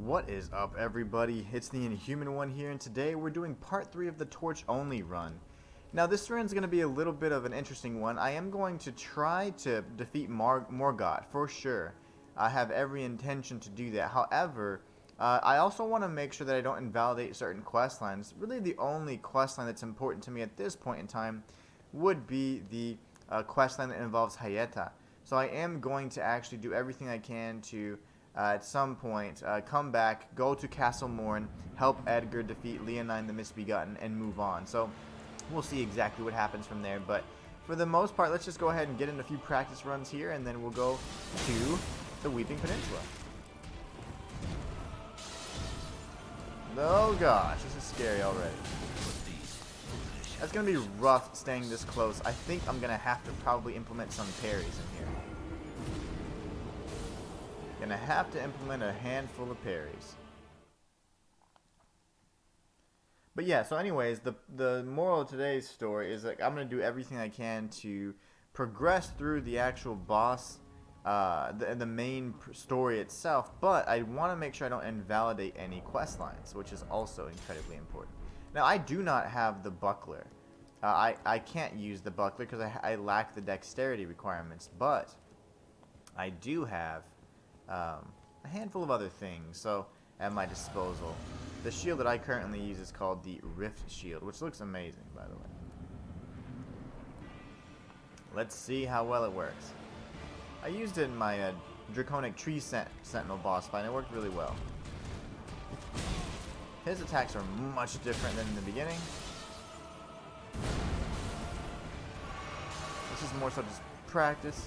What is up, everybody? It's the Inhuman one here, and today we're doing part 3 of the Torch only run. Now this run is going to be a little bit of an interesting one. I am going to try to defeat Morgot for sure. I have every intention to do that. However, I also want to make sure that I don't invalidate certain quest lines. Really the only quest line that's important to me at this point in time would be the quest line that involves Hayeta. So I am going to actually do everything I can to at some point, come back, go to Castle Morn, help Edgar defeat Leonine the Misbegotten, and move on. So, we'll see exactly what happens from there, but for the most part, let's just go ahead and get in a few practice runs here, and then we'll go to the Weeping Peninsula. Oh gosh, this is scary already. That's going to be rough staying this close. I think I'm going to have to probably implement some parries in here. Gonna have to implement a handful of parries. But yeah, so anyways, the moral of today's story is that I'm gonna do everything I can to progress through the actual boss, the main story itself, but I want to make sure I don't invalidate any quest lines, which is also incredibly important. Now, I do not have the buckler. I can't use the buckler because I lack the dexterity requirements, but I do have a handful of other things at my disposal. The shield that I currently use is called the Rift Shield, which looks amazing, by the way. Let's see how well it works. I used it in my Draconic Tree Sentinel boss fight, and it worked really well. His attacks are much different than in the beginning. This is more so just practice.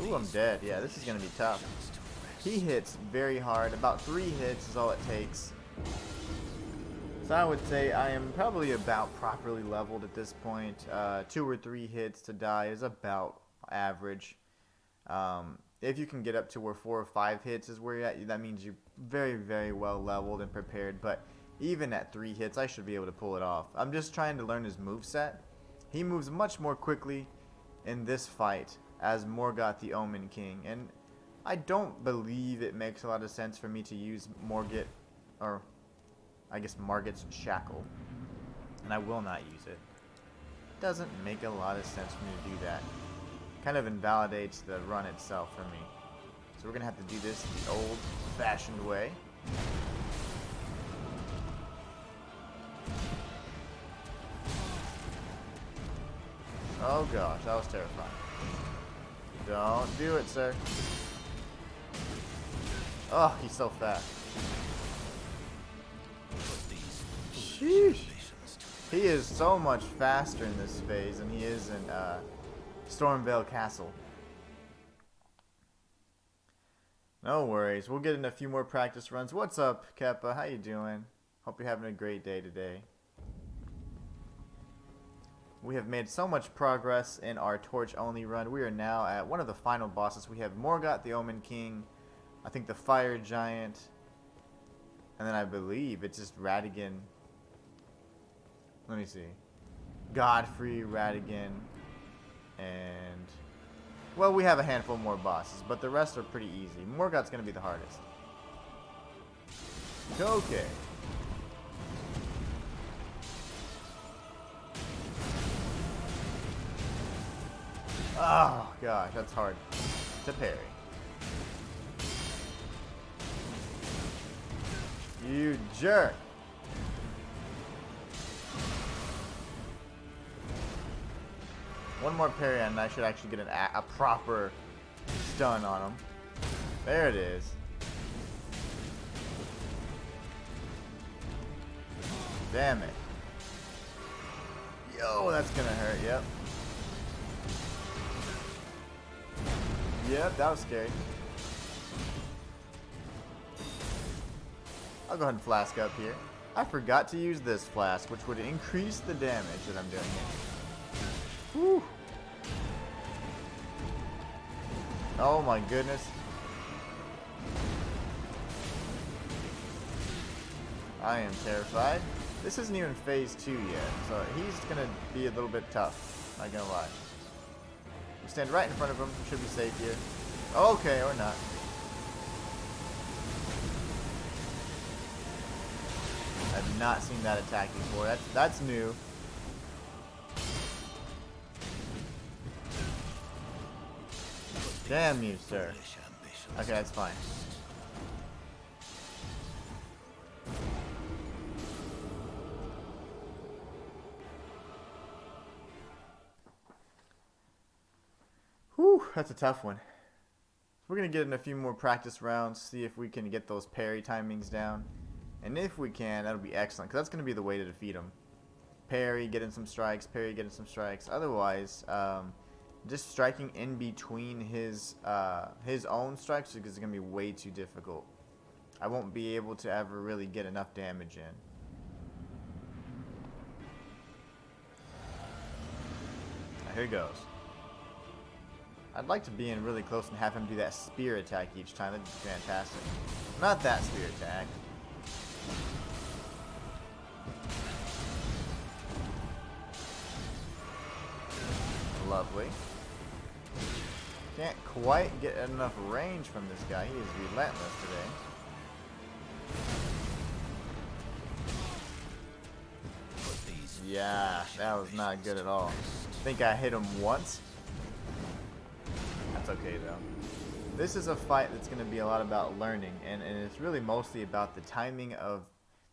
Ooh, I'm dead. Yeah, this is going to be tough. He hits very hard. About 3 hits is all it takes. So I would say I am probably about properly leveled at this point. 2 or 3 hits to die is about average. If you can get up to where 4 or 5 hits is where you're at, that means you're very, very well leveled and prepared. But even at 3 hits, I should be able to pull it off. I'm just trying to learn his moveset. He moves much more quickly in this fight as Morgot the Omen King, and I don't believe it makes a lot of sense for me to use Morgot, or I guess Morgot's Shackle, and I will not use it. Doesn't make a lot of sense for me to do that. Kind of invalidates the run itself for me. So we're gonna have to do this the old-fashioned way. Oh gosh, that was terrifying. Don't do it, sir. Oh, he's so fast. Sheesh. He is so much faster in this phase than he is in Stormvale Castle. No worries. We'll get in a few more practice runs. What's up, Keppa? How you doing? Hope you're having a great day today. We have made so much progress in our Torch only run. We are now at one of the final bosses. We have Morgot the Omen King, I think the Fire Giant, and then I believe it's just Radigan. Let me see. Godfrey, Radigan, and well, we have a handful more bosses, but the rest are pretty easy. Morgot's going to be the hardest. Okay. Oh gosh, that's hard to parry. You jerk. One more parry and I should actually get a proper stun on him. There it is. Damn it. Yo, that's gonna hurt, yep. Yep, that was scary. I'll go ahead and flask up here. I forgot to use this flask, which would increase the damage that I'm doing here. Whew. Oh my goodness. I am terrified. This isn't even phase 2 yet, so he's gonna be a little bit tough. Not gonna lie. We stand right in front of him. We should be safe here. Okay, or not. I've not seen that attack before. That's new. Damn you, sir. Okay, that's fine. Whew, that's a tough one. We're going to get in a few more practice rounds, see if we can get those parry timings down. And if we can, that'll be excellent, because that's going to be the way to defeat him. Parry, get in some strikes, parry, get in some strikes. Otherwise, just striking in between his own strikes is going to be way too difficult. I won't be able to ever really get enough damage in. Now, here goes. I'd like to be in really close and have him do that spear attack each time. That'd be fantastic. Not that spear attack. Lovely. Can't quite get enough range from this guy. He is relentless today. Yeah, that was not good at all. I think I hit him once. That's okay though. This is a fight that's going to be a lot about learning, and it's really mostly about the timing of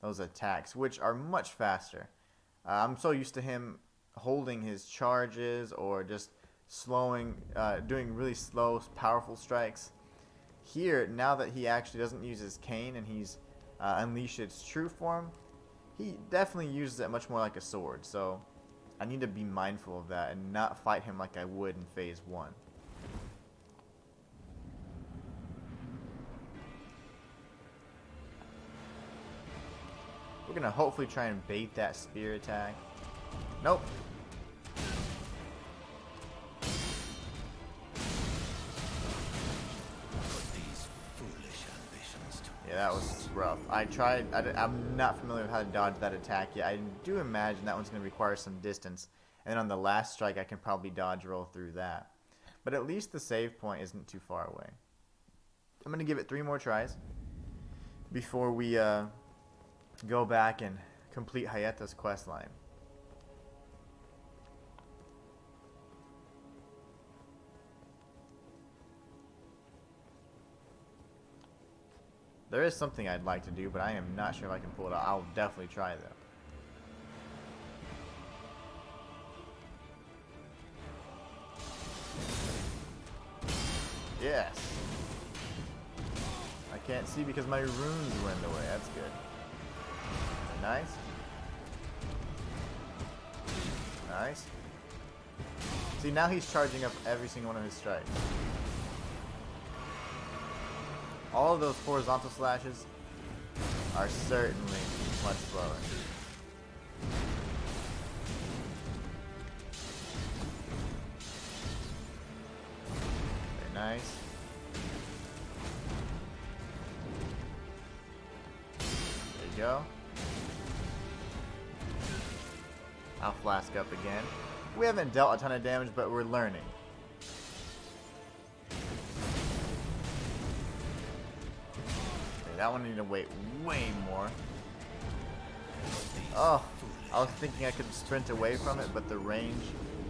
those attacks, which are much faster. I'm so used to him holding his charges or just slowing, doing really slow, powerful strikes. Here, now that he actually doesn't use his cane and he's unleashed its true form, he definitely uses it much more like a sword. So I need to be mindful of that and not fight him like I would in phase 1. We're gonna hopefully try and bait that spear attack. Nope. Yeah, that was rough. I'm not familiar with how to dodge that attack yet. I do imagine that one's gonna require some distance. And then on the last strike, I can probably dodge roll through that. But at least the save point isn't too far away. I'm gonna give it 3 more tries before we go back and complete Hayata's questline. There is something I'd like to do, but I am not sure if I can pull it out. I'll definitely try though. Yes. I can't see because my runes were in the way. That's good. Nice. Nice. See, now he's charging up every single one of his strikes. All of those horizontal slashes are certainly much slower. Very nice. There you go. I'll flask up again. We haven't dealt a ton of damage, but we're learning. Okay, that one needed to wait way more. Oh, I was thinking I could sprint away from it, but the range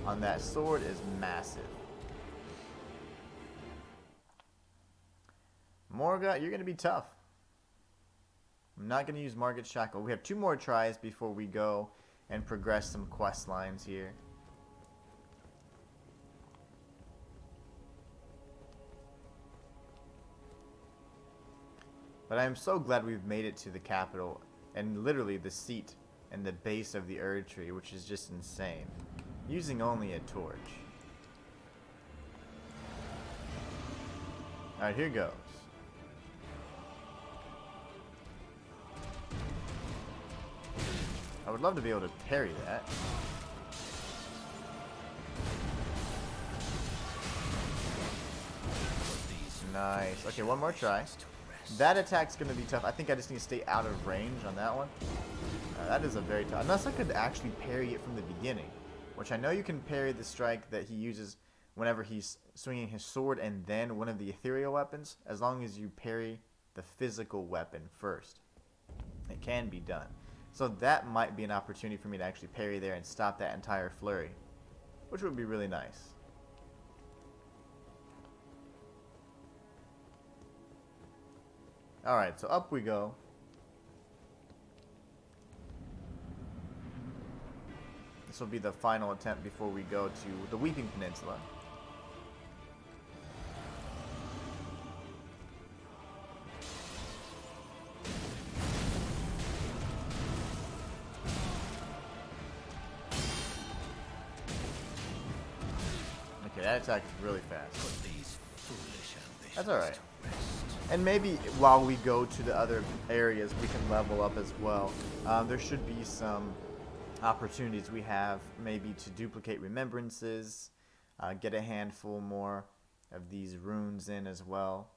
on that sword is massive. Morgot, you're going to be tough. I'm not going to use Margot's Shackle. We have 2 more tries before we go and progress some quest lines here. But I am so glad we've made it to the capital and literally the seat and the base of the Erd Tree, which is just insane. Using only a torch. Alright, here goes. I would love to be able to parry that. Nice. Okay, one more try. That attack's going to be tough. I think I just need to stay out of range on that one. That is a very tough... Unless I could actually parry it from the beginning. Which I know you can parry the strike that he uses whenever he's swinging his sword and then one of the ethereal weapons, as long as you parry the physical weapon first. It can be done. So that might be an opportunity for me to actually parry there and stop that entire flurry, which would be really nice. Alright, so up we go. This will be the final attempt before we go to the Weeping Peninsula. Okay, that attack is really fast. That's alright. And maybe while we go to the other areas, we can level up as well. There should be some opportunities we have maybe to duplicate remembrances, get a handful more of these runes in as well.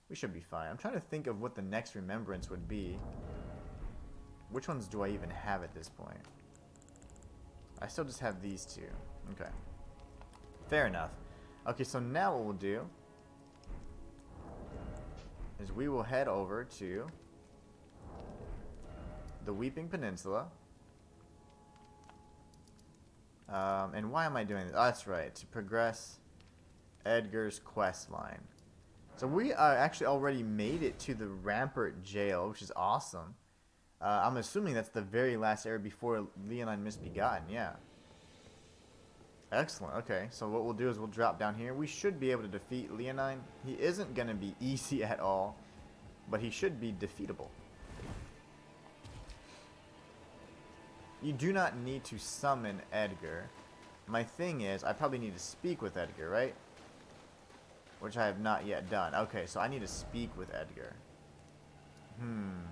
We should be fine. I'm trying to think of what the next remembrance would be. Which ones do I even have at this point? I still just have these two. Okay. Fair enough. Okay, so now what we'll do is we will head over to the Weeping Peninsula. And why am I doing this? Oh, that's right, to progress Edgar's quest line. So we actually already made it to the Rampart Jail, which is awesome. I'm assuming that's the very last area before Leonine Misbegotten, yeah. Excellent, okay. So what we'll do is we'll drop down here. We should be able to defeat Leonine. He isn't going to be easy at all, but he should be defeatable. You do not need to summon Edgar. My thing is, I probably need to speak with Edgar, right? Which I have not yet done. Okay, so I need to speak with Edgar. I'm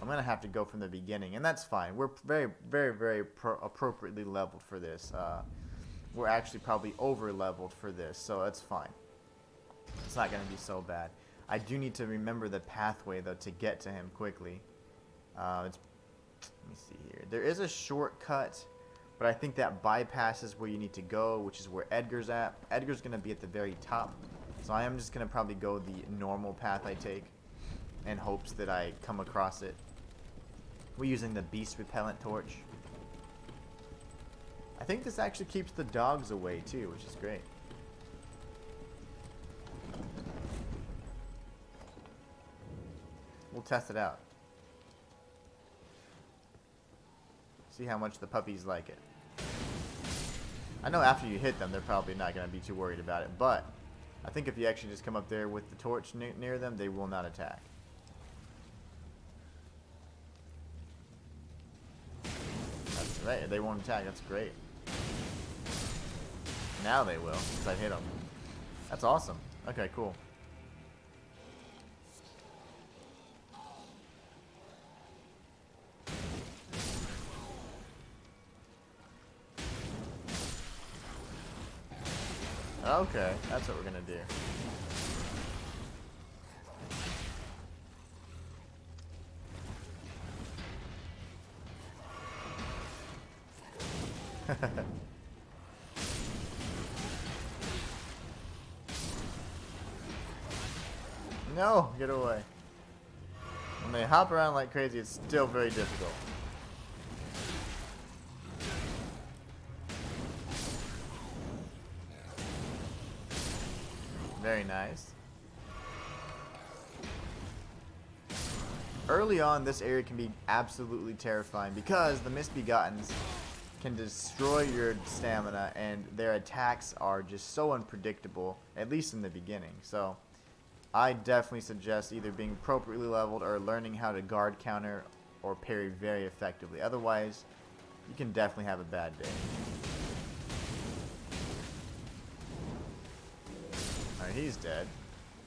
going to have to go from the beginning, and that's fine. We're very appropriately leveled for this. We're actually probably over-leveled for this, so that's fine. It's not going to be so bad. I do need to remember the pathway, though, to get to him quickly. Let me see here. There is a shortcut, but I think that bypasses where you need to go, which is where Edgar's at. Edgar's going to be at the very top, so I am just going to probably go the normal path I take in hopes that I come across it. We're using the Beast Repellent Torch. I think this actually keeps the dogs away too, which is great. We'll test it out. See how much the puppies like it. I know after you hit them, they're probably not going to be too worried about it, but I think if you actually just come up there with the torch near them, they will not attack. That's right, they won't attack, that's great. Now they will, because I hit them. That's awesome. Okay, cool. Okay, that's what we're gonna do. No, get away. When they hop around like crazy, it's still very difficult. Very nice. Early on, this area can be absolutely terrifying because the Misbegottens can destroy your stamina and their attacks are just so unpredictable, at least in the beginning. So I definitely suggest either being appropriately leveled or learning how to guard counter or parry very effectively. Otherwise, you can definitely have a bad day. Alright, he's dead.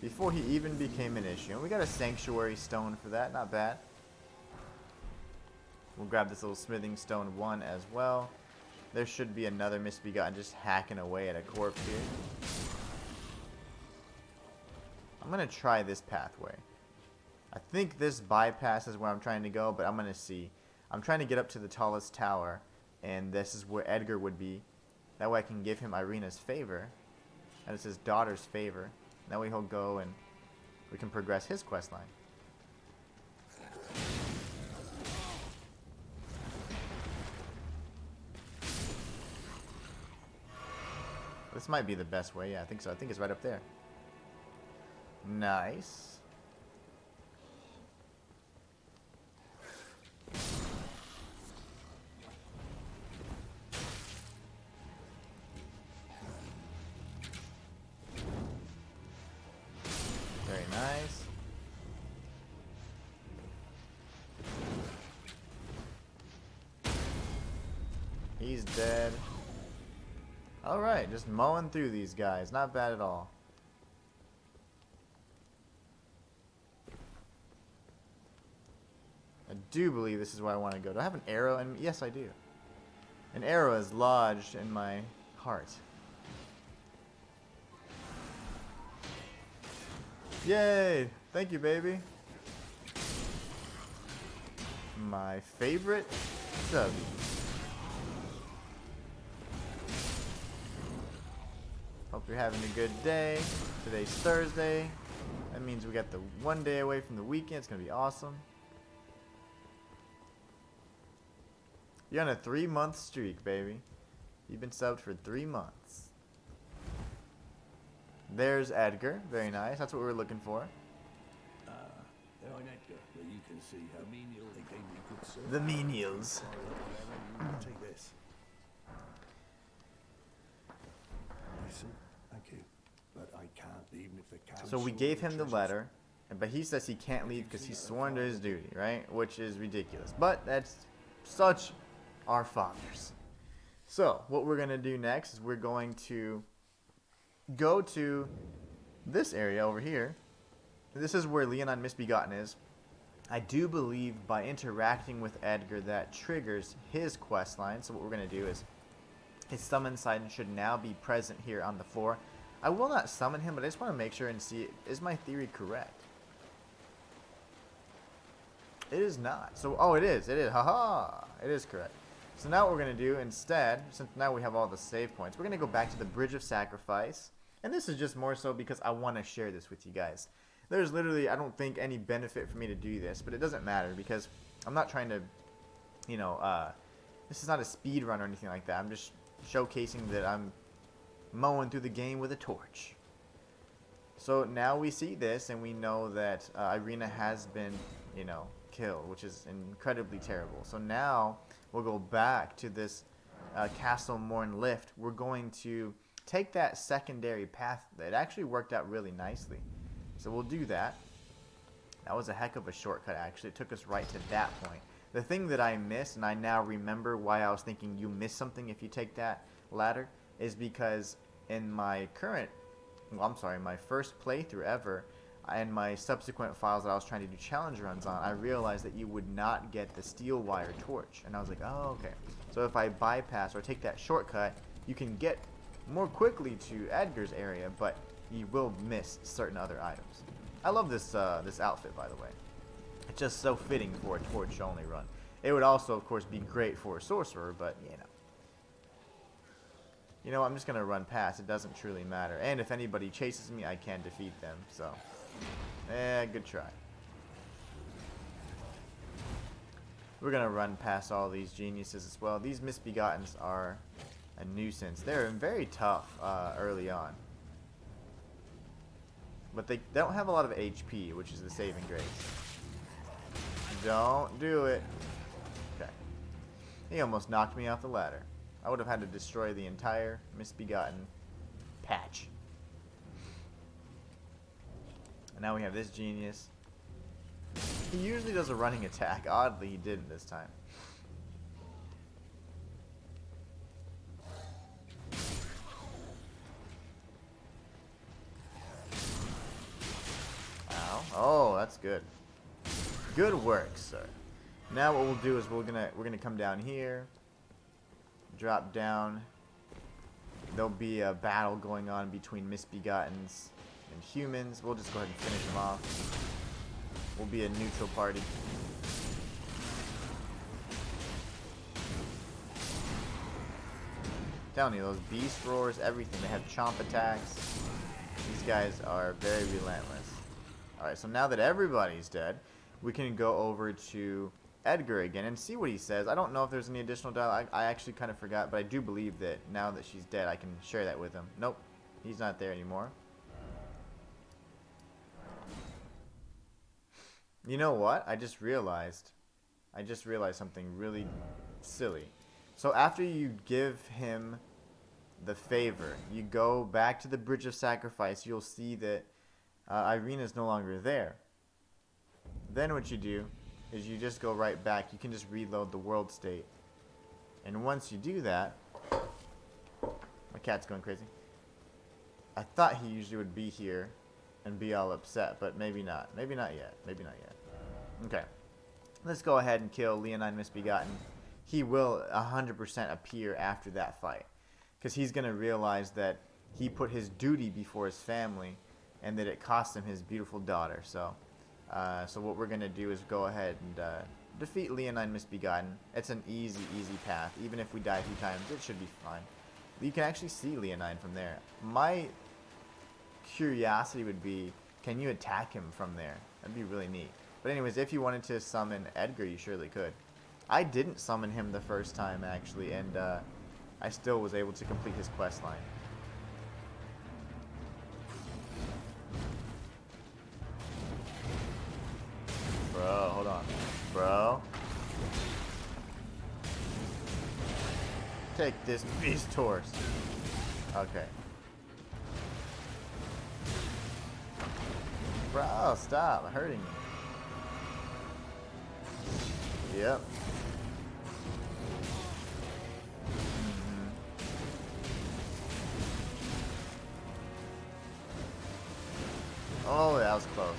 Before he even became an issue. And we got a Sanctuary Stone for that, not bad. We'll grab this little Smithing Stone 1 as well. There should be another Misbegotten just hacking away at a corpse here. I'm going to try this pathway. I think this bypasses where I'm trying to go, but I'm going to see. I'm trying to get up to the tallest tower, and this is where Edgar would be. That way I can give him Irina's favor. And it's his daughter's favor. That way he'll go and we can progress his quest line. This might be the best way. Yeah, I think so. I think it's right up there. Nice. Very nice. He's dead. Alright, just mowing through these guys. Not bad at all. I do believe this is where I want to go. Do I have an arrow? And yes, I do. An arrow is lodged in my heart. Yay! Thank you, baby. My favorite sub. Hope you're having a good day. Today's Thursday. That means we got the one day away from the weekend. It's going to be awesome. You're on a 3-month streak, baby. You've been subbed for 3 months. There's Edgar. Very nice. That's what we were looking for. I'm Edgar. Where you can see how menial they gave me good service. The menials. Take this. Listen, thank you, but I can't even if the council. So we gave him the letter, but he says he can't leave because he's sworn to his duty, right? Which is ridiculous. But that's such our fathers. So what we're gonna do next is we're going to go to this area over here. This is where Leonin Misbegotten is. I do believe by interacting with Edgar that triggers his quest line. So what we're going to do is his summon sign should now be present here on the floor. I will not summon him, but I just want to make sure and see, is my theory correct? It is not. So, oh, it is. It is. Haha. It is correct. So now what we're going to do instead, since now we have all the save points, we're going to go back to the Bridge of Sacrifice. And this is just more so because I want to share this with you guys. There's literally, I don't think, any benefit for me to do this, but it doesn't matter because I'm not trying to, you know, this is not a speed run or anything like that. I'm just showcasing that I'm mowing through the game with a torch. So now we see this and we know that Irina has been, you know, killed, which is incredibly terrible. So now we'll go back to this Castle Morn lift. We're going to take that secondary path that actually worked out really nicely. So we'll do that. That was a heck of a shortcut, actually. It took us right to that point. The thing that I missed, and I now remember why I was thinking you miss something if you take that ladder, is because in my current, well, I'm sorry, my first playthrough ever, and my subsequent files that I was trying to do challenge runs on, I realized that you would not get the steel wire torch. And I was like, oh, okay. So if I bypass or take that shortcut, you can get more quickly to Edgar's area, but you will miss certain other items. I love this this outfit, by the way. It's just so fitting for a torch only run. It would also, of course, be great for a sorcerer, but you know, I'm just gonna run past. It doesn't truly matter. And if anybody chases me, I can defeat them. So, good try. We're gonna run past all these geniuses as well. These Misbegottens are a nuisance. They're very tough early on. But they don't have a lot of HP, which is the saving grace. Don't do it. Okay. He almost knocked me off the ladder. I would have had to destroy the entire Misbegotten patch. And now we have this genius. He usually does a running attack. Oddly, he didn't this time. Oh, that's good. Good work, sir. Now what we'll do is we're gonna come down here, drop down. There'll be a battle going on between Misbegottens and humans. We'll just go ahead and finish them off. We'll be a neutral party. telling you, those beast roars, everything. They have chomp attacks. These guys are very relentless. Alright, so now that everybody's dead, we can go over to Edgar again and see what he says. I don't know if there's any additional dialogue. I actually kind of forgot, but I do believe that now that she's dead, I can share that with him. Nope, he's not there anymore. You know what? I just realized something really silly. So after you give him the favor, you go back to the Bridge of Sacrifice, you'll see that Irina is no longer there. Then what you do is you just go right back. You can just reload the world state. And once you do that, my cat's going crazy. I thought he usually would be here and be all upset, but maybe not. Maybe not yet. Maybe not yet. Okay. Let's go ahead and kill Leonine Misbegotten. He will 100% appear after that fight. Because he's going to realize that he put his duty before his family and that it cost him his beautiful daughter. So what we're going to do is go ahead and defeat Leonine Misbegotten. It's an easy path. Even if we die a few times, it should be fine. You can actually see Leonine from there. My curiosity would be, can you attack him from there? That'd be really neat. But anyways, if you wanted to summon Edgar, you surely could. I didn't summon him the first time, actually, and I still was able to complete his quest line. Bro, hold on. Bro. Take this beast horse. Okay. Bro, stop hurting me. Yep. Oh, that was close.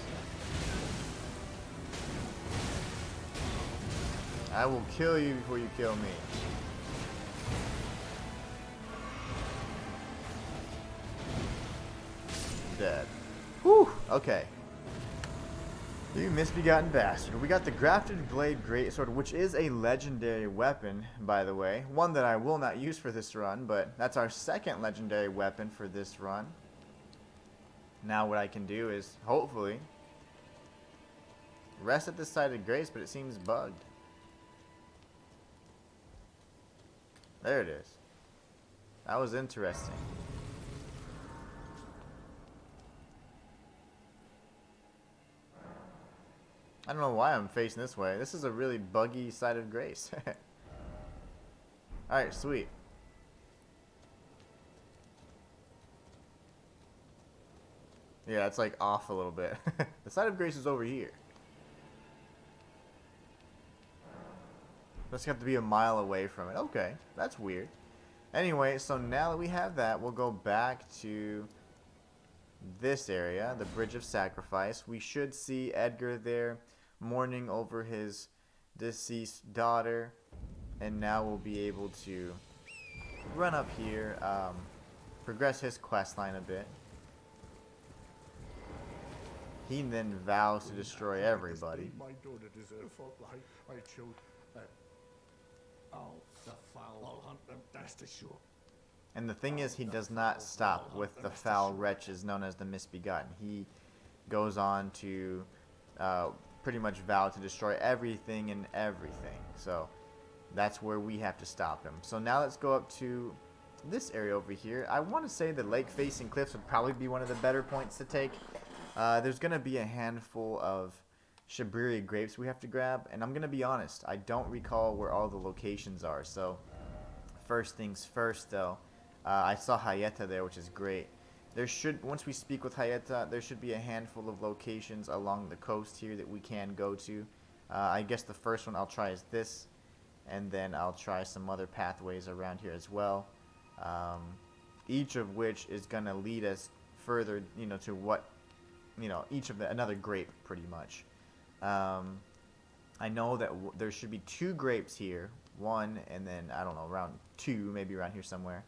I will kill you before you kill me. Dead. Whew. Okay. You misbegotten bastard. We got the Grafted Blade Greatsword, which is a legendary weapon, by the way. One that I will not use for this run, but that's our second legendary weapon for this run. Now what I can do is, hopefully, rest at the site of grace, but it seems bugged. There it is. That was interesting. I don't know why I'm facing this way. This is a really buggy side of grace. Alright, sweet. Yeah, it's like off a little bit. The side of grace is over here. Let's have to be a mile away from it. Okay, that's weird. Anyway, so now that we have that, we'll go back to this area, the Bridge of Sacrifice. We should see Edgar there mourning over his deceased daughter, and now we'll be able to run up here, progress his quest line a bit. He then vows to destroy everybody. My daughter deserves I chose. The foul. I'll hunt them, that's for sure. And the thing is, he does not stop with the foul wretches known as the Misbegotten. He goes on to pretty much vow to destroy everything and everything. So that's where we have to stop him. So now let's go up to this area over here. I want to say the lake facing cliffs would probably be one of the better points to take. There's going to be a handful of Shabriri grapes we have to grab, and I'm going to be honest, I don't recall where all the locations are. So first things first, though, I saw Hayeta there, which is great. There should, once we speak with Hayeta, there should be a handful of locations along the coast here that we can go to. I guess the first one I'll try is this, and then I'll try some other pathways around here as well. Each of which is going to lead us further, to what, each of another grape pretty much. I know that there should be 2 grapes here, one, and then, I don't know, around 2, maybe around here somewhere.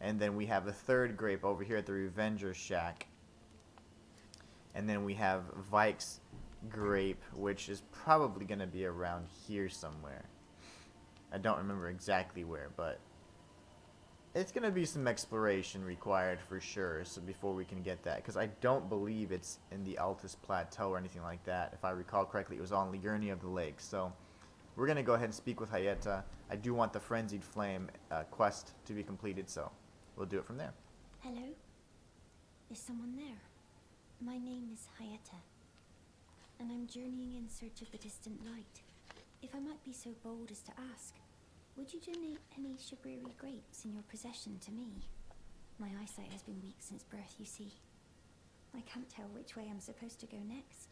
And then we have a 3rd grape over here at the Revenger's Shack. And then we have Vike's grape, which is probably going to be around here somewhere. I don't remember exactly where, but it's going to be some exploration required for sure, so before we can get that, because I don't believe it's in the Altus Plateau or anything like that. If I recall correctly, it was on Ligurny of the Lake, so we're going to go ahead and speak with Hayeta. I do want the Frenzied Flame quest to be completed, so we'll do it from there. Hello? Is someone there? My name is Hayeta, and I'm journeying in search of the distant light. If I might be so bold as to ask, would you donate any Shabriri grapes in your possession to me? My eyesight has been weak since birth, you see. I can't tell which way I'm supposed to go next,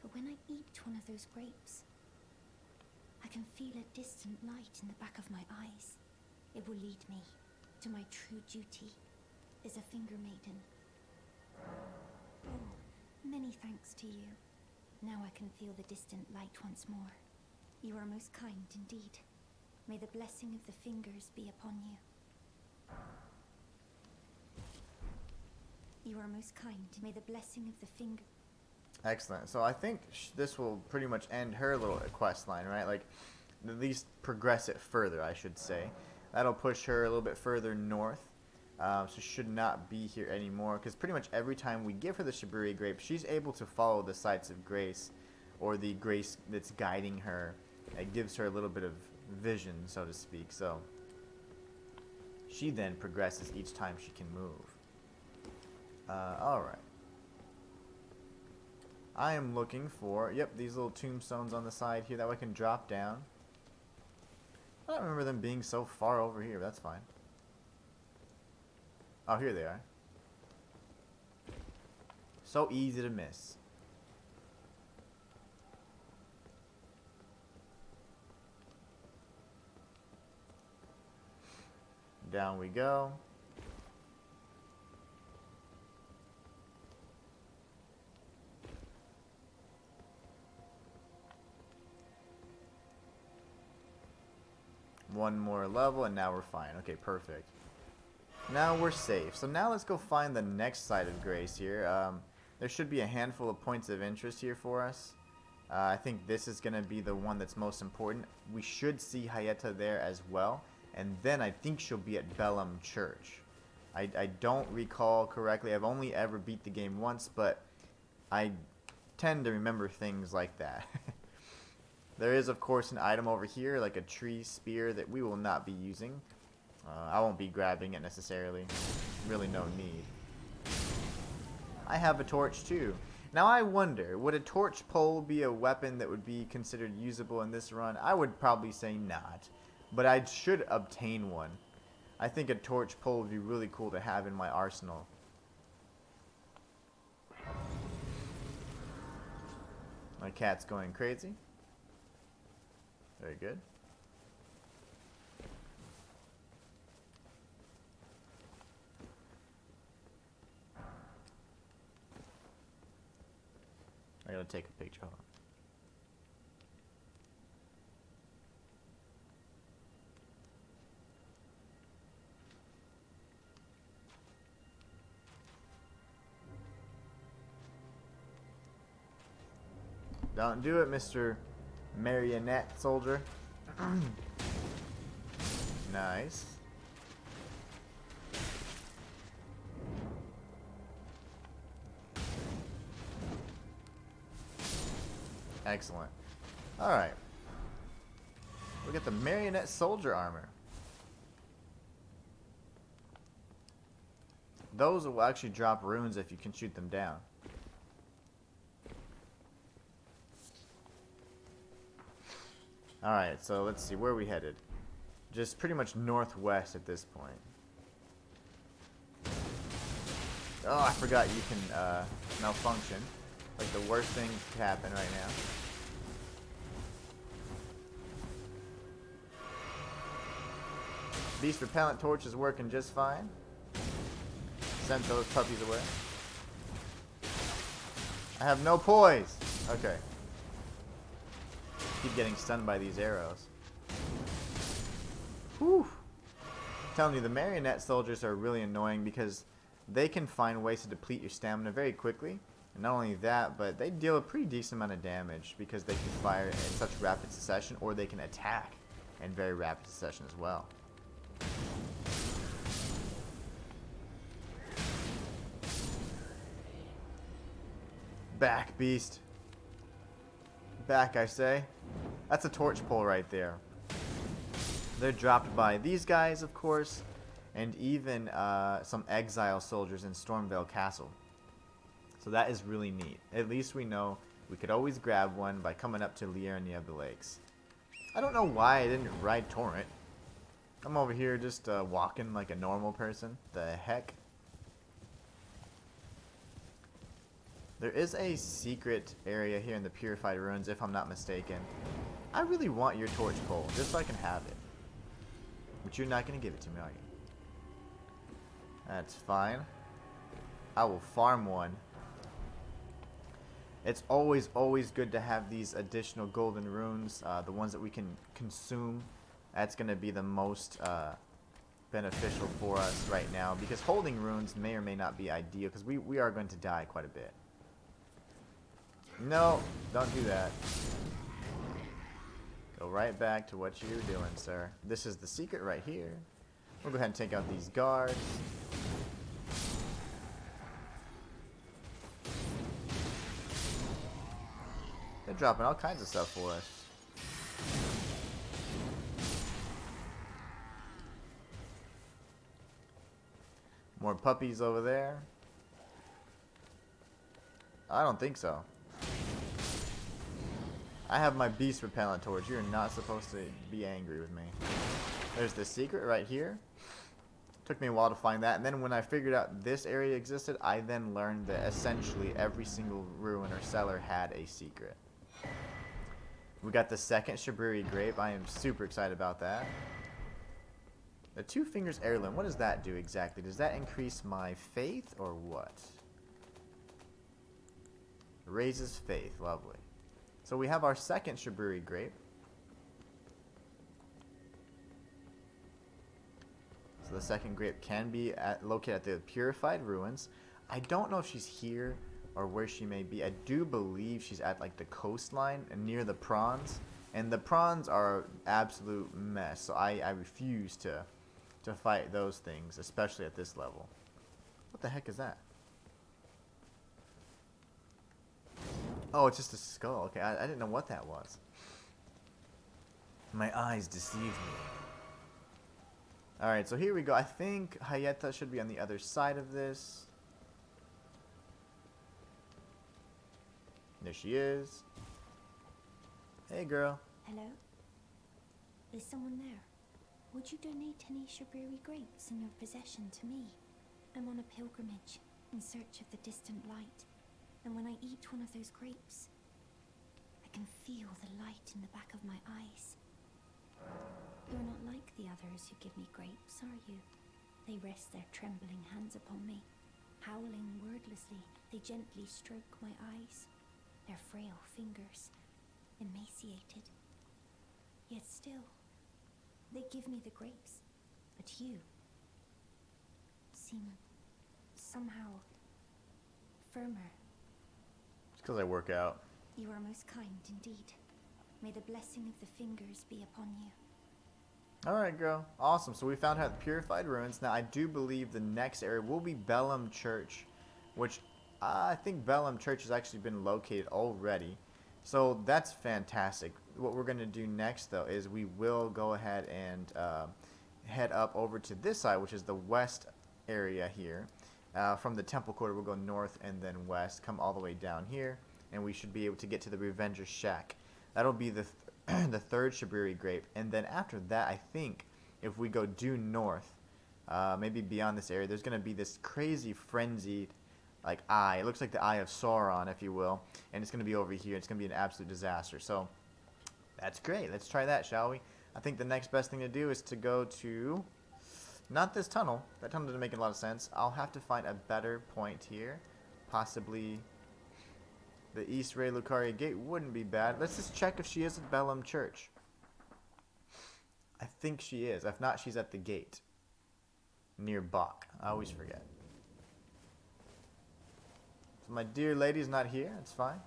but when I eat one of those grapes, I can feel a distant light in the back of my eyes. It will lead me to my true duty as a finger maiden. Oh, many thanks to you. Now I can feel the distant light once more. You are most kind indeed. May the blessing of the fingers be upon you. You are most kind. May the blessing of the finger... Excellent. So I think this will pretty much end her little quest line, right? Like, at least progress it further, I should say. That'll push her a little bit further north. So she should not be here anymore, because pretty much every time we give her the Shabriri grape, she's able to follow the sights of grace, or the grace that's guiding her. It gives her a little bit of vision, so to speak. So she then progresses each time she can move. Alright. I am looking for, yep, these little tombstones on the side here that I can drop down. I don't remember them being so far over here, but that's fine. Oh, here they are. So easy to miss. Down we go. One more level and now we're fine. Okay, perfect. Now we're safe. So now let's go find the next site of grace here. There should be a handful of points of interest here for us. I think this is going to be the one that's most important. We should see Hayeta there as well. And then I think she'll be at Bellum Church. I don't recall correctly. I've only ever beat the game once, but I tend to remember things like that. There is, of course, an item over here, like a tree spear, that we will not be using. I won't be grabbing it necessarily. Really no need. I have a torch too. Now I wonder, would a torch pole be a weapon that would be considered usable in this run? I would probably say not. But I should obtain one. I think a torch pole would be really cool to have in my arsenal. My cat's going crazy. Very good. I gotta take a picture. Hold on. Don't do it, Mr. Marionette Soldier. Nice. Excellent. Alright. Look at the Marionette Soldier armor. Those will actually drop runes if you can shoot them down. Alright, so let's see, where are we headed? Just pretty much northwest at this point. Oh, I forgot you can malfunction. Like the worst thing could happen right now. Beast repellent torch is working just fine. Sent those puppies away. I have no poise. Okay. Keep getting stunned by these arrows. Whew. I'm telling you, the marionette soldiers are really annoying because they can find ways to deplete your stamina very quickly. And not only that, but they deal a pretty decent amount of damage because they can fire in such rapid succession, or they can attack in very rapid succession as well. Back, beast. Back, I say. That's a torch pole right there. They're dropped by these guys, of course, and even some exile soldiers in Stormvale Castle. So that is really neat. At least we know we could always grab one by coming up to Liurnia of the Lakes. I don't know why I didn't ride Torrent. I'm over here just walking like a normal person. The heck? There is a secret area here in the Purified Ruins, if I'm not mistaken. I really want your torch pole, just so I can have it. But you're not going to give it to me, are you? That's fine. I will farm one. It's always good to have these additional golden runes, the ones that we can consume. That's going to be the most beneficial for us right now, because holding runes may or may not be ideal, because we are going to die quite a bit. No, don't do that. Go right back to what you're doing, sir. This is the secret right here. We'll go ahead and take out these guards. They're dropping all kinds of stuff for us. More puppies over there. I don't think so. I have my beast repellent torch. You're not supposed to be angry with me. There's the secret right here. Took me a while to find that, and then when I figured out this area existed, I then learned that essentially every single ruin or cellar had a secret. We got the second Shabriri grape. I am super excited about that. The 2 fingers heirloom. What does that do exactly? Does that increase my faith or what? Raises faith. Lovely. So we have our second Shabriri grape. So the second grape can be located at the Purified Ruins. I don't know if she's here or where she may be. I do believe she's at like the coastline and near the prawns. And the prawns are absolute mess. So I refuse to fight those things, especially at this level. What the heck is that? Oh, it's just a skull. Okay, I didn't know what that was. My eyes deceived me. Alright, so here we go. I think Hayeta should be on the other side of this. There she is. Hey, girl. Hello? Is someone there? Would you donate any Shabriri grapes in your possession to me? I'm on a pilgrimage in search of the distant light. And when I eat one of those grapes, I can feel the light in the back of my eyes. You're not like the others who give me grapes, are you? They rest their trembling hands upon me. Howling wordlessly, they gently stroke my eyes. Their frail fingers, emaciated. Yet still, they give me the grapes. But you seem somehow firmer. It's because I work out. You are most kind indeed. May the blessing of the fingers be upon you. Alright, girl. Awesome. So we found her at the Purified Ruins. Now, I do believe the next area will be Bellum Church, which I think Bellum Church has actually been located already. So that's fantastic. What we're going to do next, though, is we will go ahead and head up over to this side, which is the west area here. From the Temple Quarter, we'll go north and then west, come all the way down here, and we should be able to get to the Revenger's Shack. That'll be the the third Shabriri grape, and then after that, I think if we go due north, maybe beyond this area, there's going to be this crazy frenzied like eye. It looks like the eye of Sauron, if you will, and it's going to be over here. It's going to be an absolute disaster. So that's great. Let's try that, shall we? I think the next best thing to do is to go to not this tunnel. That tunnel doesn't make a lot of sense. I'll have to find a better point here. Possibly the East Ray Lucaria Gate wouldn't be bad. Let's just check if she is at Bellum Church. I think she is. If not, she's at the gate. Near Bach. I always forget. So my dear lady's not here. That's fine.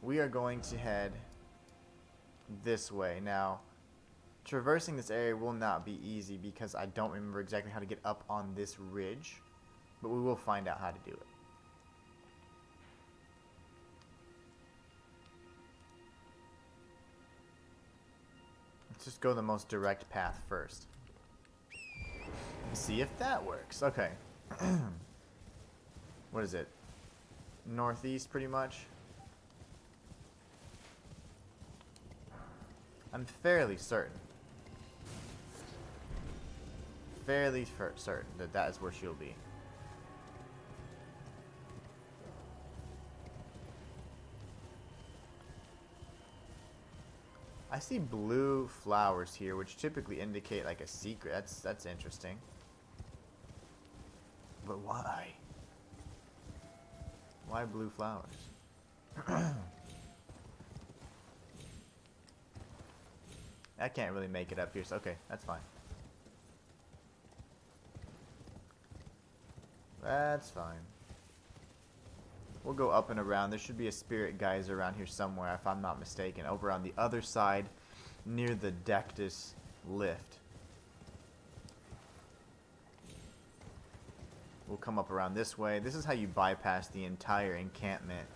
We are going to head this way. Now, traversing this area will not be easy because I don't remember exactly how to get up on this ridge, but we will find out how to do it. Let's just go the most direct path first. See if that works. Okay. What is it? Northeast, pretty much. I'm fairly certain. Certain that that is where she'll be. I see blue flowers here, which typically indicate like a secret. That's interesting. But why? Why blue flowers? I can't really make it up here, so okay, that's fine. That's fine. We'll go up and around. There should be a spirit geyser around here somewhere, if I'm not mistaken. Over on the other side, near the Dectus lift. We'll come up around this way. This is how you bypass the entire encampment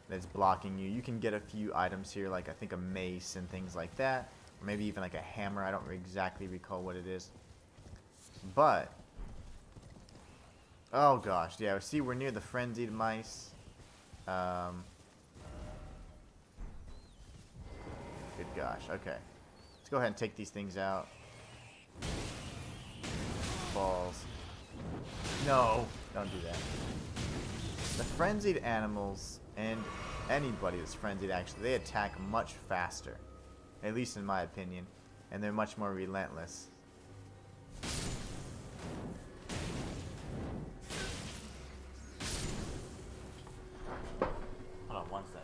that's blocking you. You can get a few items here, like I think a mace and things like that. Or maybe even like a hammer. I don't exactly recall what it is. But, oh gosh, yeah, see, we're near the frenzied mice. Good gosh, okay. Let's go ahead and take these things out. Balls. No, don't do that. The frenzied animals, and anybody that's frenzied actually, they attack much faster. At least in my opinion. And they're much more relentless. Hold on one second.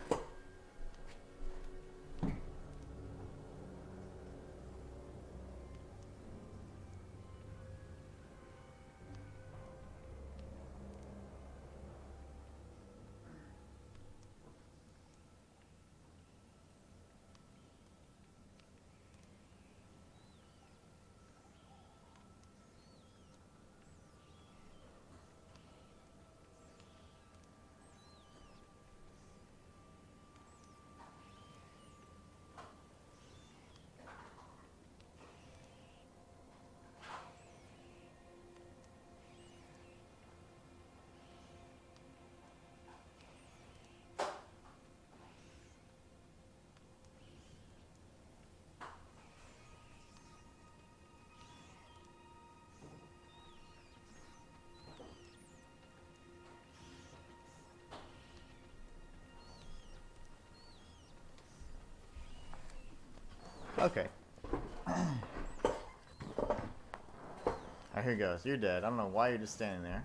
Okay. Alright, here goes. You're dead. I don't know why you're just standing there.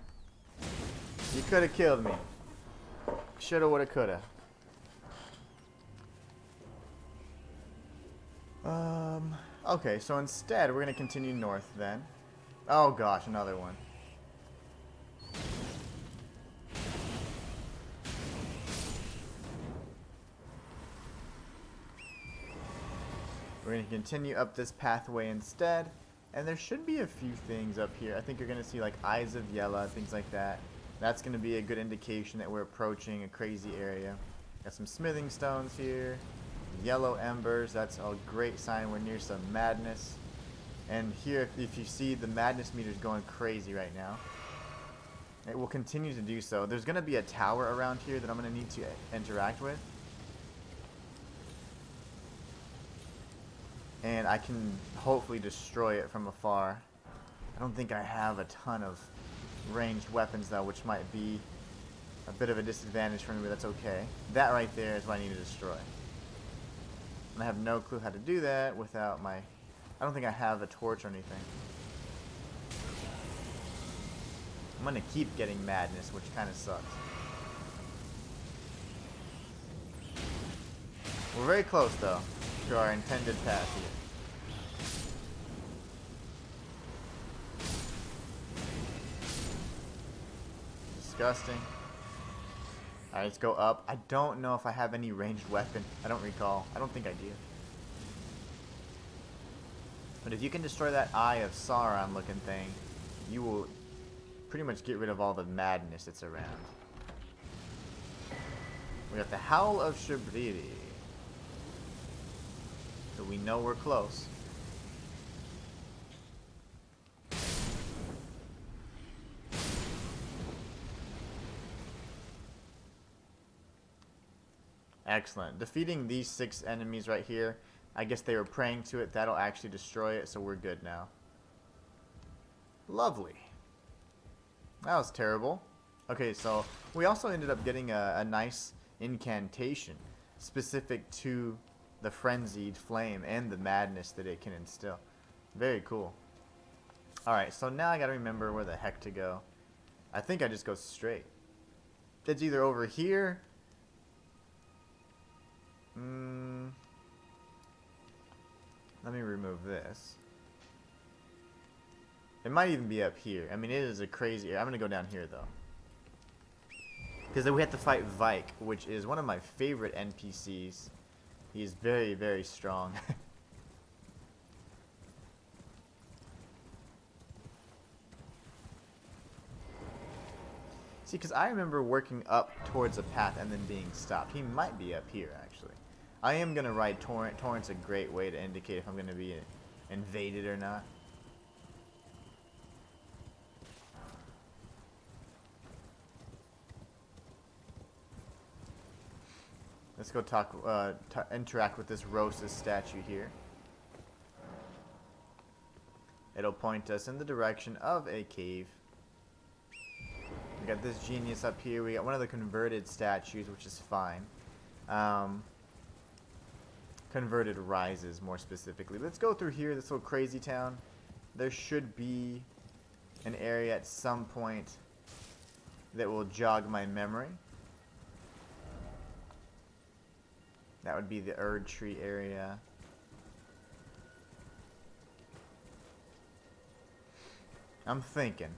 You could have killed me. Shoulda, woulda, coulda. Okay, so instead, we're going to continue north then. Oh gosh, another one. We're going to continue up this pathway instead. And there should be a few things up here. I think you're going to see like eyes of yellow, things like that. That's going to be a good indication that we're approaching a crazy area. Got some smithing stones here. Yellow embers. That's a great sign we're near some madness. And here, if you see, the madness meter is going crazy right now. It will continue to do so. There's going to be a tower around here that I'm going to need to interact with. And I can hopefully destroy it from afar. I don't think I have a ton of ranged weapons though, which might be a bit of a disadvantage for me, but that's okay. That right there is what I need to destroy. And I have no clue how to do that without my... I don't think I have a torch or anything. I'm gonna keep getting madness, which kind of sucks. We're very close though to our intended path here. Disgusting. Alright, let's go up. I don't know if I have any ranged weapon. I don't recall. I don't think I do. But if you can destroy that Eye of Sauron looking thing, you will pretty much get rid of all the madness that's around. We got the Howl of Shabriri. So we know we're close. Excellent. Defeating these 6 enemies right here, I guess they were praying to it. That'll actually destroy it, so we're good now. Lovely. That was terrible. Okay, so we also ended up getting a nice incantation specific to the frenzied flame and the madness that it can instill. Very cool. Alright, so now I gotta remember where the heck to go. I think I just go straight. It's either over here. Let me remove this. It might even be up here. I mean, it is a crazy area. I'm going to go down here, though. Because then we have to fight Vike, which is one of my favorite NPCs. He is very, very strong. See, because I remember working up towards a path and then being stopped. He might be up here, actually. I am going to ride Torrent. Torrent's a great way to indicate if I'm going to be invaded or not. Let's go interact with this Rosa's statue here. It'll point us in the direction of a cave. We got this genius up here. We got one of the converted statues, which is fine. Converted rises, more specifically. Let's go through here, this little crazy town. There should be an area at some point that will jog my memory. That would be the Erd Tree area. I'm thinking.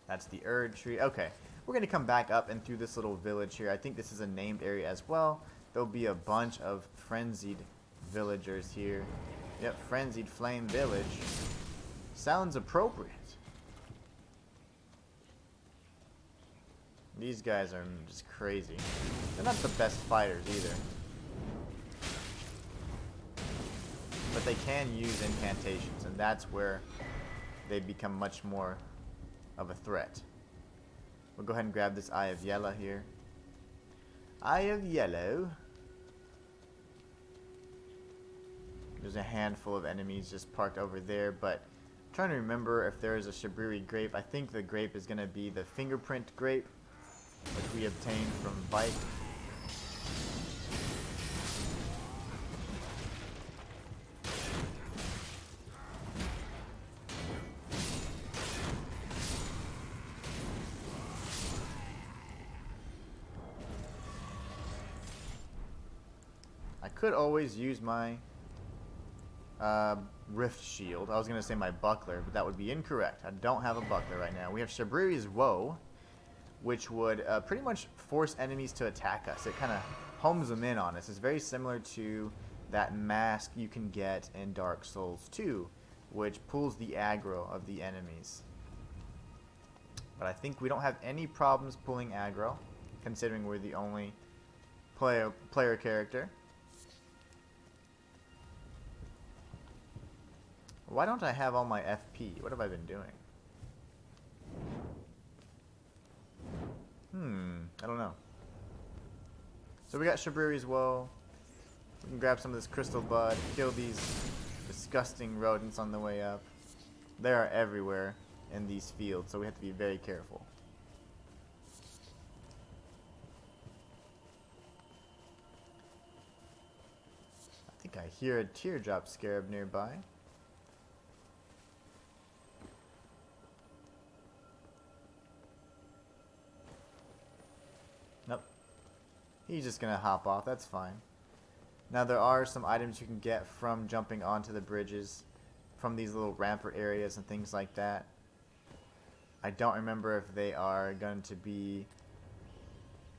That's the Erd Tree. Okay, we're going to come back up and through this little village here. I think this is a named area as well. There'll be a bunch of frenzied villagers here. Yep, Frenzied Flame Village. Sounds appropriate. These guys are just crazy. They're not the best fighters either. But they can use incantations, and that's where they become much more of a threat. We'll go ahead and grab this Eye of Yellow here. Eye of Yellow. There's a handful of enemies just parked over there, but I'm trying to remember if there is a Shabriri grape. I think the grape is going to be the fingerprint grape, which we obtained from Vike. I could always use my Rift Shield. I was going to say my buckler, but that would be incorrect. I don't have a buckler right now. We have Shabriri's Woe, which would pretty much force enemies to attack us. It kind of homes them in on us. It's very similar to that mask you can get in Dark Souls 2, which pulls the aggro of the enemies. But I think we don't have any problems pulling aggro, considering we're the only player character. Why don't I have all my FP? What have I been doing? I don't know. So we got Shabriri's Woe. We can grab some of this crystal bud, kill these disgusting rodents on the way up. They are everywhere in these fields, so we have to be very careful. I think I hear a teardrop scarab nearby. Nope. He's just gonna hop off, that's fine. Now there are some items you can get from jumping onto the bridges, from these little rampart areas and things like that. I don't remember if they are going to be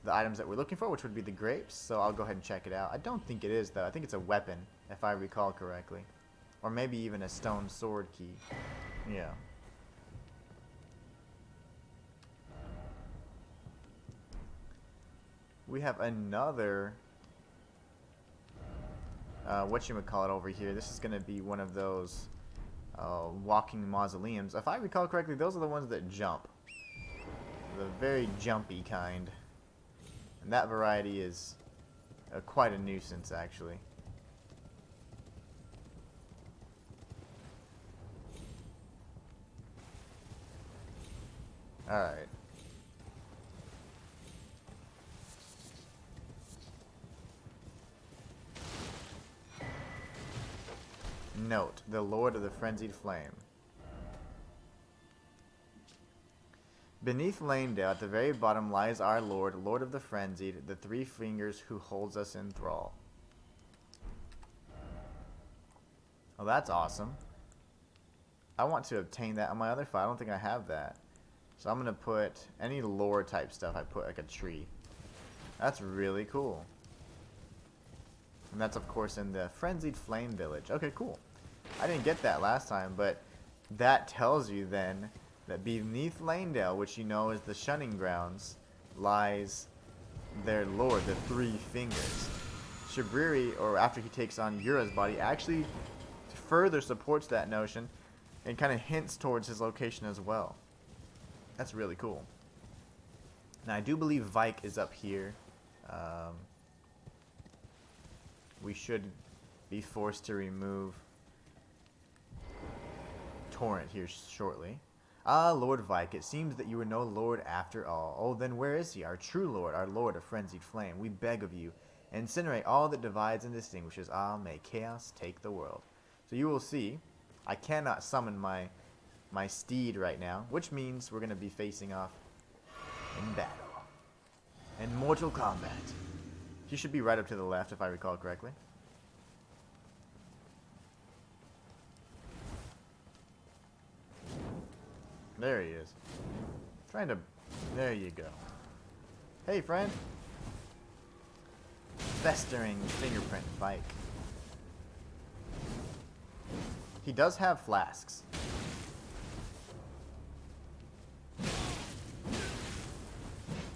the items that we're looking for, which would be the grapes, so I'll go ahead and check it out. I don't think it is, though. I think it's a weapon if I recall correctly. Or maybe even a stone sword key. Yeah. We have another whatchamacallit over here. This is going to be one of those walking mausoleums. If I recall correctly, those are the ones that jump. The very jumpy kind. And that variety is quite a nuisance, actually. Alright. Note, the Lord of the Frenzied Flame. Beneath Lanedale, at the very bottom, lies our Lord, Lord of the Frenzied, the three fingers who holds us in thrall. Oh, that's awesome. I want to obtain that on my other file. I don't think I have that. So I'm going to put any lore type stuff. I put like a tree. That's really cool. And that's, of course, in the Frenzied Flame Village. Okay, cool. I didn't get that last time, but that tells you then that beneath Lanedale, which you know is the Shunning Grounds, lies their lord, the Three Fingers. Shabriri, or after he takes on Yura's body, actually further supports that notion and kind of hints towards his location as well. That's really cool. Now, I do believe Vike is up here. We should be forced to remove Torrent here shortly. Ah, Lord Vike, it seems that you are no lord after all. Oh, then where is he, our true lord, our lord of frenzied flame? We beg of you, incinerate all that divides and distinguishes. Ah, may chaos take the world. So you will see, I cannot summon my steed right now, which means we're going to be facing off in battle. In mortal combat. He should be right up to the left, if I recall correctly. There he is. Trying to... There you go. Hey, friend. Festering fingerprint Vike. He does have flasks.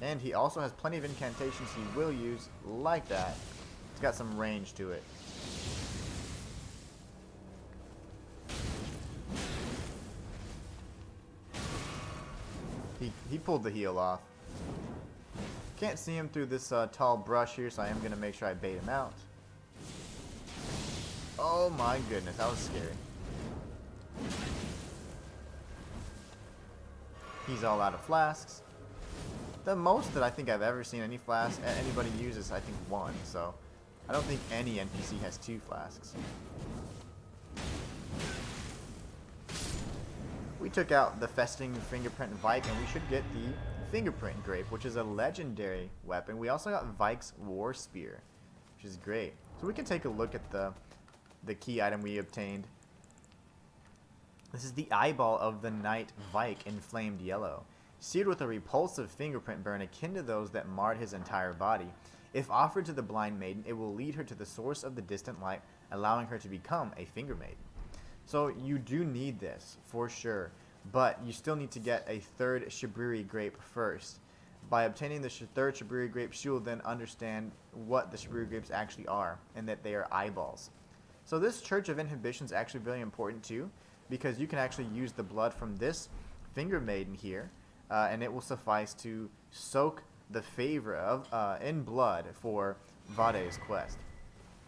And he also has plenty of incantations he will use, like that. It's got some range to it. He pulled the heel off. Can't see him through this tall brush here, so I am going to make sure I bait him out. Oh my goodness, that was scary. He's all out of flasks. The most that I think I've ever seen any flask anybody use is, I think, one. So I don't think any NPC has 2 flasks. We took out the Festing Fingerprint Vike, and we should get the Fingerprint Grape, which is a legendary weapon. We also got Vike's War Spear, which is great. So we can take a look at the key item we obtained. This is the Eyeball of the Knight Vike in Flamed Yellow. Seared with a repulsive fingerprint burn akin to those that marred his entire body. If offered to the blind maiden, it will lead her to the source of the distant light, allowing her to become a finger maiden. So you do need this, for sure, but you still need to get a third Shabriri grape first. By obtaining the third Shabriri grape, she will then understand what the Shabriri grapes actually are, and that they are eyeballs. So this Church of Inhibition is actually very important too, because you can actually use the blood from this finger maiden here, and it will suffice to soak the favor of in blood for Vade's quest.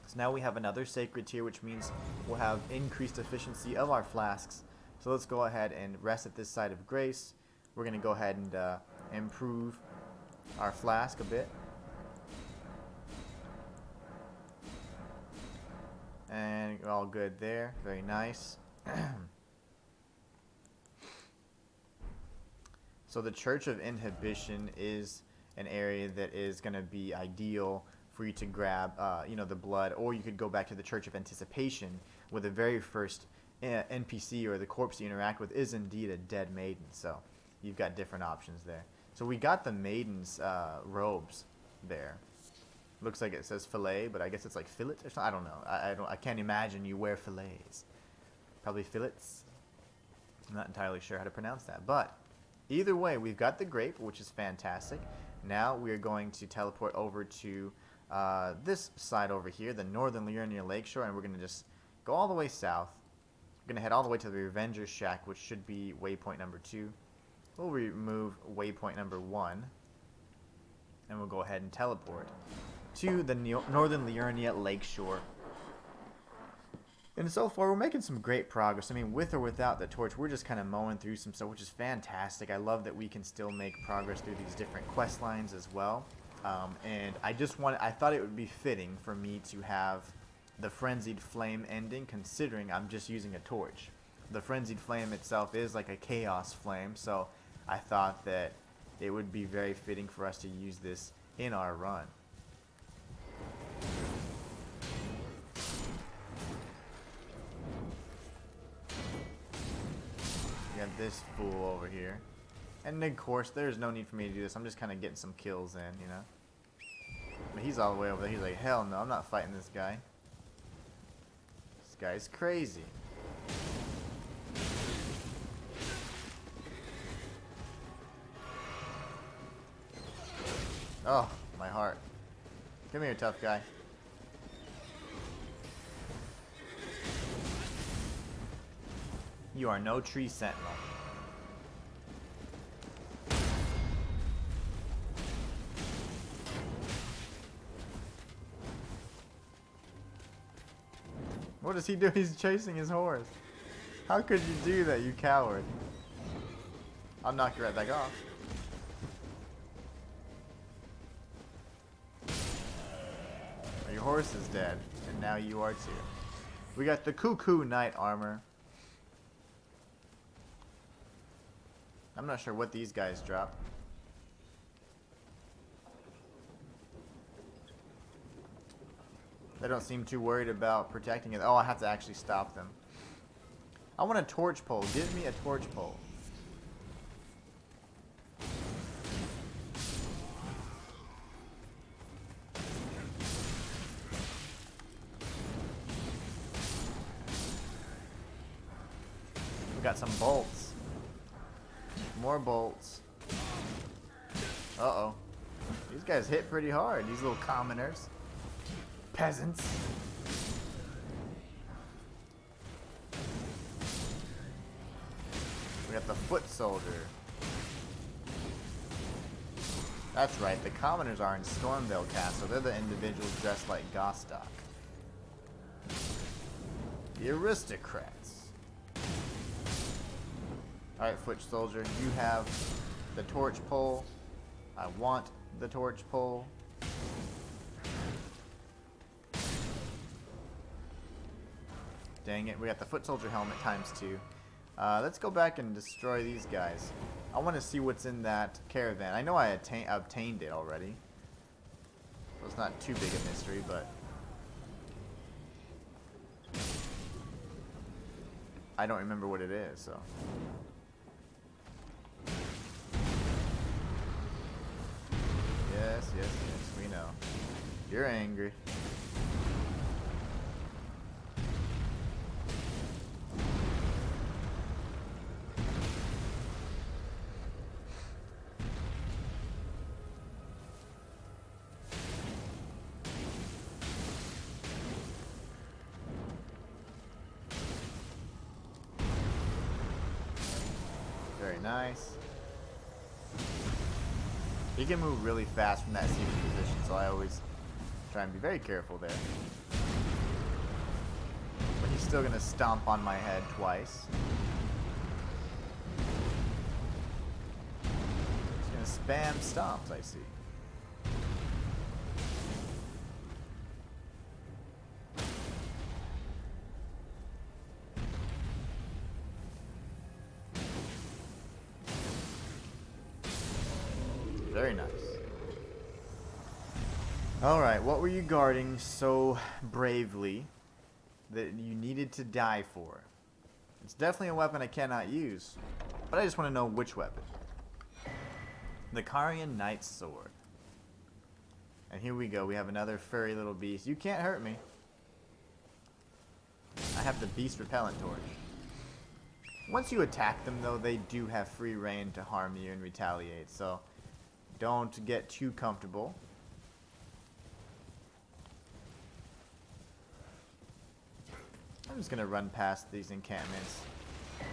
So now we have another sacred tier, which means we'll have increased efficiency of our flasks. So let's go ahead and rest at this side of grace. We're going to go ahead and improve our flask a bit. And all good there. Very nice. So the Church of Inhibition is an area that is going to be ideal for you to grab, the blood, or you could go back to the Church of Anticipation, where the very first NPC or the corpse you interact with is indeed a dead maiden. So you've got different options there. So we got the maiden's robes there. Looks like it says fillet, but I guess it's like fillet or something. I don't know. I can't imagine you wear fillets. Probably fillets. I'm not entirely sure how to pronounce that. But either way, we've got the grape, which is fantastic. Now we are going to teleport over to this side over here, the northern Liurnia Lakeshore, and we're going to just go all the way south. We're going to head all the way to the Revenger's Shack, which should be waypoint number 2. We'll remove waypoint number 1, and we'll go ahead and teleport to the northern Liurnia Lakeshore. And so far, we're making some great progress. I mean, with or without the torch, we're just kind of mowing through some stuff, which is fantastic. I love that we can still make progress through these different quest lines as well. And I thought it would be fitting for me to have the Frenzied Flame ending, considering I'm just using a torch. The Frenzied Flame itself is like a Chaos Flame, so I thought that it would be very fitting for us to use this in our run. We got this fool over here. And of course, there's no need for me to do this. I'm just kind of getting some kills in, you know. But he's all the way over there. He's like, hell no, I'm not fighting this guy. This guy's crazy. Oh, my heart. Come here, tough guy. You are no tree sentinel. What does he do? He's chasing his horse. How could you do that, you coward? I'll knock you right back off. Your horse is dead, and now you are too. We got the Cuckoo Knight armor. I'm not sure what these guys drop. They don't seem too worried about protecting it. Oh, I have to actually stop them. I want a torch pole. Give me a torch pole. We got some bolts. More bolts. Uh-oh. These guys hit pretty hard, these little commoners. Peasants. We got the foot soldier. That's right, the commoners are in Stormvale Castle. They're the individuals dressed like Gostock. The aristocrats. Alright, foot soldier, you have the torch pole. I want the torch pole. Dang it, we got the foot soldier helmet ×2. Let's go back and destroy these guys. I want to see what's in that caravan. I know I obtained it already, so it's not too big a mystery, but I don't remember what it is, so. Yes, yes, yes, we know. You're angry. Very nice. He can move really fast from that seated position, so I always try and be very careful there. But he's still gonna stomp on my head twice. He's gonna spam stomps, I see. Very nice. Alright, what were you guarding so bravely that you needed to die for? It's definitely a weapon I cannot use, but I just want to know which weapon. The Carian Knight's Sword. And here we go. We have another furry little beast. You can't hurt me. I have the beast repellent torch. Once you attack them, though, they do have free reign to harm you and retaliate. So don't get too comfortable. I'm just going to run past these encampments.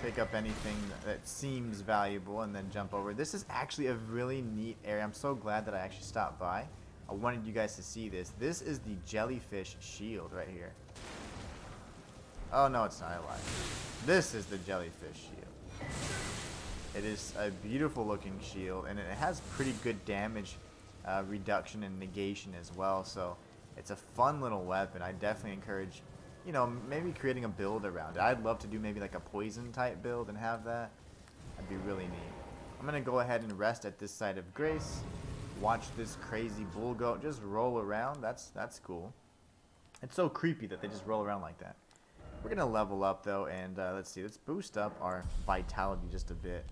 Pick up anything that seems valuable and then jump over. This is actually a really neat area. I'm so glad that I actually stopped by. I wanted you guys to see this. This is the jellyfish shield right here. Oh, no, it's not. I lied. This is the jellyfish shield. It is a beautiful looking shield, and it has pretty good damage reduction and negation as well. So it's a fun little weapon. I definitely encourage, you know, maybe creating a build around it. I'd love to do maybe like a poison type build and have that. That'd be really neat. I'm going to go ahead and rest at this site of grace. Watch this crazy bull goat just roll around. That's cool. It's so creepy that they just roll around like that. We're going to level up though, and let's see. Let's boost up our vitality just a bit.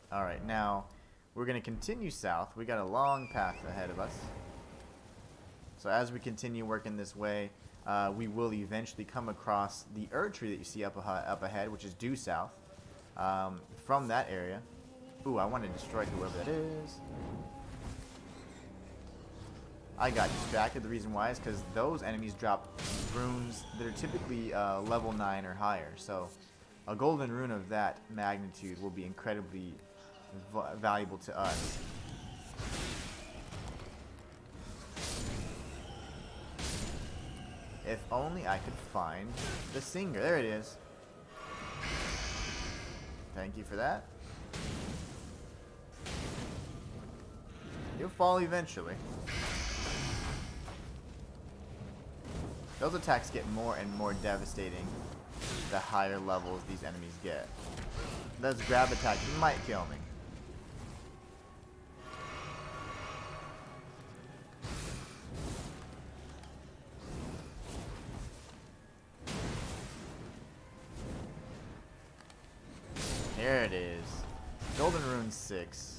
Alright, now we're going to continue south. We got a long path ahead of us. So as we continue working this way, we will eventually come across the tree that you see up ahead, which is due south. From that area. Ooh, I want to destroy whoever that is. I got distracted. The reason why is because those enemies drop runes that are typically level 9 or higher. So a golden rune of that magnitude will be incredibly valuable to us. If only I could find the singer. There it is. Thank you for that. You'll fall eventually. Those attacks get more and more devastating the higher levels these enemies get. Those grab attacks might kill me. Here it is. Golden Rune 6.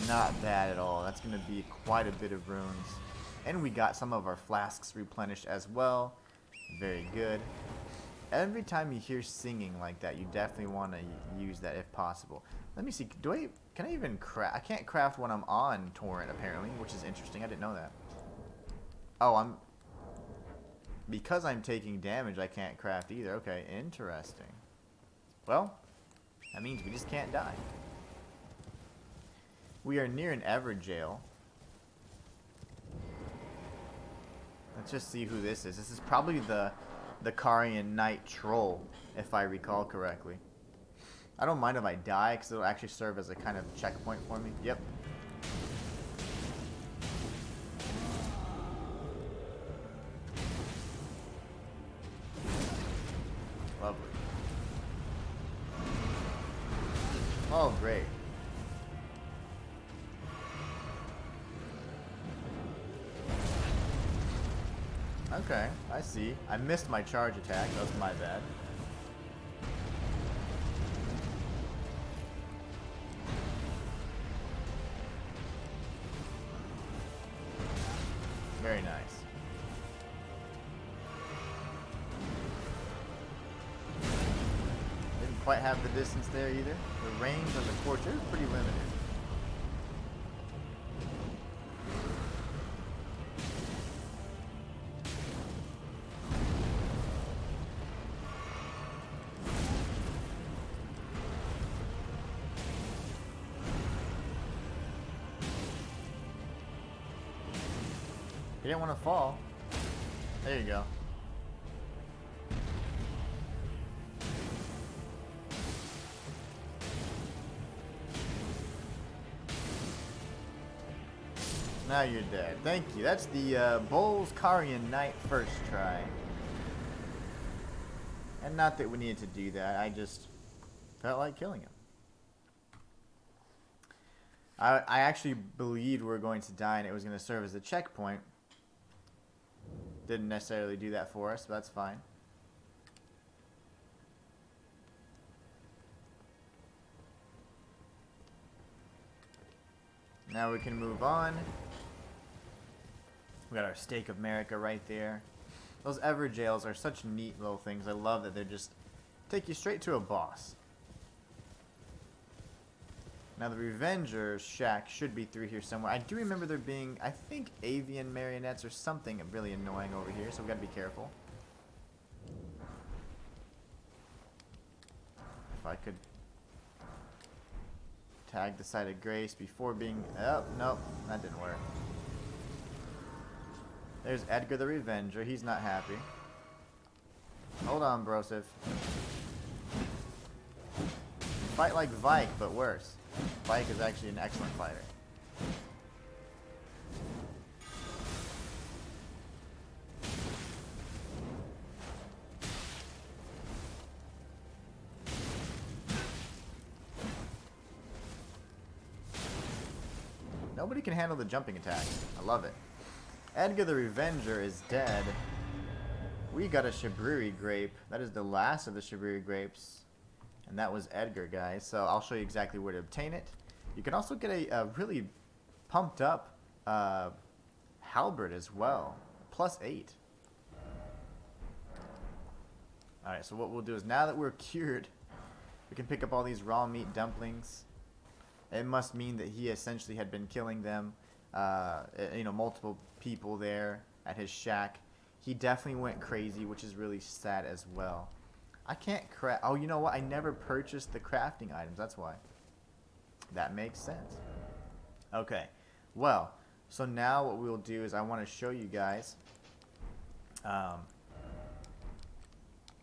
Not bad at all. That's going to be quite a bit of runes. And we got some of our flasks replenished as well. Very good. Every time you hear singing like that, you definitely want to use that if possible. Let me see. Can I even craft? I can't craft when I'm on torrent apparently, which is interesting. I didn't know that. Oh, because I'm taking damage, I can't craft either. Okay, interesting. Well, that means we just can't die. We are near an Everjail. Let's just see who this is. This is probably the Karian Knight Troll, if I recall correctly. I don't mind if I die, because it'll actually serve as a kind of checkpoint for me. Yep. Lovely. Oh, great. Okay, I see. I missed my charge attack. That was my bad. Very nice. Didn't quite have the distance there either. The range on the torch is pretty limited. You didn't want to fall. There you go. Now you're dead. Thank you. That's the Bull's Karian Knight first try. And not that we needed to do that. I just felt like killing him. I actually believed we were going to die and it was going to serve as a checkpoint. Didn't necessarily do that for us, but that's fine. Now we can move on. We got our Stake of America right there. Those ever jails are such neat little things. I love that they just take you straight to a boss. Now the Revenger's shack should be through here somewhere. I do remember there being, I think, avian marionettes or something really annoying over here, so we gotta be careful. If I could tag the site of grace before being... Oh, nope, that didn't work. There's Edgar the Revenger. He's not happy. Hold on, Broseph. Fight like Vike, but worse. Vike is actually an excellent fighter. Nobody can handle the jumping attack. I love it. Edgar the Revenger is dead. We got a Shibriri grape. That is the last of the Shibriri grapes. And that was Edgar, guys. So I'll show you exactly where to obtain it. You can also get a really pumped up halberd as well. +8. Alright, so what we'll do is now that we're cured, we can pick up all these raw meat dumplings. It must mean that he essentially had been killing them. You know, multiple people there at his shack. He definitely went crazy, which is really sad as well. I can't craft. Oh, you know what? I never purchased the crafting items. That's why. That makes sense. Okay. Well, so now what we'll do is I want to show you guys the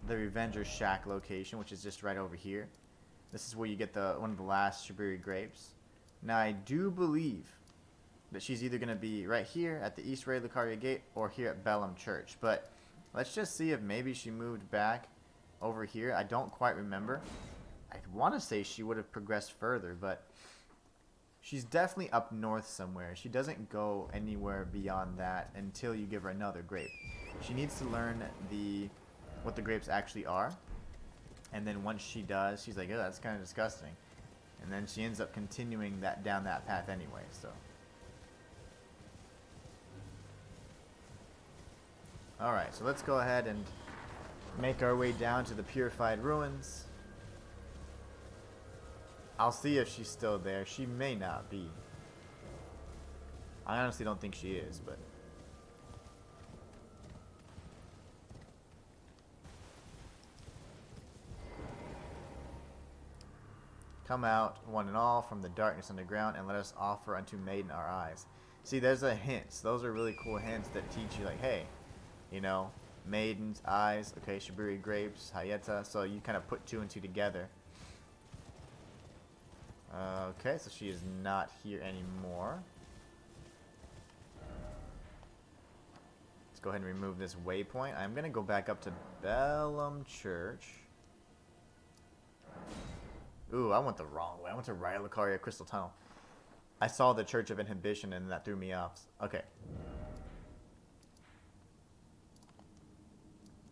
Revenger's shack location, which is just right over here. This is where you get one of the last Shibriri grapes. Now, I do believe that she's either going to be right here at the East Ray Lucaria Gate or here at Bellum Church. But let's just see if maybe she moved back over here. I don't quite remember. I want to say she would have progressed further, but she's definitely up north somewhere. She doesn't go anywhere beyond that until you give her another grape. She needs to learn what the grapes actually are. And then once she does, she's like, oh, that's kind of disgusting. And then she ends up continuing down that path anyway, so. Alright, so let's go ahead and make our way down to the Purified Ruins. I'll see if she's still there. She may not be. I honestly don't think she is, but... Come out, one and all, from the darkness underground, and let us offer unto Maiden our eyes. See, there's a hints. Those are really cool hints that teach you, like, hey, you know, Maiden's eyes, okay, Shibriri grapes, Hayeta, so you kind of put 2 and 2 together. Okay, so she is not here anymore. Let's go ahead and remove this waypoint. I'm going to go back up to Bellum Church. Ooh, I went the wrong way. I went to Raya Lucaria Crystal Tunnel. I saw the Church of Inhibition and that threw me off. Okay.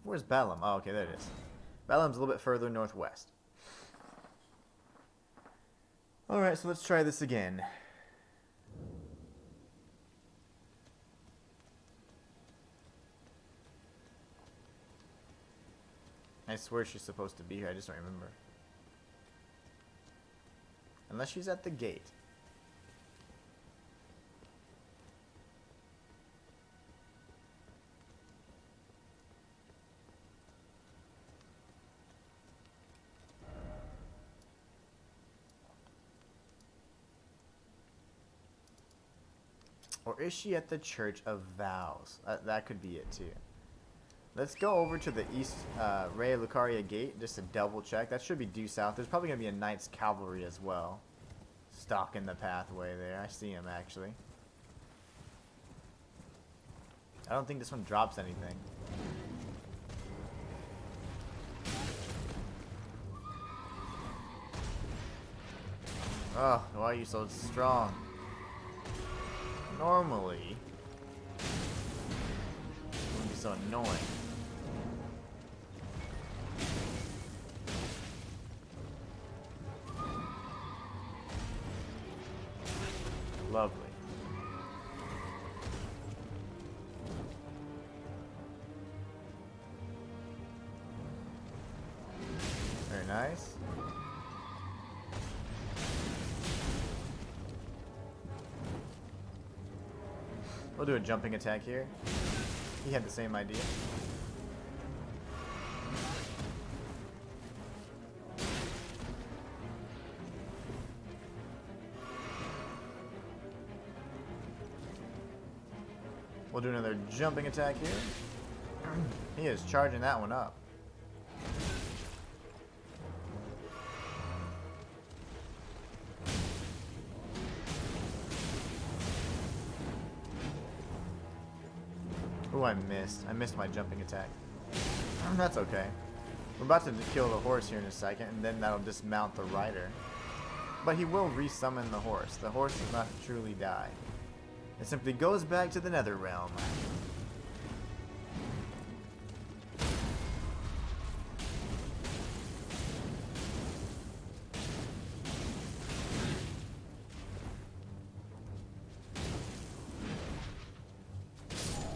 Where's Bellum? Oh, okay, there it is. Bellum's a little bit further northwest. Alright, so let's try this again. I swear she's supposed to be here, I just don't remember. Unless she's at the gate. Or is she at the Church of Vows? That could be it too. Let's go over to the East Ray Lucaria Gate just to double check. That should be due south. There's probably going to be a Knight's Cavalry as well. Stalking the pathway there. I see him actually. I don't think this one drops anything. Oh, why are you so strong? Normally, it wouldn't be so annoying. Lovely. Very nice. We'll do a jumping attack here. He had the same idea. We'll do another jumping attack here. He is charging that one up. Oh, I missed. I missed my jumping attack. That's okay. We're about to kill the horse here in a second, and then that'll dismount the rider. But he will resummon the horse. The horse does not truly die. It simply goes back to the nether realm.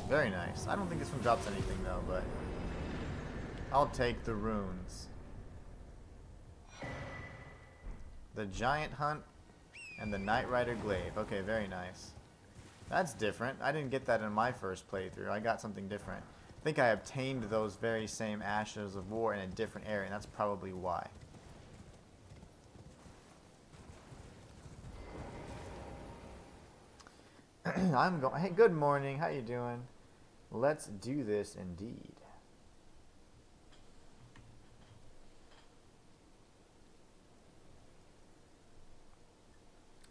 Very nice. I don't think this one drops anything though, but I'll take the runes. The Giant Hunt and the Night Rider Glaive. Okay, very nice. That's different. I didn't get that in my first playthrough. I got something different. I think I obtained those very same Ashes of War in a different area, and that's probably why. I'm going. Hey, good morning. How you doing? Let's do this indeed.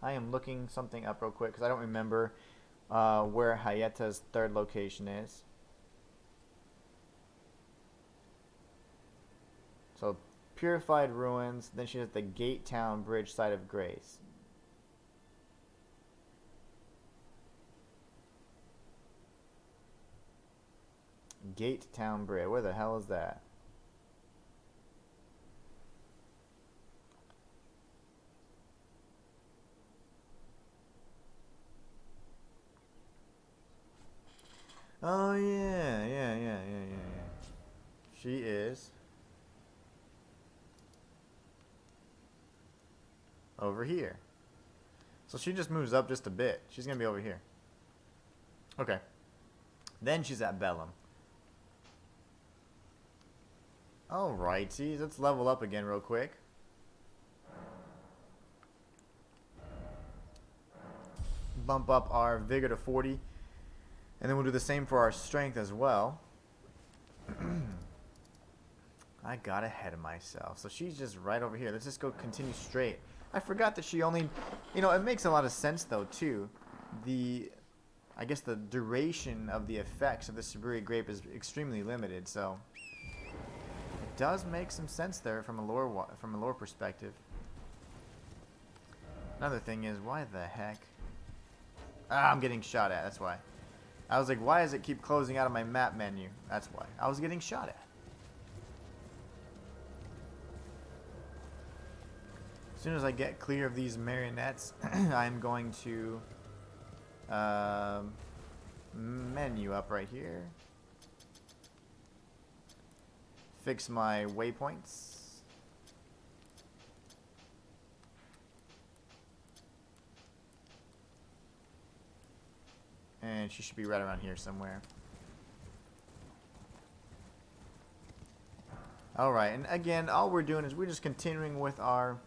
I am looking something up real quick because I don't remember where Hayeta's third location is. So, Purified Ruins. Then she's at the Gate Town Bridge site of Grace. Gate Town Bridge. Where the hell is that? Oh yeah. She is over here. So she just moves up just a bit. She's gonna be over here. Okay. Then she's at Bellum. Alrighty, let's level up again real quick. Bump up our vigor to 40. And then we'll do the same for our strength as well. I got ahead of myself. So she's just right over here. Let's just go continue straight. I forgot that she only... You know, it makes a lot of sense though too. I guess the duration of the effects of the Siberia Grape is extremely limited, so... It does make some sense there from a lore perspective. Another thing is, why the heck? Ah, I'm getting shot at, that's why. I was like, why does it keep closing out of my map menu? That's why. I was getting shot at. As soon as I get clear of these marionettes, I'm going to menu up right here. Fix my waypoints. And she should be right around here somewhere. Alright, and again, all we're doing is we're just continuing with our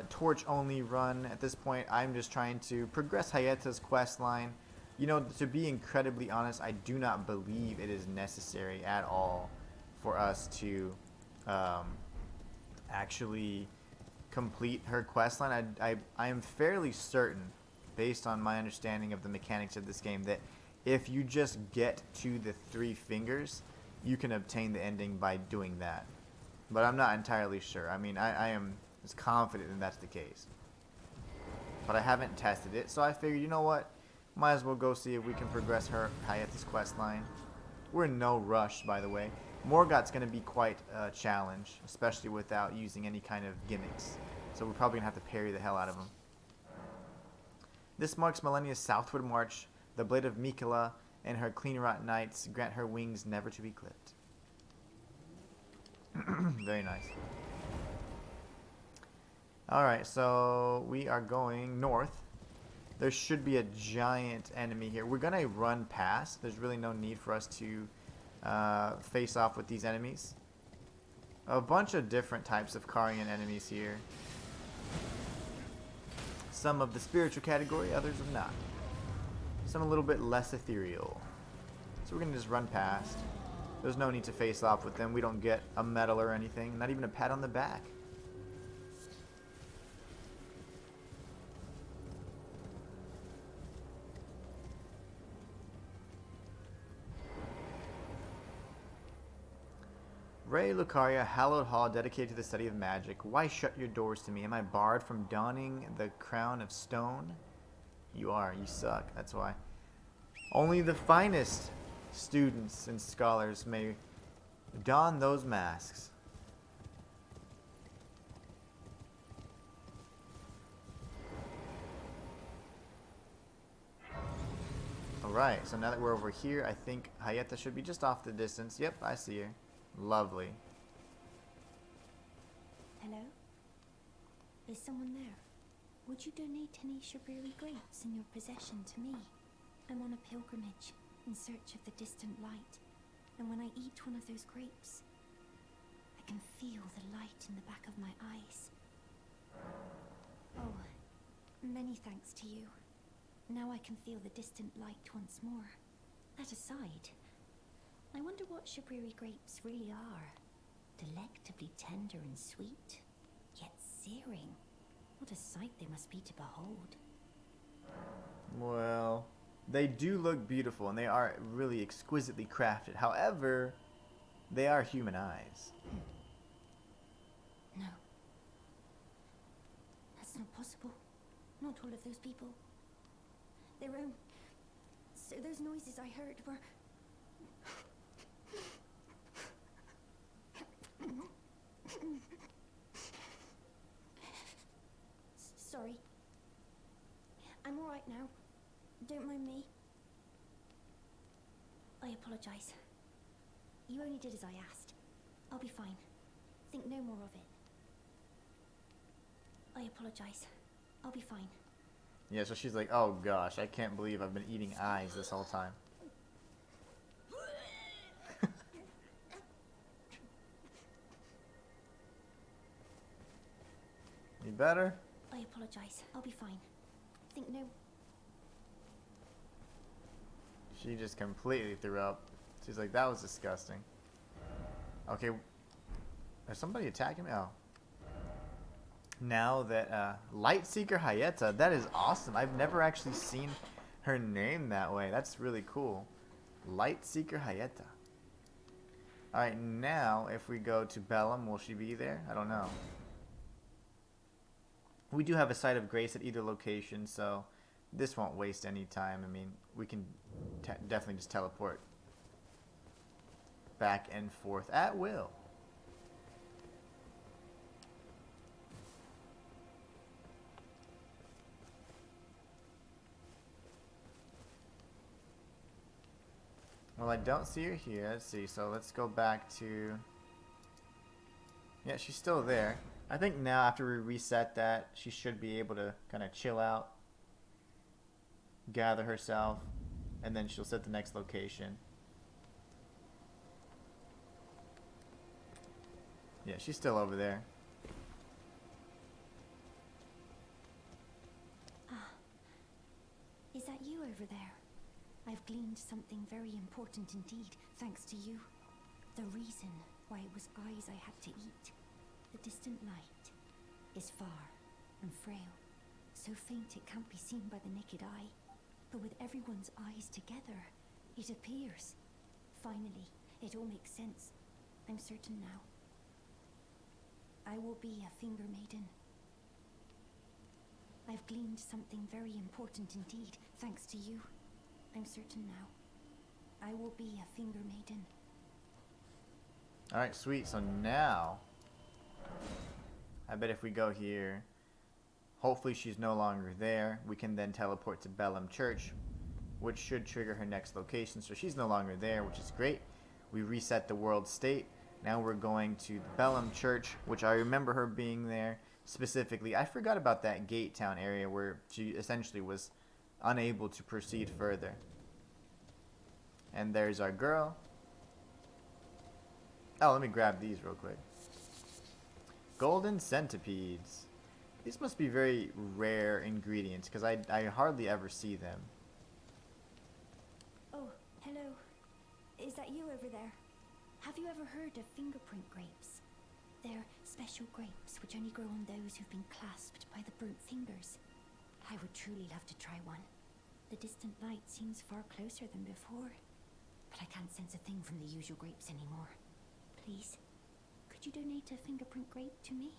torch only run. At this point, I'm just trying to progress Hayeta's quest line. You know, to be incredibly honest, I do not believe it is necessary at all for us to actually complete her quest line. I am fairly certain, based on my understanding of the mechanics of this game, that if you just get to the 3 fingers, you can obtain the ending by doing that. But I'm not entirely sure. I mean, I am as confident that that's the case. But I haven't tested it, so I figured, you know what? Might as well go see if we can progress her Hayeta's quest line. We're in no rush, by the way. Morgot's going to be quite a challenge, especially without using any kind of gimmicks. So we're probably going to have to parry the hell out of him. This marks Millennia's southward march. The blade of Mikela and her clean-wrought knights grant her wings never to be clipped. Very nice. Alright, so we are going north. There should be a giant enemy here. We're going to run past. There's really no need for us to face off with these enemies. A bunch of different types of Karian enemies here. Some of the spiritual category, others of not. Some a little bit less ethereal. So we're going to just run past. There's no need to face off with them. We don't get a medal or anything. Not even a pat on the back. Ray Lucaria, hallowed hall dedicated to the study of magic. Why shut your doors to me? Am I barred from donning the crown of stone? You are. You suck. That's why. Only the finest students and scholars may don those masks. Alright, so now that we're over here, I think Hayeta should be just off the distance. Yep, I see her. Lovely. Hello? Is someone there? Would you donate any Shabriri grapes in your possession to me? I'm on a pilgrimage in search of the distant light, and when I eat one of those grapes, I can feel the light in the back of my eyes. Oh, many thanks to you. Now I can feel the distant light once more. That aside, I wonder what Shabriri grapes really are. Delectably tender and sweet, yet searing. What a sight they must be to behold. Well, they do look beautiful and they are really exquisitely crafted. However, they are human eyes. No. That's not possible. Not all of those people. Their own. So those noises I heard were... Sorry. I'm alright now. Don't mind me. I apologize. You only did as I asked. I'll be fine. Think no more of it. I apologize. I'll be fine. Yeah, so she's like, oh gosh, I can't believe I've been eating eyes this whole time. You better? I apologize. I'll be fine. Think no... She just completely threw up. She's like, that was disgusting. Okay. Is somebody attacking me? Oh. Now that, Lightseeker Hayeta, that is awesome. I've never actually seen her name that way. That's really cool. Lightseeker Hayeta. Alright, now, if we go to Bellum, will she be there? I don't know. We do have a site of grace at either location, so this won't waste any time. I mean, we can definitely just teleport back and forth at will. Well, I don't see her here. Let's see. So let's go back to... Yeah, she's still there. I think now after we reset that, she should be able to kind of chill out, gather herself, and then she'll set the next location. Yeah, she's still over there. Ah. Is that you over there? I've gleaned something very important indeed, thanks to you. The reason why it was eyes I had to eat. The distant light is far and frail, so faint it can't be seen by the naked eye. But with everyone's eyes together, it appears. Finally, it all makes sense. I'm certain now. I will be a finger maiden. I've gleaned something very important indeed, thanks to you. I'm certain now. I will be a finger maiden. Alright, sweet. So now, I bet if we go here, Hopefully she's no longer there. We can then teleport to Bellum Church, which should trigger her next location. So she's no longer there, which is great. We reset the world state. Now we're going to the Bellum Church, which I remember her being there specifically. I forgot about that gate town area where she essentially was unable to proceed further. And there's our girl. Oh, let me grab these real quick. Golden centipedes. These must be very rare ingredients because I hardly ever see them. Oh, hello. Is that you over there? Have you ever heard of fingerprint grapes? They're special grapes which only grow on those who've been clasped by the burnt fingers. I would truly love to try one. The distant light seems far closer than before, but I can't sense a thing from the usual grapes anymore. Please, could you donate a fingerprint grape to me?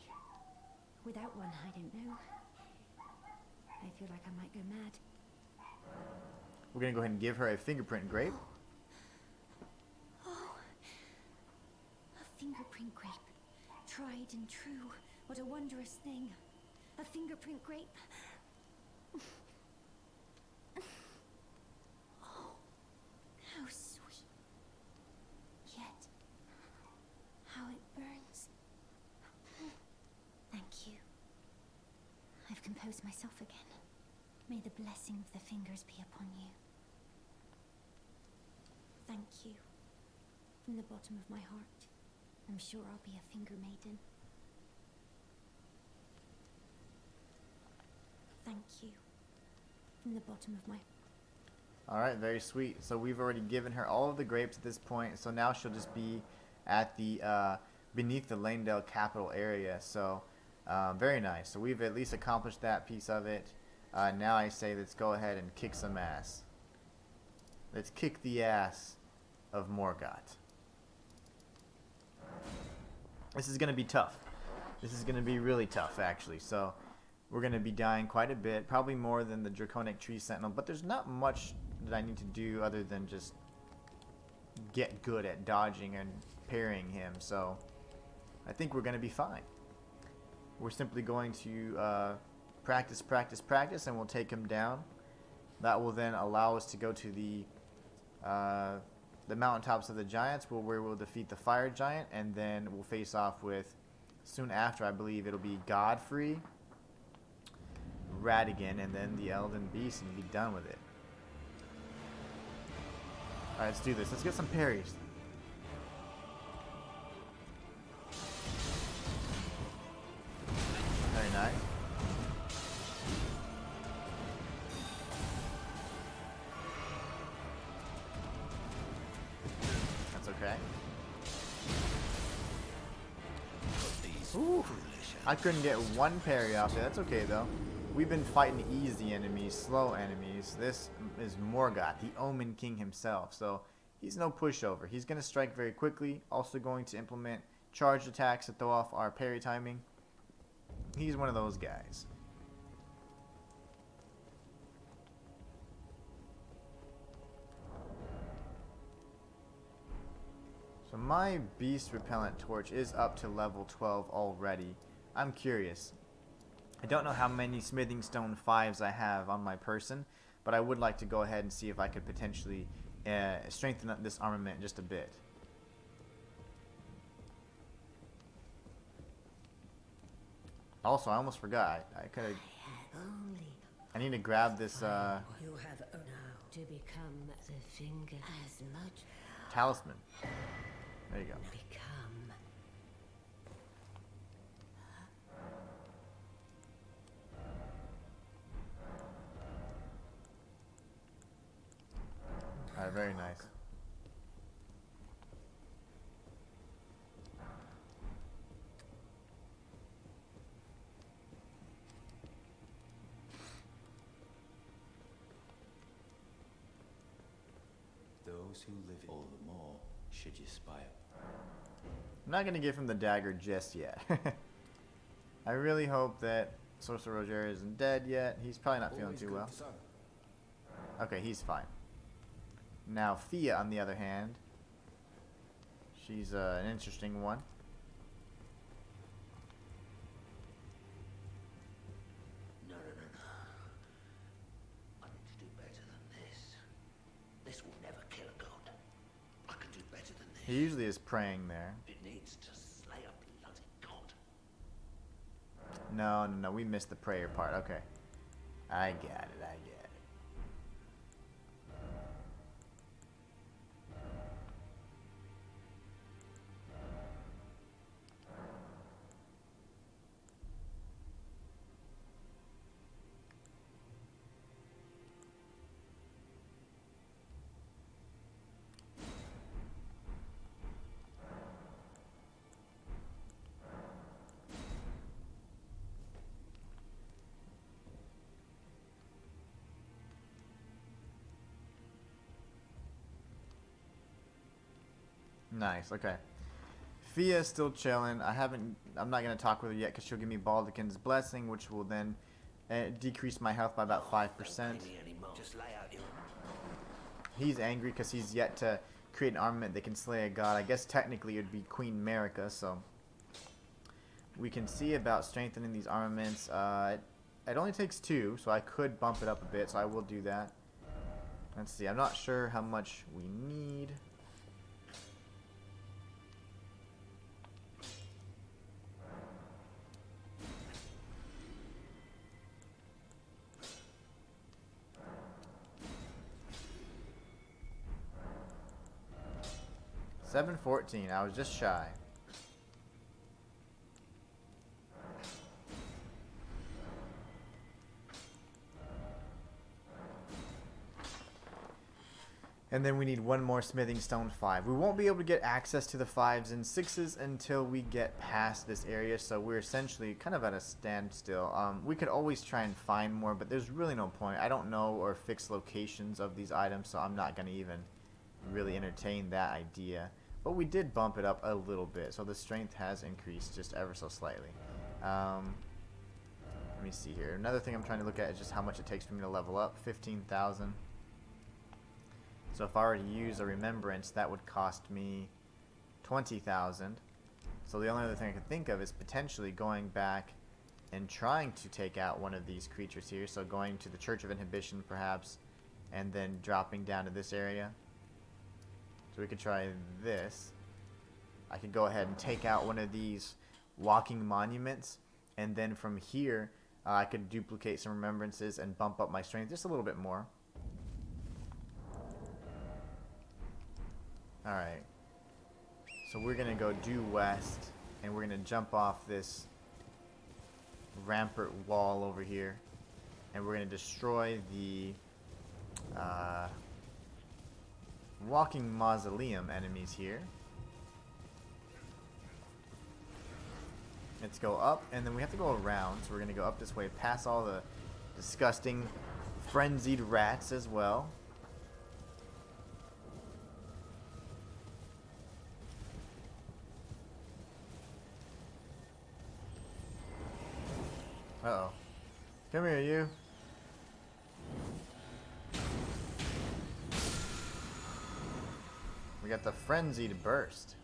Without one, I don't know. I feel like I might go mad. We're going to go ahead and give her a fingerprint grape. Oh, a fingerprint grape. Tried and true. What a wondrous thing. A fingerprint grape. Oh, how sweet. Yet, how it burns. Thank you. I've composed myself again. May the blessing of the fingers be upon you. Thank you. From the bottom of my heart. I'm sure I'll be a finger maiden. Thank you. From the bottom of my... Alright, very sweet. So we've already given her all of the grapes at this point. So now she'll just be at the beneath the Lanedale capital area. So very nice. So we've at least accomplished that piece of it. Now I say let's go ahead and kick some ass. Let's kick the ass of Morgot. This is going to be tough. This is going to be really tough, actually. So we're going to be dying quite a bit, probably more than the Draconic Tree Sentinel, but there's not much that I need to do other than just get good at dodging and parrying him. So I think we're going to be fine. We're simply going to practice, practice, practice, and we'll take him down. That will then allow us to go to the mountaintops of the giants, where we'll defeat the fire giant, and then we'll face off with, soon after, I believe it'll be Godfrey, Radigan, and then the Elden Beast, and be done with it. Alright, let's do this. Let's get some parries. Very nice. That's okay. Ooh, I couldn't get one parry off there. That's okay though. We've been fighting easy enemies, slow enemies. This is Morgot, the Omen King himself. So he's no pushover. He's going to strike very quickly. Also going to implement charged attacks to throw off our parry timing. He's one of those guys. So my beast repellent torch is up to level 12 already. I'm curious. I don't know how many smithing stone 5s I have on my person, but I would like to go ahead and see if I could potentially strengthen up this armament just a bit. Also, I almost forgot. I could have. I need to grab this You have now to become the finger as much talisman. There you go. become. Alright, very nice. Those who live all the more should you spy up. I'm not going to give him the dagger just yet. I really hope that Sorcerer Roger isn't dead yet. He's probably not feeling too well. Okay, he's fine. Now, Thea, on the other hand, she's an interesting one. He usually is praying there. It needs to slay a bloody god. No, we missed the prayer part. Okay. I get it. Nice, okay. Fia's still chilling. I'm not going to talk with her yet because she'll give me Baldekin's Blessing, which will then decrease my health by about 5%. Just lay out your... He's angry because he's yet to create an armament that can slay a god. I guess technically it would be Queen Marika, so we can see about strengthening these armaments. It only takes 2, so I could bump it up a bit, so I will do that. Let's see, I'm not sure how much we need. $714. I was just shy. And then we need one more smithing stone 5. We won't be able to get access to the 5s and 6s until we get past this area, so we're essentially kind of at a standstill. We could always try and find more, but there's really no point. I don't know or fix locations of these items, so I'm not going to even really entertain that idea. But we did bump it up a little bit, so the strength has increased just ever so slightly. Let me see here. Another thing I'm trying to look at is just how much it takes for me to level up. 15,000. So if I were to use a remembrance, that would cost me 20,000. So the only other thing I could think of is potentially going back and trying to take out one of these creatures here. So going to the Church of Inhibition perhaps, and then dropping down to this area. So we could try this. I could go ahead and take out one of these walking monuments, and then from here I could duplicate some remembrances and bump up my strength just a little bit more. Alright, so we're gonna go due west, and we're gonna jump off this rampart wall over here, and we're gonna destroy the walking mausoleum enemies here. Let's go up, and then we have to go around, so we're gonna go up this way, pass all the disgusting frenzied rats as well. Uh-oh. Come here, you. We got the frenzied burst.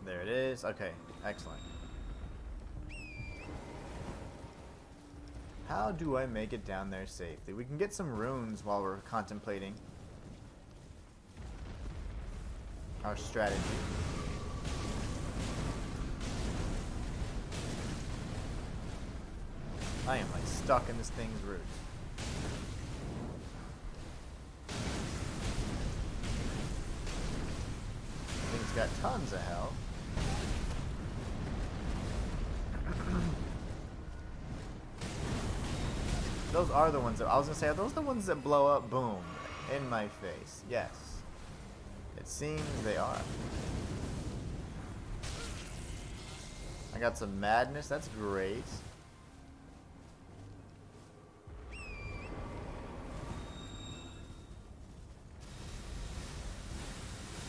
There it is. Okay, excellent. How do I make it down there safely? We can get some runes while we're contemplating our strategy. I am like stuck in this thing's roots. Thing's got tons of health. Those are the ones that I was gonna say. Are those the ones that blow up? Boom, in my face. Yes, it seems they are. I got some madness. That's great.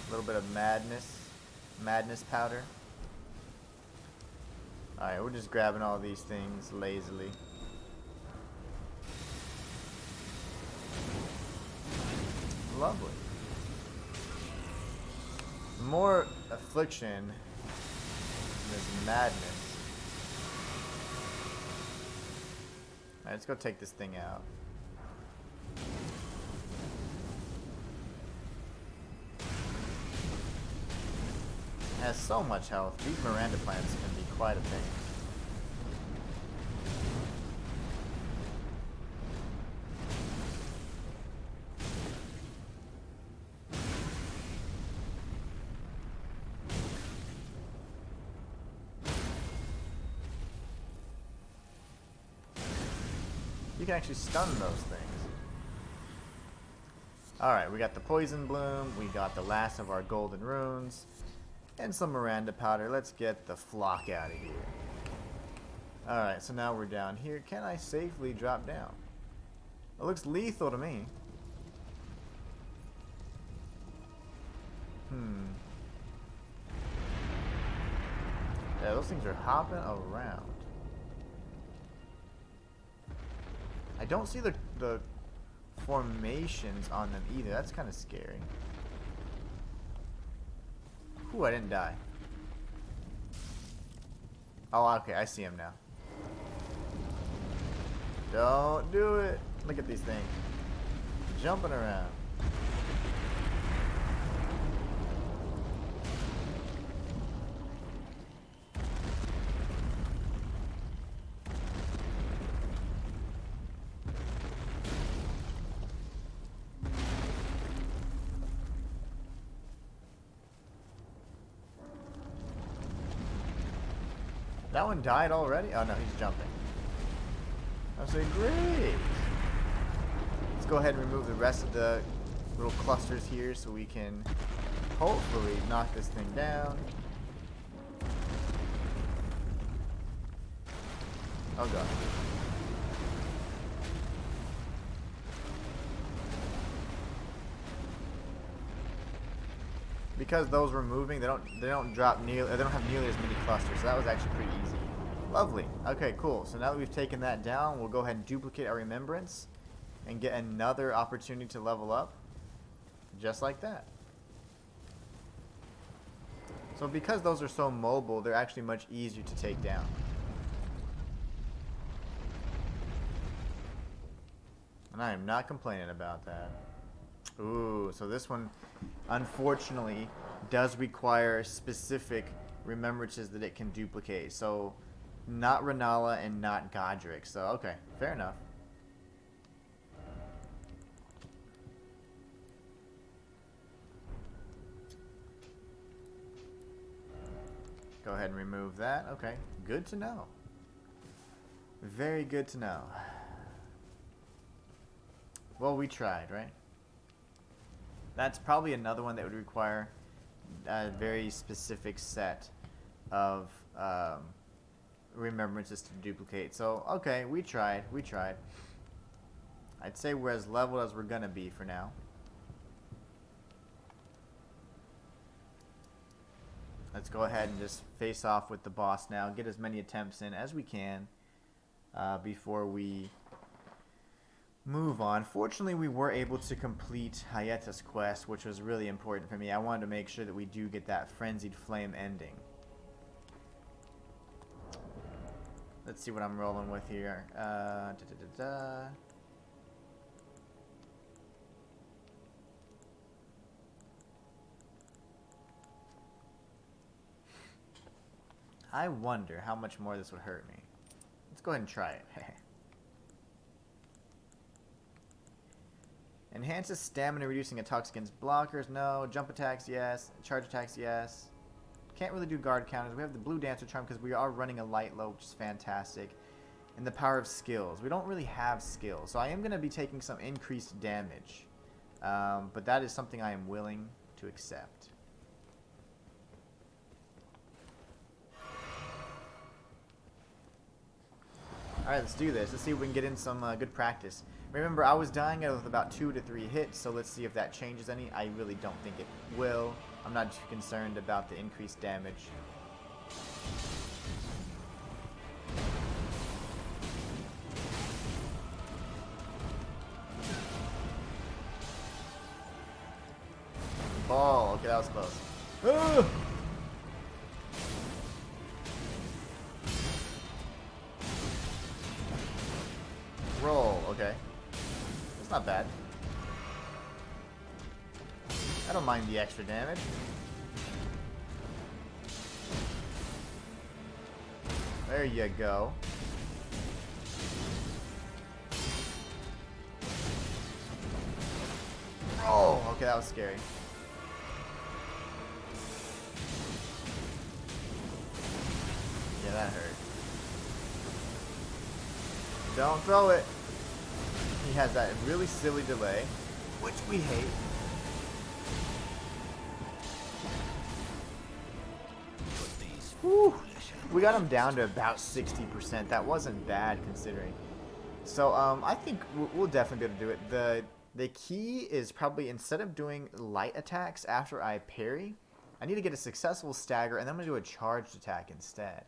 A little bit of madness powder. All right, we're just grabbing all these things lazily. Lovely. More affliction in this madness. Alright, let's go take this thing out. It has so much health. These Miranda plants can be quite a thing. You can actually stun those things. Alright, we got the Poison Bloom, we got the last of our Golden Runes, and some Miranda Powder. Let's get the flock out of here. Alright, so now we're down here. Can I safely drop down? It looks lethal to me. Yeah, those things are hopping around. I don't see the formations on them either. That's kind of scary. Ooh, I didn't die. Oh, okay, I see him now. Don't do it. Look at these things. Jumping around. That one died already? Oh no, he's jumping. I was like, great! Let's go ahead and remove the rest of the little clusters here so we can hopefully knock this thing down. Oh god. Because those were moving, they don't drop nearly, they don't have nearly as many clusters, so that was actually pretty easy. Lovely. Okay, cool. So now that we've taken that down, we'll go ahead and duplicate our remembrance and get another opportunity to level up, just like that. So because those are so mobile, they're actually much easier to take down. And I am not complaining about that. Ooh, so this one, unfortunately, does require specific remembrances that it can duplicate. So, not Renala and not Godric. So, okay, fair enough. Go ahead and remove that. Okay, good to know. Very good to know. Well, we tried, right? That's probably another one that would require a very specific set of remembrances to duplicate. So, okay, we tried. I'd say we're as leveled as we're gonna be for now. Let's go ahead and just face off with the boss now. Get as many attempts in as we can before we move on. Fortunately, we were able to complete Hayeta's quest, which was really important for me. I wanted to make sure that we do get that Frenzied Flame ending. Let's see what I'm rolling with here. I wonder how much more this would hurt me. Let's go ahead and try it. Enhances stamina, reducing attacks against blockers. No. Jump attacks, yes. Charge attacks, yes. Can't really do guard counters. We have the Blue Dancer Charm because we are running a light low, which is fantastic. And the power of skills. We don't really have skills, so I am going to be taking some increased damage. But that is something I am willing to accept. Alright, let's do this. Let's see if we can get in some good practice. Remember, I was dying with about 2 to 3 hits, so let's see if that changes any. I really don't think it will. I'm not too concerned about the increased damage. Oh, okay, that was close. It's not bad. I don't mind the extra damage. There you go. Oh, okay, that was scary. Yeah, that hurt. Don't throw it. He has that really silly delay, which we hate. Whew. We got him down to about 60%. That wasn't bad considering. So I think we'll definitely be able to do it. The key is probably instead of doing light attacks after I parry, I need to get a successful stagger and then I'm going to do a charged attack instead.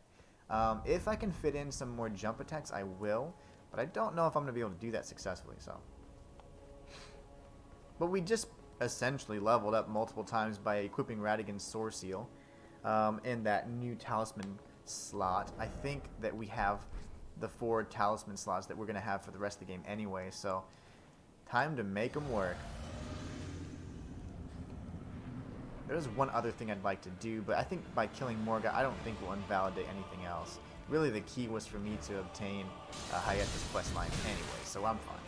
If I can fit in some more jump attacks, I will. But I don't know if I'm going to be able to do that successfully. But we just essentially leveled up multiple times by equipping Radigan's Sword Seal in that new talisman slot. I think that we have the 4 talisman slots that we're going to have for the rest of the game anyway. So time to make them work. There's one other thing I'd like to do, but I think by killing Morgot, I don't think we'll invalidate anything else. Really, the key was for me to obtain Hayete's questline anyway, so I'm fine.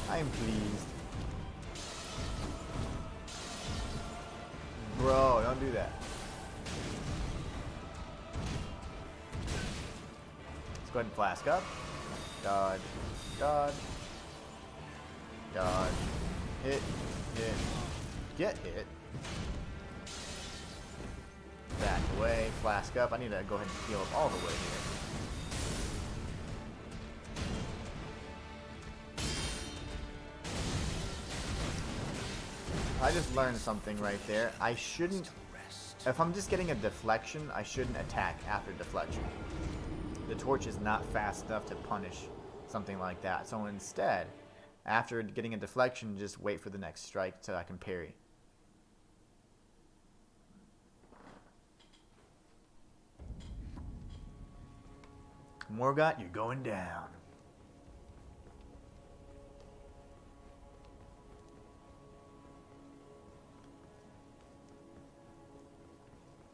I am pleased. Bro, don't do that. Let's go ahead and flask up. Dodge. Dodge. Dodge. Hit. Hit. Get hit. Back away, flask up. I need to go ahead and heal up all the way here. I just learned something right there. I shouldn't, if I'm just getting a deflection, I shouldn't attack after deflection. The torch is not fast enough to punish something like that. So instead, after getting a deflection, just wait for the next strike till I can parry. Morgot, you're going down.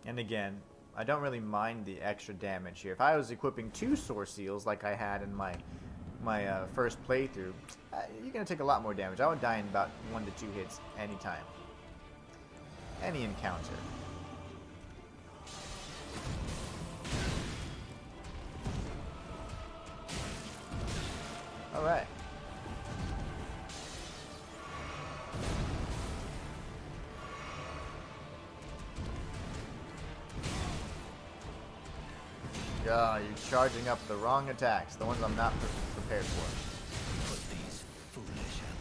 And again, I don't really mind the extra damage here. If I was equipping 2 Sword Seals like I had in my first playthrough, you're going to take a lot more damage. I would die in about 1 to 2 hits anytime. Any encounter. Alright. God, you're charging up the wrong attacks, the ones I'm not prepared for. Put these foolish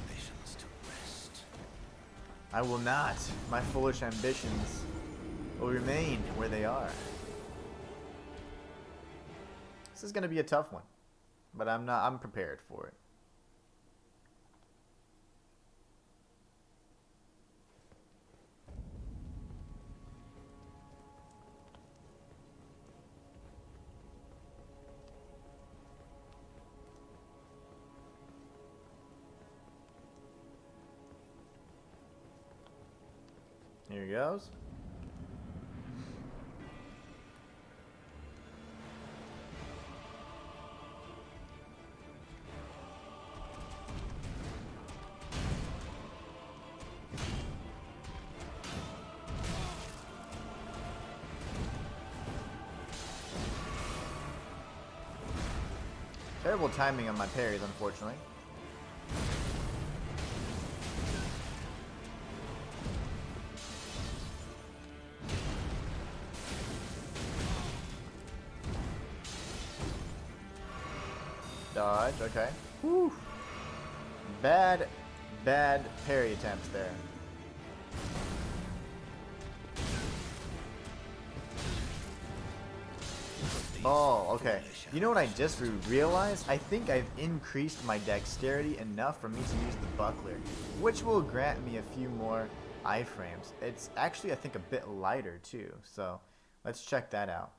ambitions to rest. I will not. My foolish ambitions will remain where they are. This is going to be a tough one. But I'm prepared for it. Here he goes. Terrible timing on my parries, unfortunately. Dodge, okay. Whew. Bad parry attempts there. Oh, okay. You know what I just realized? I think I've increased my dexterity enough for me to use the buckler, which will grant me a few more iframes. It's actually, I think, a bit lighter too, so let's check that out.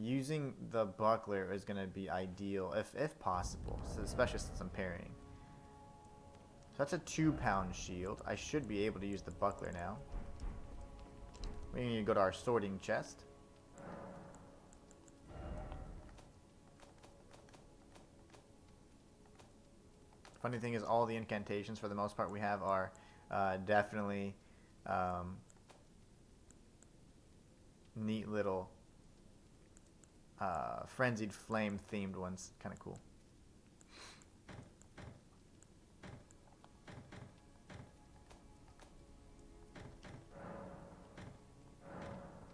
using the buckler is going to be ideal, if possible, so especially since I'm parrying. So that's a 2-pound shield. I should be able to use the buckler now. We need to go to our sorting chest. Funny thing is, all the incantations for the most part we have are definitely neat little frenzied flame themed ones. Kind of cool.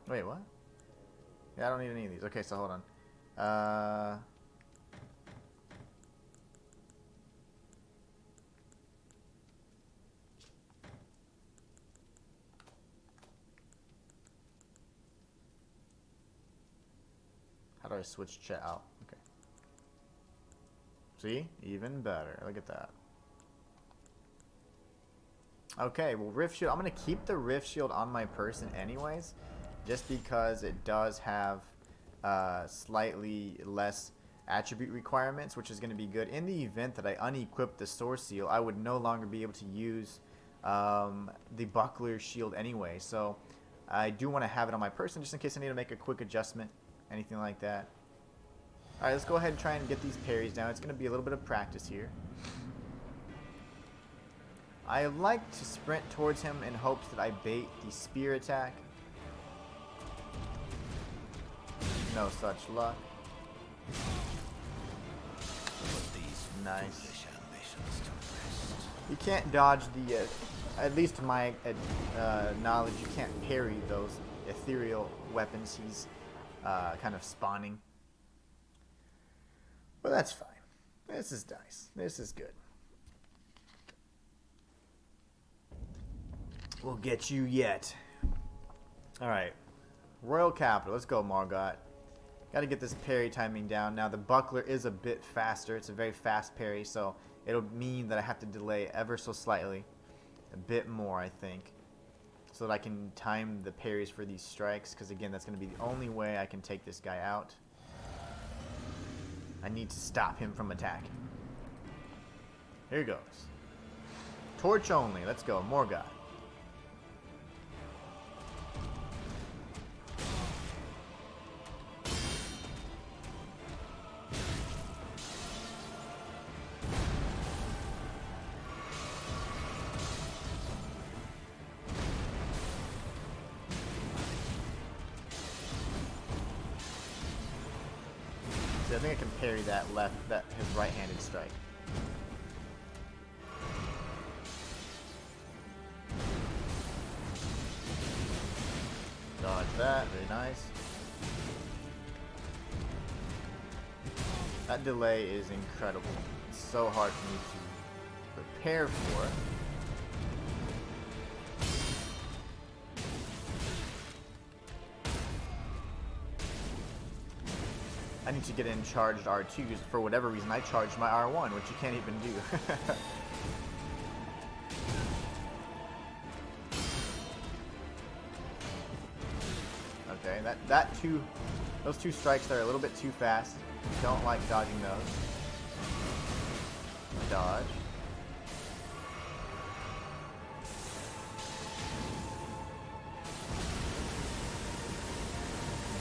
Wait, what? Yeah, I don't need any of these. Okay, so hold on. How do I switch chat out? Okay. See? Even better. Look at that. Okay, well, Rift Shield. I'm going to keep the Rift Shield on my person anyways, just because it does have slightly less attribute requirements, which is going to be good. In the event that I unequip the Sword Seal, I would no longer be able to use the Buckler Shield anyway. So I do want to have it on my person just in case I need to make a quick adjustment, anything like that. Alright, let's go ahead and try and get these parries down. It's going to be a little bit of practice here. I like to sprint towards him in hopes that I bait the spear attack. No such luck. Nice. You can't dodge the, at least to my knowledge, you can't parry those ethereal weapons he's kind of spawning. But that's fine. This is nice. This is good. We'll get you yet. Alright. Royal Capital. Let's go, Morgot. Gotta get this parry timing down. Now, the buckler is a bit faster. It's a very fast parry, so it'll mean that I have to delay ever so slightly. A bit more, I think. So that I can time the parries for these strikes. Because, again, that's going to be the only way I can take this guy out. I need to stop him from attacking. Here he goes. Torch only. Let's go. Morgot. I think I can parry that his right-handed strike. Dodge that, very nice. That delay is incredible. It's so hard for me to prepare for. I need to get in charged R2s. For whatever reason, I charged my R1, which you can't even do. Okay, those two strikes there are a little bit too fast. Don't like dodging those. Dodge.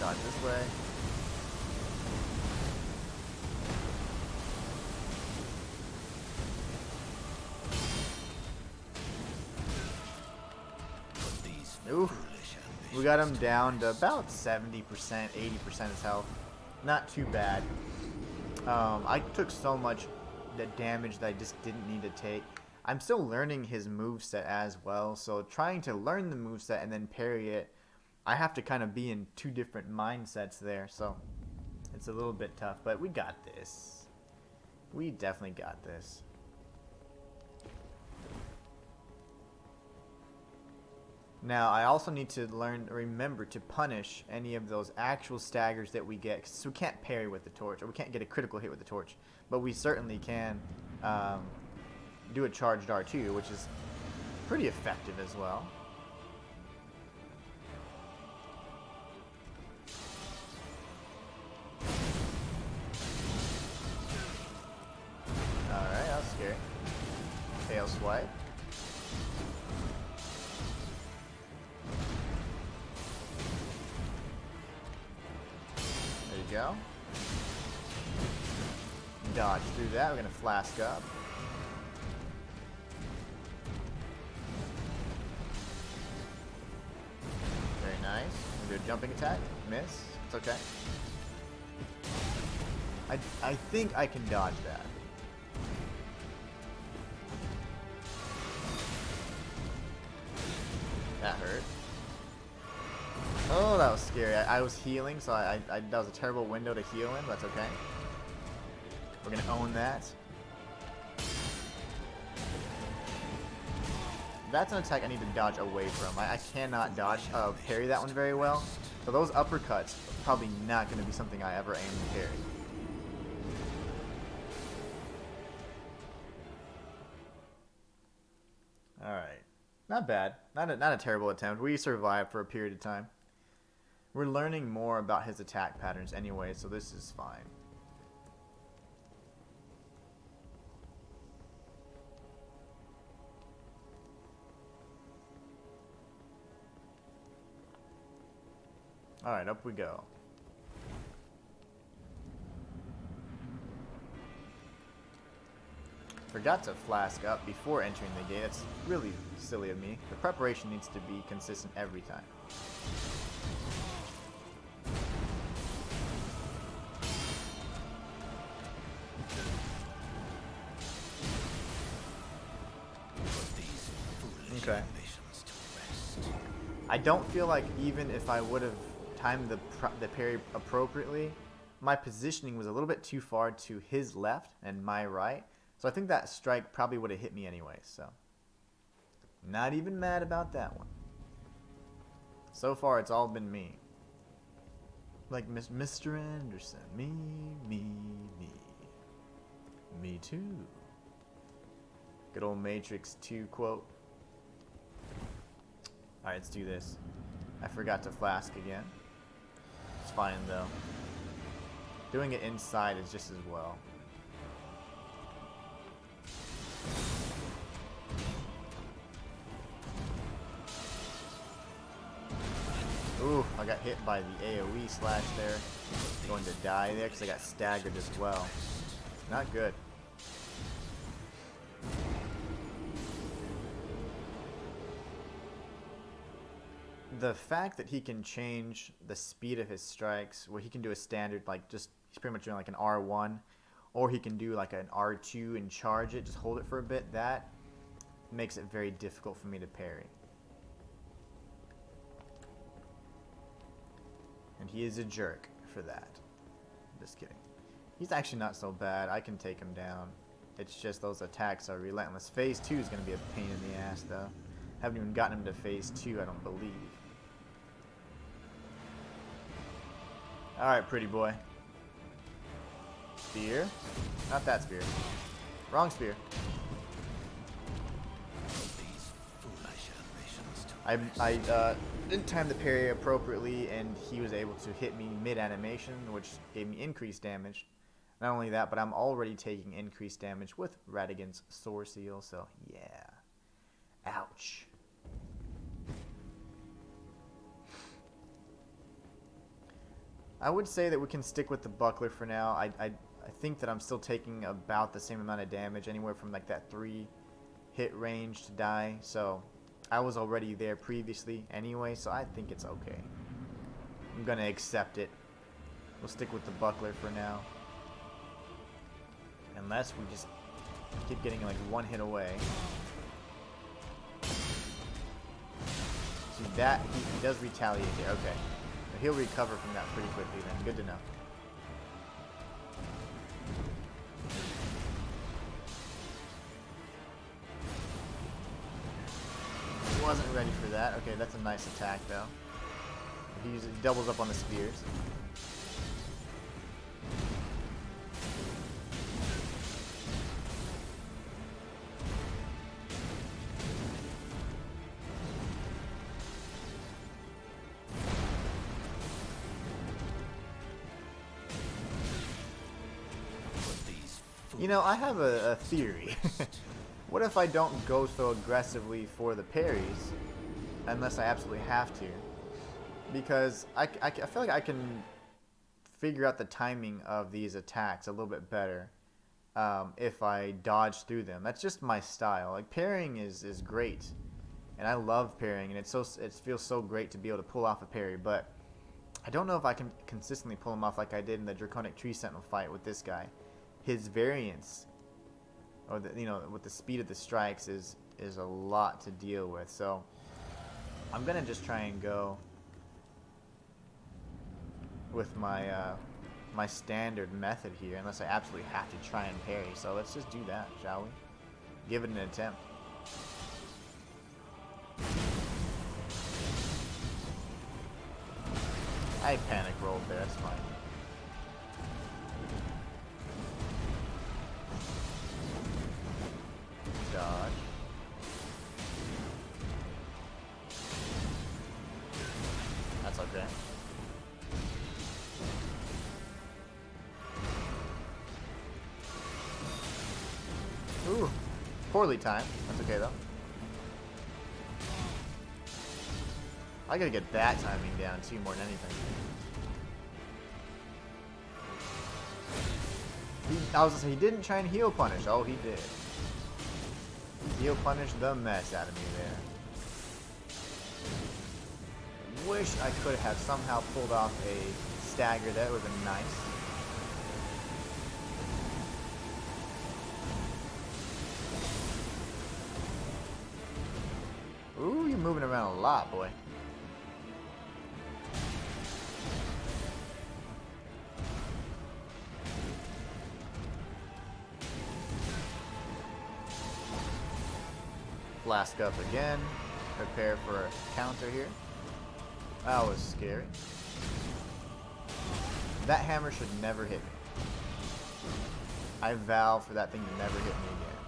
Dodge this way. Oof. We got him down to about 70%, 80% his health. Not too bad. I took so much damage that I just didn't need to take. I'm still learning his moveset as well, so trying to learn the moveset and then parry it, I have to kind of be in two different mindsets there, so it's a little bit tough, but we got this. We definitely got this. Now, I also need to remember to punish any of those actual staggers that we get, because we can't parry with the torch, or we can't get a critical hit with the torch, but we certainly can do a charged R2, which is pretty effective as well. tail swipe. There you go. Dodge through that. We're gonna flask up. Very nice. We'll do a jumping attack. Miss. It's okay. I think I can dodge that. That hurt. Oh, that was scary. I was healing, so that was a terrible window to heal in. That's okay. We're gonna own that. That's an attack I need to dodge away from. I cannot dodge parry that one very well. So those uppercuts are probably not going to be something I ever aim to parry. Alright. Not bad. Not a terrible attempt. We survived for a period of time. We're learning more about his attack patterns anyway, so this is fine. Alright, up we go. Forgot to flask up before entering the gate. That's really silly of me. The preparation needs to be consistent every time. Okay. I don't feel like even if I would have timed the parry appropriately, my positioning was a little bit too far to his left and my right. So I think that strike probably would have hit me anyway, so not even mad about that one. So far it's all been me. Like Mr. Anderson. Me. Me too. Good old Matrix 2 quote. Alright, let's do this. I forgot to flask again. It's fine though. Doing it inside is just as well. Ooh, I got hit by the AoE slash there. Going to die there because I got staggered as well. Not good. The fact that he can change the speed of his strikes, where he can do a standard, like just, he's pretty much doing like an R1, or he can do like an R2 and charge it, just hold it for a bit, that makes it very difficult for me to parry. And he is a jerk for that. Just kidding. He's actually not so bad. I can take him down. It's just those attacks are relentless. Phase 2 is going to be a pain in the ass though. Haven't even gotten him to phase 2, I don't believe. Alright, pretty boy. Spear. Not that spear. Wrong spear. I didn't time the parry appropriately, and he was able to hit me mid-animation, which gave me increased damage. Not only that, but I'm already taking increased damage with Radigan's Sword Seal, so yeah. Ouch. I would say that we can stick with the buckler for now. I think that I'm still taking about the same amount of damage, anywhere from like that 3 hit range to die, so I was already there previously anyway, so I think it's okay. I'm gonna accept it. We'll stick with the buckler for now. Unless we just keep getting like 1 hit away. See that, he does retaliate here, okay. So he'll recover from that pretty quickly then, good to know. Wasn't ready for that. Okay, that's a nice attack though. He doubles up on the spears. You know, I have a theory. What if I don't go so aggressively for the parries unless I absolutely have to? Because I feel like I can figure out the timing of these attacks a little bit better if I dodge through them. That's just my style. Like, parrying is great, and I love parrying, and it feels so great to be able to pull off a parry, but I don't know if I can consistently pull him off like I did in the Draconic Tree Sentinel fight with this guy. His variance, or with the speed of the strikes, is a lot to deal with. So I'm gonna just try and go with my my standard method here, unless I absolutely have to try and parry. So let's just do that, shall we? Give it an attempt. I panic rolled there, that's fine. Dodge. That's okay. Ooh, poorly timed. That's okay though. I gotta get that timing down too, more than anything. I was gonna say, he didn't try and heal punish. Oh, he did. Heal punish the mess out of me there. Wish I could have somehow pulled off a stagger. That would have been nice. Ooh, you're moving around a lot, boy. Flask up again. Prepare for a counter here. That was scary. That hammer should never hit me. I vow for that thing to never hit me again.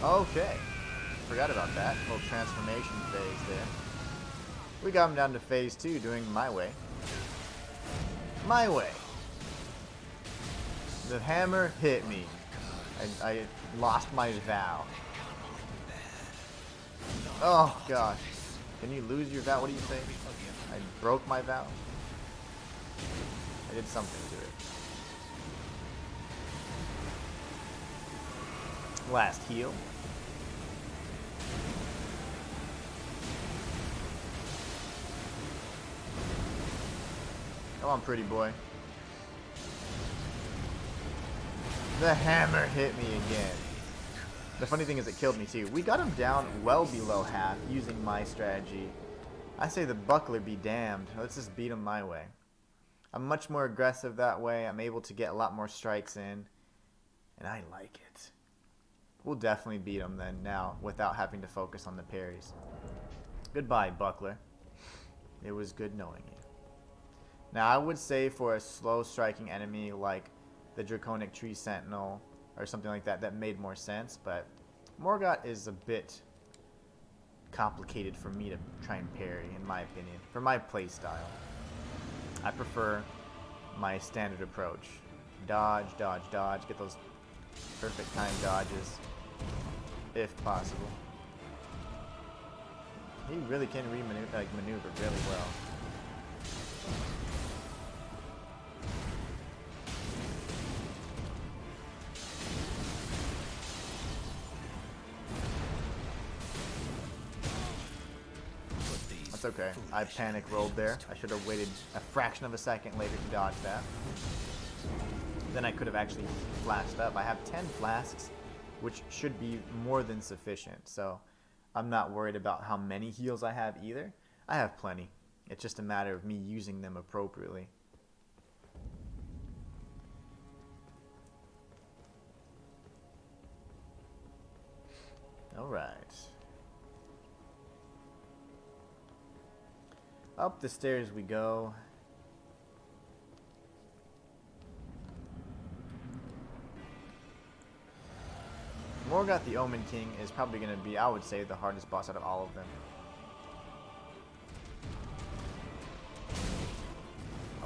Okay. Forgot about that. Little transformation phase there. We got him down to phase 2, doing my way. My way. The hammer hit me. I lost my vow. Oh gosh. Can you lose your vow? What do you say? I broke my vow. I did something to it. Last heal. Come on, pretty boy. The hammer hit me again. The funny thing is it killed me too. We got him down well below half using my strategy. I say the buckler be damned. Let's just beat him my way. I'm much more aggressive that way. I'm able to get a lot more strikes in. And I like it. We'll definitely beat him then now without having to focus on the parries. Goodbye, buckler. It was good knowing you. Now I would say for a slow striking enemy like the Draconic Tree Sentinel or something like that, that made more sense, but Morgot is a bit complicated for me to try and parry, in my opinion, for my playstyle. I prefer my standard approach. Dodge, dodge, dodge, get those perfect time dodges, if possible. He really can maneuver really well. That's okay. I panic rolled there. I should have waited a fraction of a second later to dodge that. Then I could have actually flashed up. I have 10 flasks, which should be more than sufficient. So I'm not worried about how many heals I have either. I have plenty. It's just a matter of me using them appropriately. Alright. Up the stairs we go. Morgot the Omen King is probably going to be, I would say, the hardest boss out of all of them.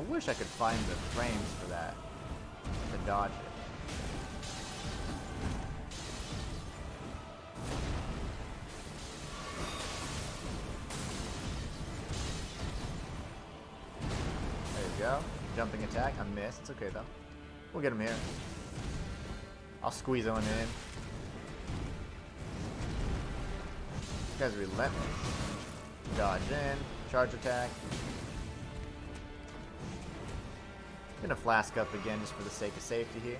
wish I could find the frames for that to dodge it. There you go. Jumping attack. I missed. It's okay though. We'll get him here. I'll squeeze on in. This guy's relentless. Dodge in. Charge attack. I'm gonna flask up again just for the sake of safety here.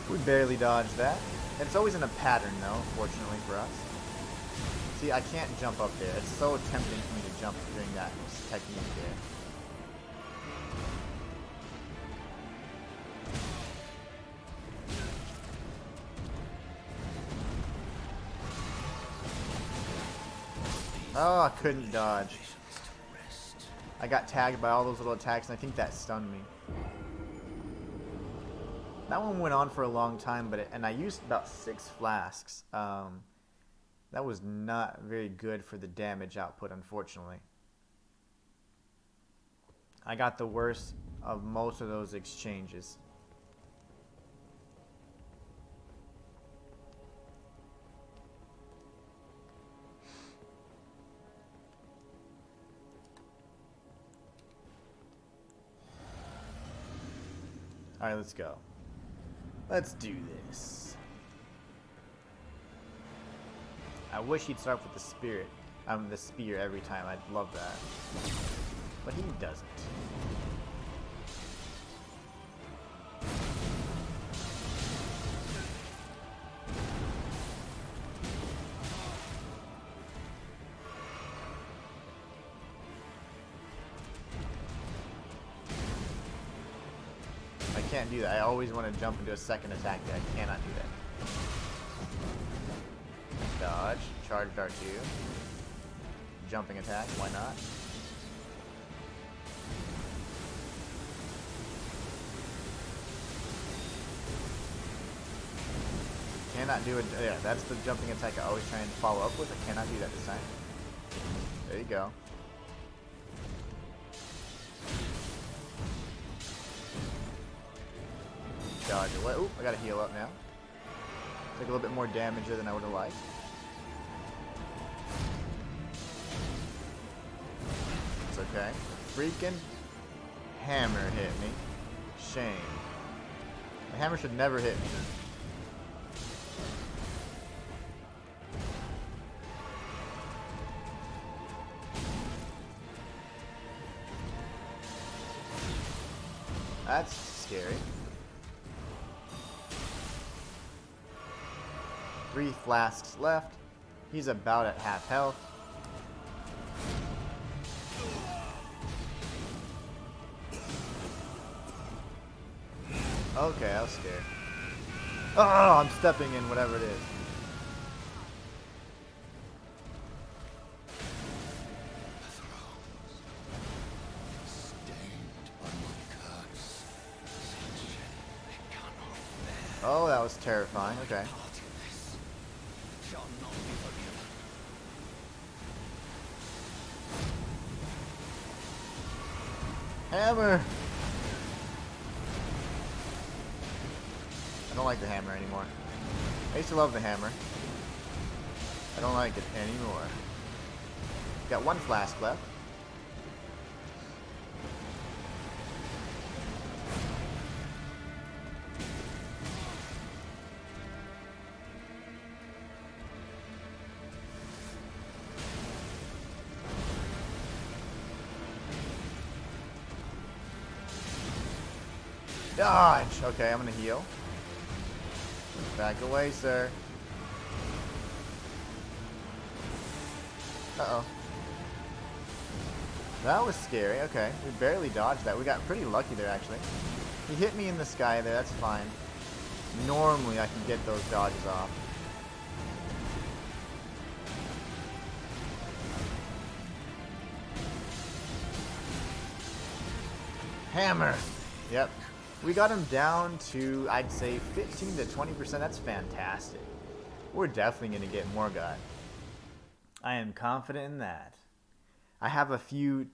We barely dodged that. It's always in a pattern though, fortunately for us. See, I can't jump up there. It's so tempting for me to jump during that technique there. Oh, I couldn't dodge. I got tagged by all those little attacks, and I think that stunned me. That one went on for a long time, and I used about 6 flasks. That was not very good for the damage output, unfortunately. I got the worst of most of those exchanges. Alright, let's go. Let's do this. I wish he'd start with the the spear every time. I'd love that. But he doesn't. I can't do that. I always want to jump into a second attack there. I cannot do that. Dodge, charge R2, jumping attack, why not? Cannot do it. Yeah, that's the jumping attack I always try and follow up with. I cannot do that this time. There you go. Dodge away. Oop, I gotta heal up now. Take a little bit more damage there than I would have liked. It's okay. The freaking hammer hit me. Shame. The hammer should never hit me. That's scary. 3 flasks left. He's about at half health. Okay, I was scared. Oh, I'm stepping in whatever it is. Oh, that was terrifying. Okay. Hammer! I don't like the hammer anymore. I used to love the hammer. I don't like it anymore. Got 1 flask left. Dodge! Okay, I'm gonna heal. Back away, sir. Uh-oh. That was scary. Okay, we barely dodged that. We got pretty lucky there, actually. He hit me in the sky there. That's fine. Normally, I can get those dodges off. Hammer. Yep. We got him down to, I'd say, 15 to 20%. That's fantastic. We're definitely going to get Morgot. I am confident in that. I have a few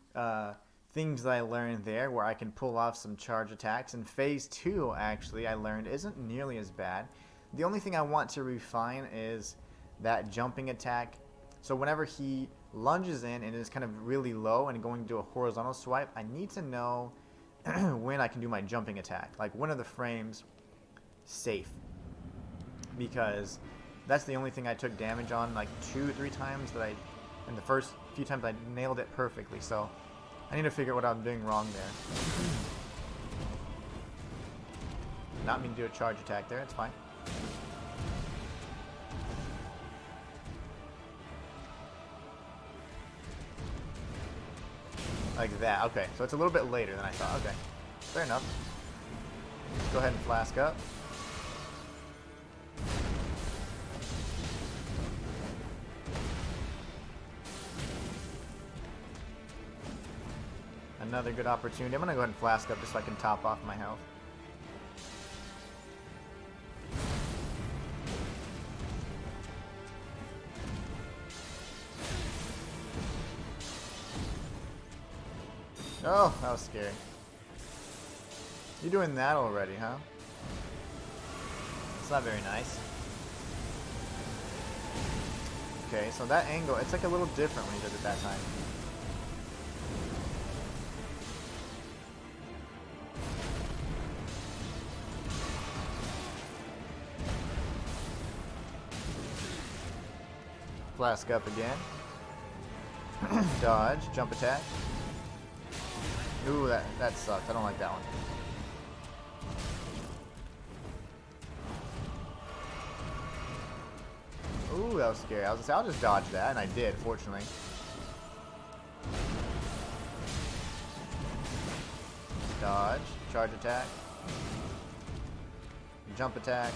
things that I learned there where I can pull off some charge attacks. And phase 2, actually, I learned isn't nearly as bad. The only thing I want to refine is that jumping attack. So whenever he lunges in and is kind of really low and going to do a horizontal swipe, I need to know when I can do my jumping attack. Like, when are the frames safe? Because that's the only thing I took damage on like 2 or 3 times that in the first few times I nailed it perfectly. So I need to figure out what I'm doing wrong there. Not mean to do a charge attack there, it's fine. Like that. Okay, so it's a little bit later than I thought. Okay, fair enough. Let's go ahead and flask up. Another good opportunity. I'm gonna go ahead and flask up just so I can top off my health. Oh, that was scary. You're doing that already, huh? It's not very nice. Okay, so that angle, it's like a little different when he does it that time. Flask up again. Dodge, jump attack. Ooh, that sucks. I don't like that one. Ooh, that was scary. I was gonna say, I'll just dodge that, and I did, fortunately. Dodge, charge attack, jump attack.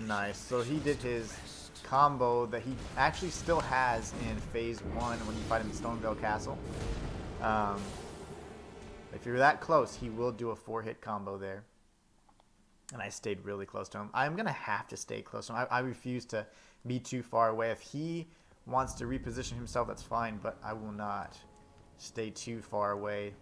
Nice. So he did his combo that he actually still has in phase 1 when you fight him in Stonevale Castle. If you're that close, he will do a 4-hit combo there. And I stayed really close to him. I'm going to have to stay close to him. I refuse to be too far away. If he wants to reposition himself, that's fine, but I will not stay too far away.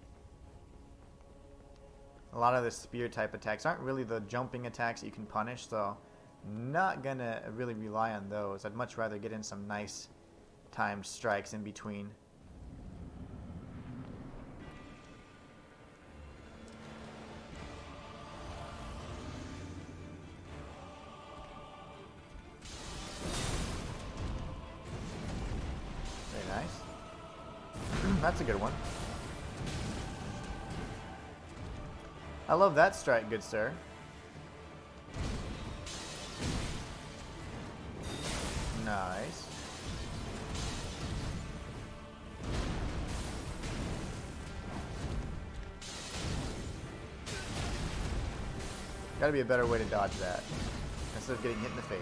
A lot of the spear type attacks aren't really the jumping attacks that you can punish, so not gonna really rely on those. I'd much rather get in some nice timed strikes in between. Very nice. That's a good one. I love that strike, good sir. Nice. Gotta be a better way to dodge that instead of getting hit in the face.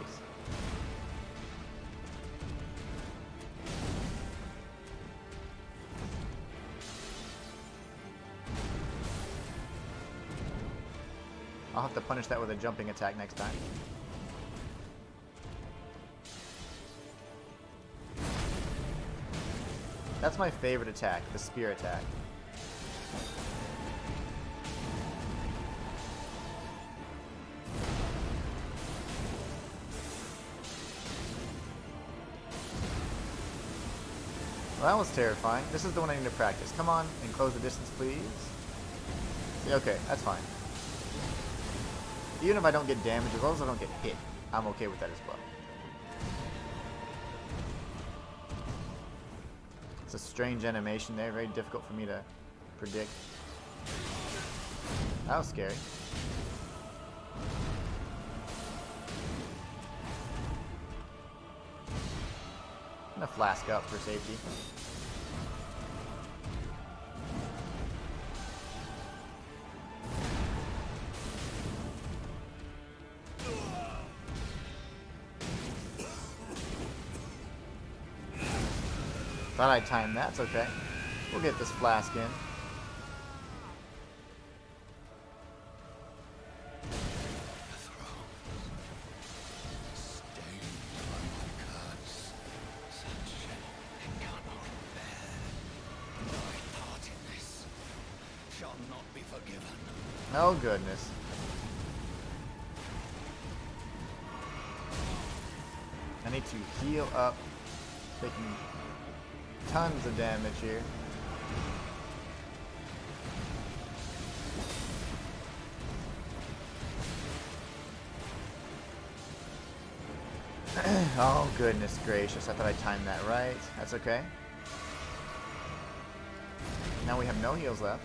I'll have to punish that with a jumping attack next time. That's my favorite attack, the spear attack. Well, that was terrifying. This is the one I need to practice. Come on, and close the distance, please. Yeah, okay, that's fine. Even if I don't get damage, as long as I don't get hit, I'm okay with that as well. It's a strange animation there, very difficult for me to predict. That was scary. I'm gonna flask up for safety. Thought I timed that. It's okay. We'll get this flask in. Oh goodness. I need to heal up. Taking tons of damage here. Oh goodness gracious, I thought I timed that right. That's okay. Now we have no heals left.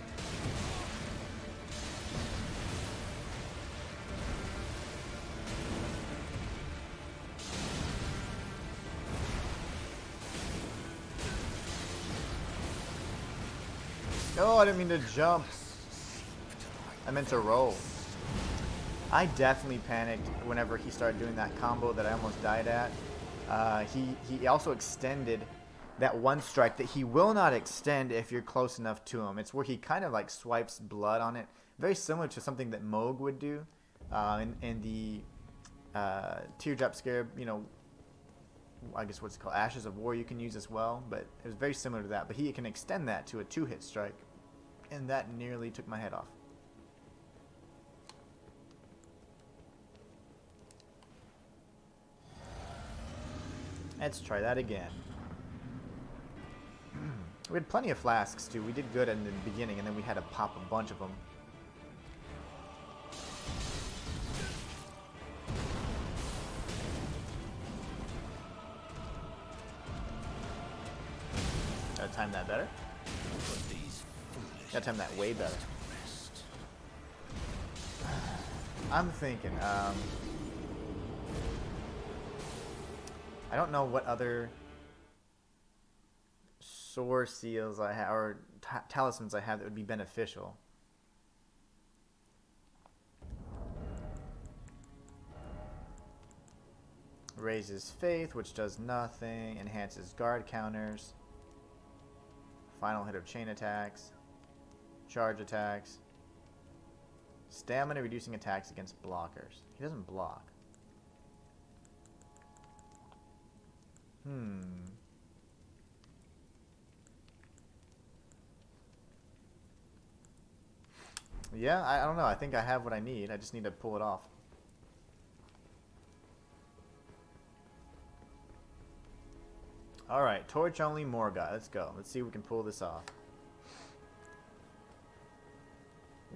Oh, I didn't mean to jump. I meant to roll. I definitely panicked whenever he started doing that combo that I almost died at. He also extended that one strike that he will not extend if you're close enough to him. It's where he kind of like swipes blood on it. Very similar to something that Morg would do in the Teardrop Scarab, you know, I guess what's it called, Ashes of War you can use as well, but it was very similar to that. But he can extend that to a 2-hit strike, and that nearly took my head off. Let's try that again. We had plenty of flasks too. We did good in the beginning, and then we had to pop a bunch of them. Gotta time that better. Gotta time that way better. I'm thinking, I don't know what other sword seals I have, or talismans I have that would be beneficial. Raises faith, which does nothing. Enhances guard counters. Final hit of chain attacks. Charge attacks. Stamina, reducing attacks against blockers. He doesn't block. Yeah, I don't know. I think I have what I need. I just need to pull it off. Alright, torch only Morgot. Let's go. Let's see if we can pull this off.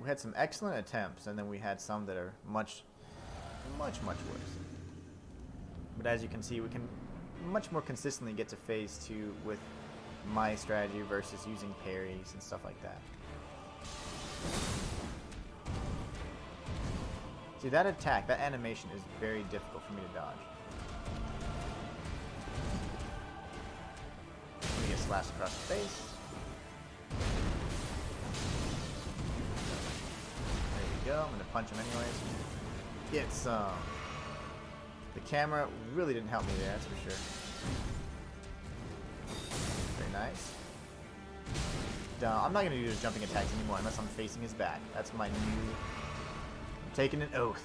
We had some excellent attempts, and then we had some that are much worse. But as you can see, we can much more consistently get to phase 2 with my strategy versus using parries and stuff like that. See, that attack, that animation is very difficult for me to dodge. Let me get slashed across the face. There we go. I'm gonna punch him anyways. Get some. The camera really didn't help me there, that's for sure. Very nice. I'm not gonna do his jumping attacks anymore unless I'm facing his back. That's my new. I'm taking an oath.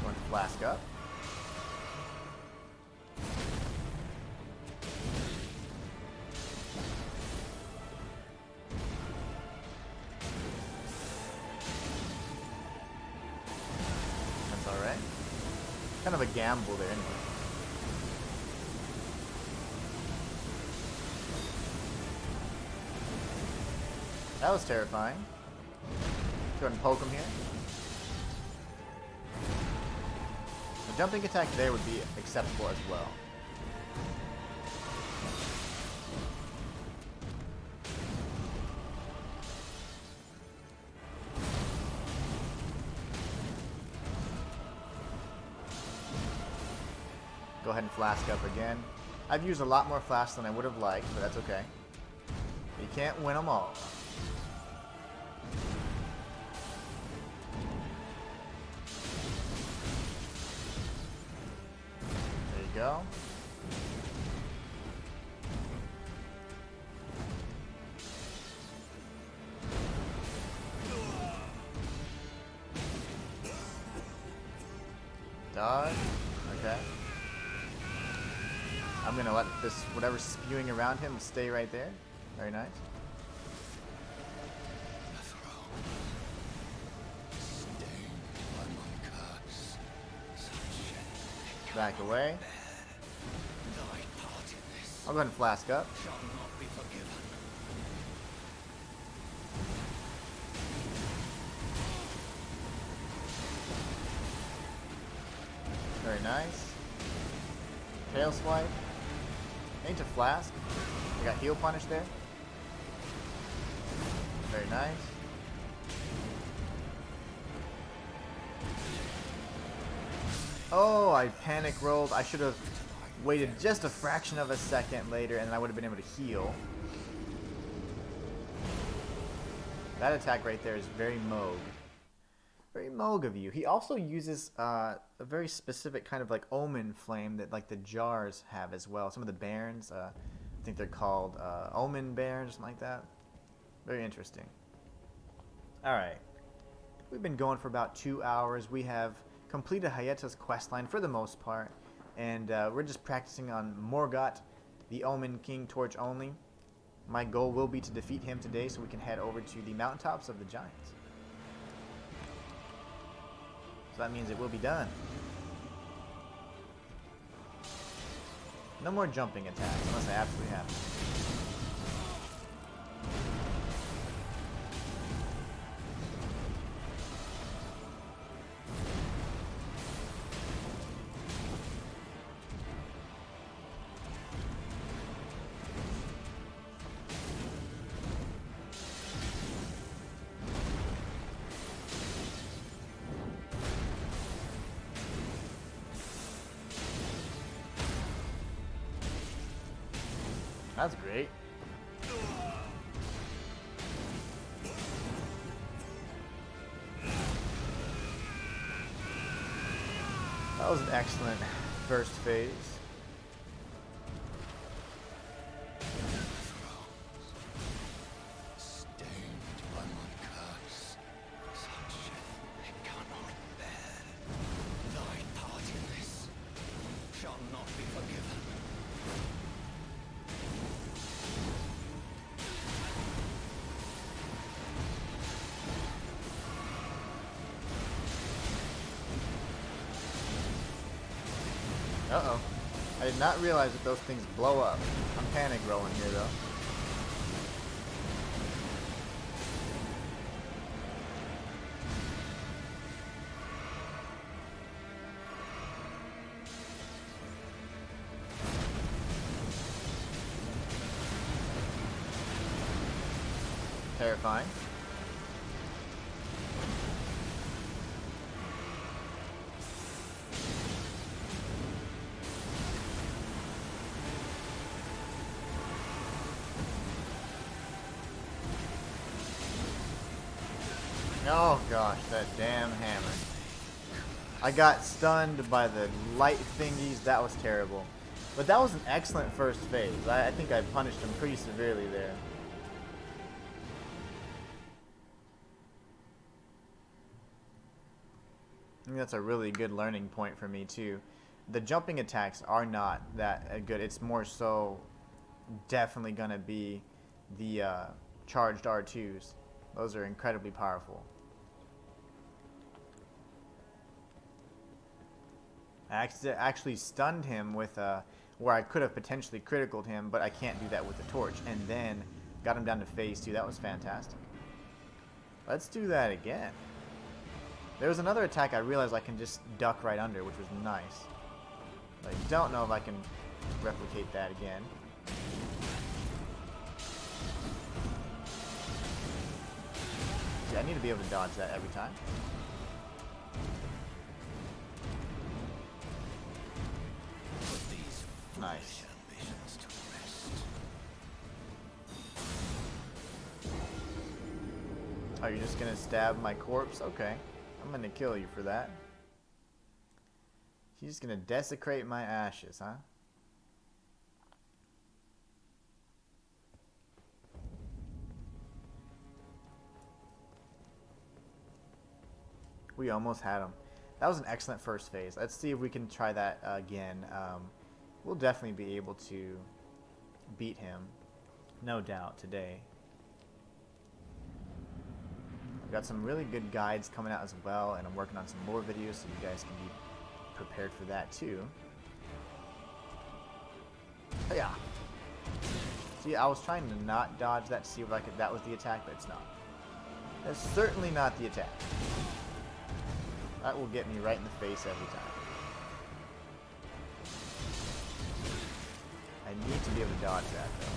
Going to flask up. That's alright. Kind of a gamble there anyway. That was terrifying. Go ahead and poke him here. The jumping attack there would be acceptable as well. Go ahead and flask up again. I've used a lot more flasks than I would have liked, but that's okay. You can't win them all. go. Dodge. Okay. I'm gonna let this, whatever's spewing around him, stay right there. Very nice. Back away. I'll go ahead and flask up. Very nice. Tail swipe. Ain't a flask. We got heal punish there. Very nice. Oh, I panic rolled. I should have waited just a fraction of a second later and I would have been able to heal. That attack right there is very Moog. Very Moog of you. He also uses a very specific kind of like omen flame that like the jars have as well. Some of the bairns, I think they're called omen bairns, something like that. Very interesting. Alright. We've been going for about 2 hours. We have completed Hayata's questline for the most part. And we're just practicing on Morgot the Omen King torch only. My goal will be to defeat him today so we can head over to the mountaintops of the giants. So that means it will be done. No more jumping attacks unless I absolutely have to. That's great. That was an excellent first phase. Uh-oh. I did not realize that those things blow up. I'm panic rolling here, though. Terrifying. Oh gosh, that damn hammer. I got stunned by the light thingies. That was terrible. But that was an excellent first phase. I think I punished him pretty severely there. I think that's a really good learning point for me too. The jumping attacks are not that good. It's more so definitely going to be the charged R2s. Those are incredibly powerful. I actually stunned him with where I could have potentially criticaled him, but I can't do that with the torch. And then got him down to phase 2. That was fantastic. Let's do that again. There was another attack I realized I can just duck right under, which was nice. But I don't know if I can replicate that again. See, I need to be able to dodge that every time. Nice. Oh, you're just gonna stab my corpse? Okay. I'm gonna kill you for that. He's gonna desecrate my ashes, huh? We almost had him. That was an excellent first phase. Let's see if we can try that again. We'll definitely be able to beat him, no doubt, today. I've got some really good guides coming out as well, and I'm working on some more videos so you guys can be prepared for that too. Yeah. See, I was trying to not dodge that to see if I could. That was the attack, but it's not. That's certainly not the attack. That will get me right in the face every time. I need to be able to dodge that though.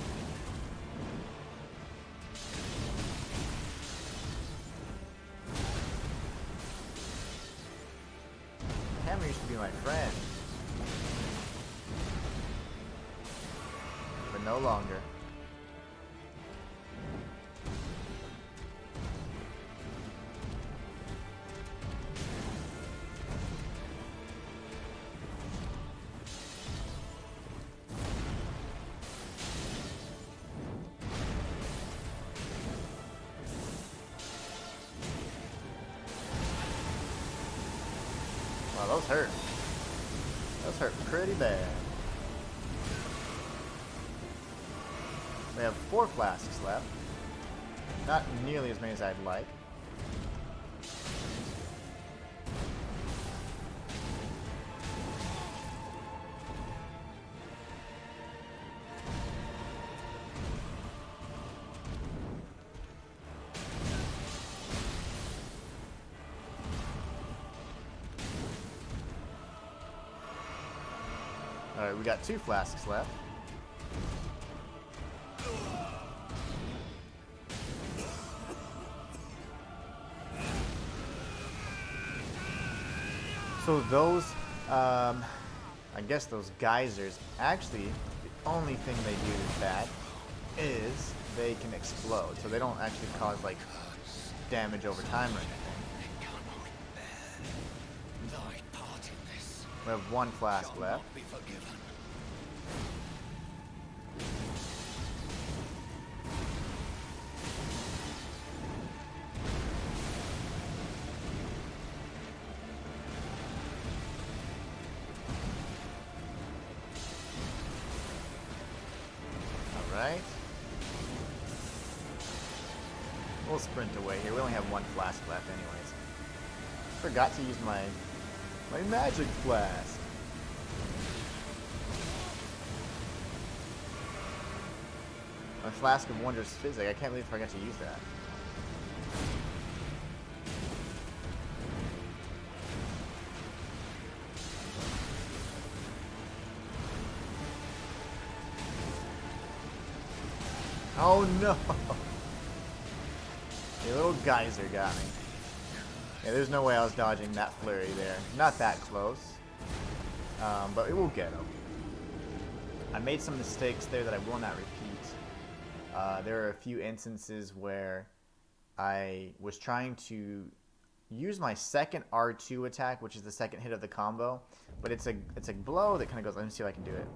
The hammer used to be my friend. But no longer. Wow, those hurt. Those hurt pretty bad. We have 4 flasks left. Not nearly as many as I'd like. Alright, we got 2 flasks left. So those, I guess those geysers, actually, the only thing they do bad is they can explode. So they don't actually cause, like, damage over time or anything. We have 1 flask left. Alright. We'll sprint away here. We only have 1 flask left anyways. Forgot to use my magic flask. My flask of wondrous physic. I can't believe I forgot to use that. Oh no! A little geyser got me. Yeah, there's no way I was dodging that flurry there. Not that close. But it will get him. I made some mistakes there that I will not repeat. There are a few instances where I was trying to use my second R2 attack, which is the second hit of the combo, but it's a blow that kind of goes, let me see if I can do it.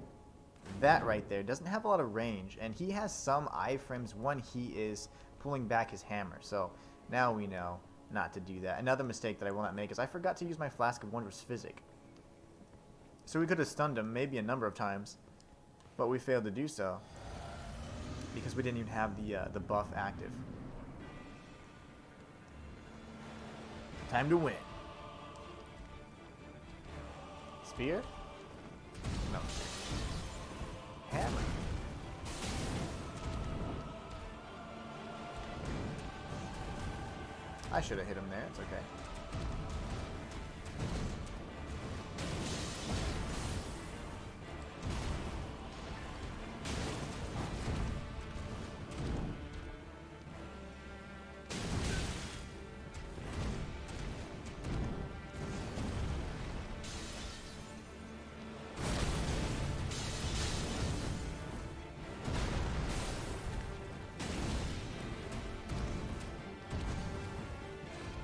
That right there doesn't have a lot of range, and he has some iframes when he is pulling back his hammer, so now we know not to do that. Another mistake that I will not make is I forgot to use my Flask of Wondrous Physic. So we could have stunned him maybe a number of times, but we failed to do so because we didn't even have the buff active. Time to win. Spear? No. Hammer. I should have hit him there. It's okay.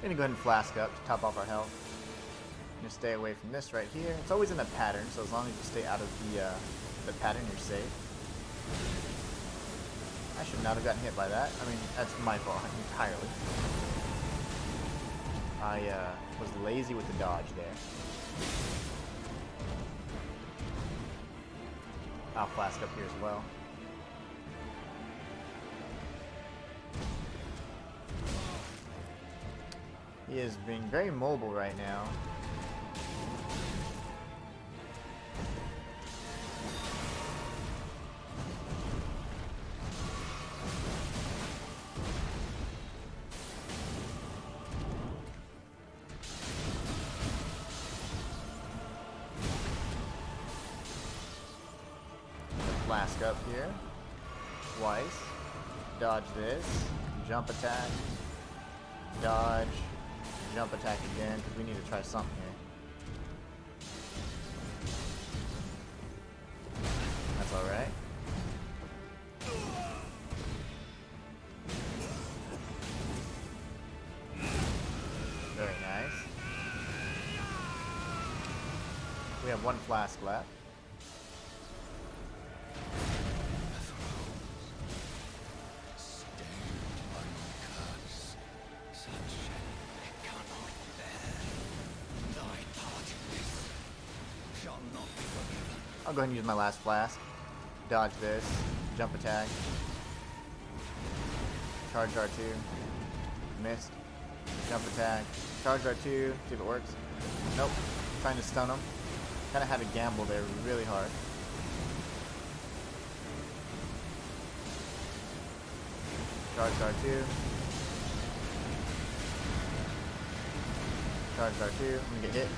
We're gonna go ahead and flask up to top off our health. Just stay away from this right here. It's always in a pattern, so as long as you stay out of the pattern, you're safe. I should not have gotten hit by that. I mean, that's my fault entirely. I was lazy with the dodge there. I'll flask up here as well. He is being very mobile right now. Flask up here. Twice. Dodge this. Jump attack. Dodge. Jump attack again, because we need to try something here. That's alright. Very nice. We have one flask left. I'll go ahead and use my last flask. Dodge this. Jump attack. Charge R2. Missed. Jump attack. Charge R2. See if it works. Nope. Trying to stun him. Kind of had to gamble there really hard. Charge R2. Charge R2. I'm gonna get hit.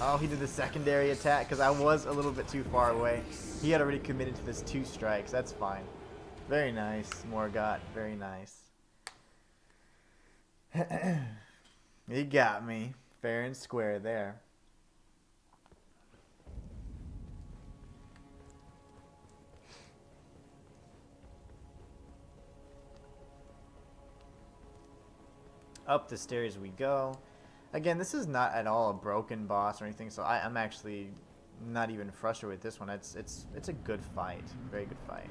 Oh, he did the secondary attack because I was a little bit too far away. He had already committed to this 2 strikes. That's fine. Very nice, Morgot. Very nice. He got me. Fair and square there. Up the stairs we go. Again, this is not at all a broken boss or anything, so I'm actually not even frustrated with this one. It's a good fight. Very good fight.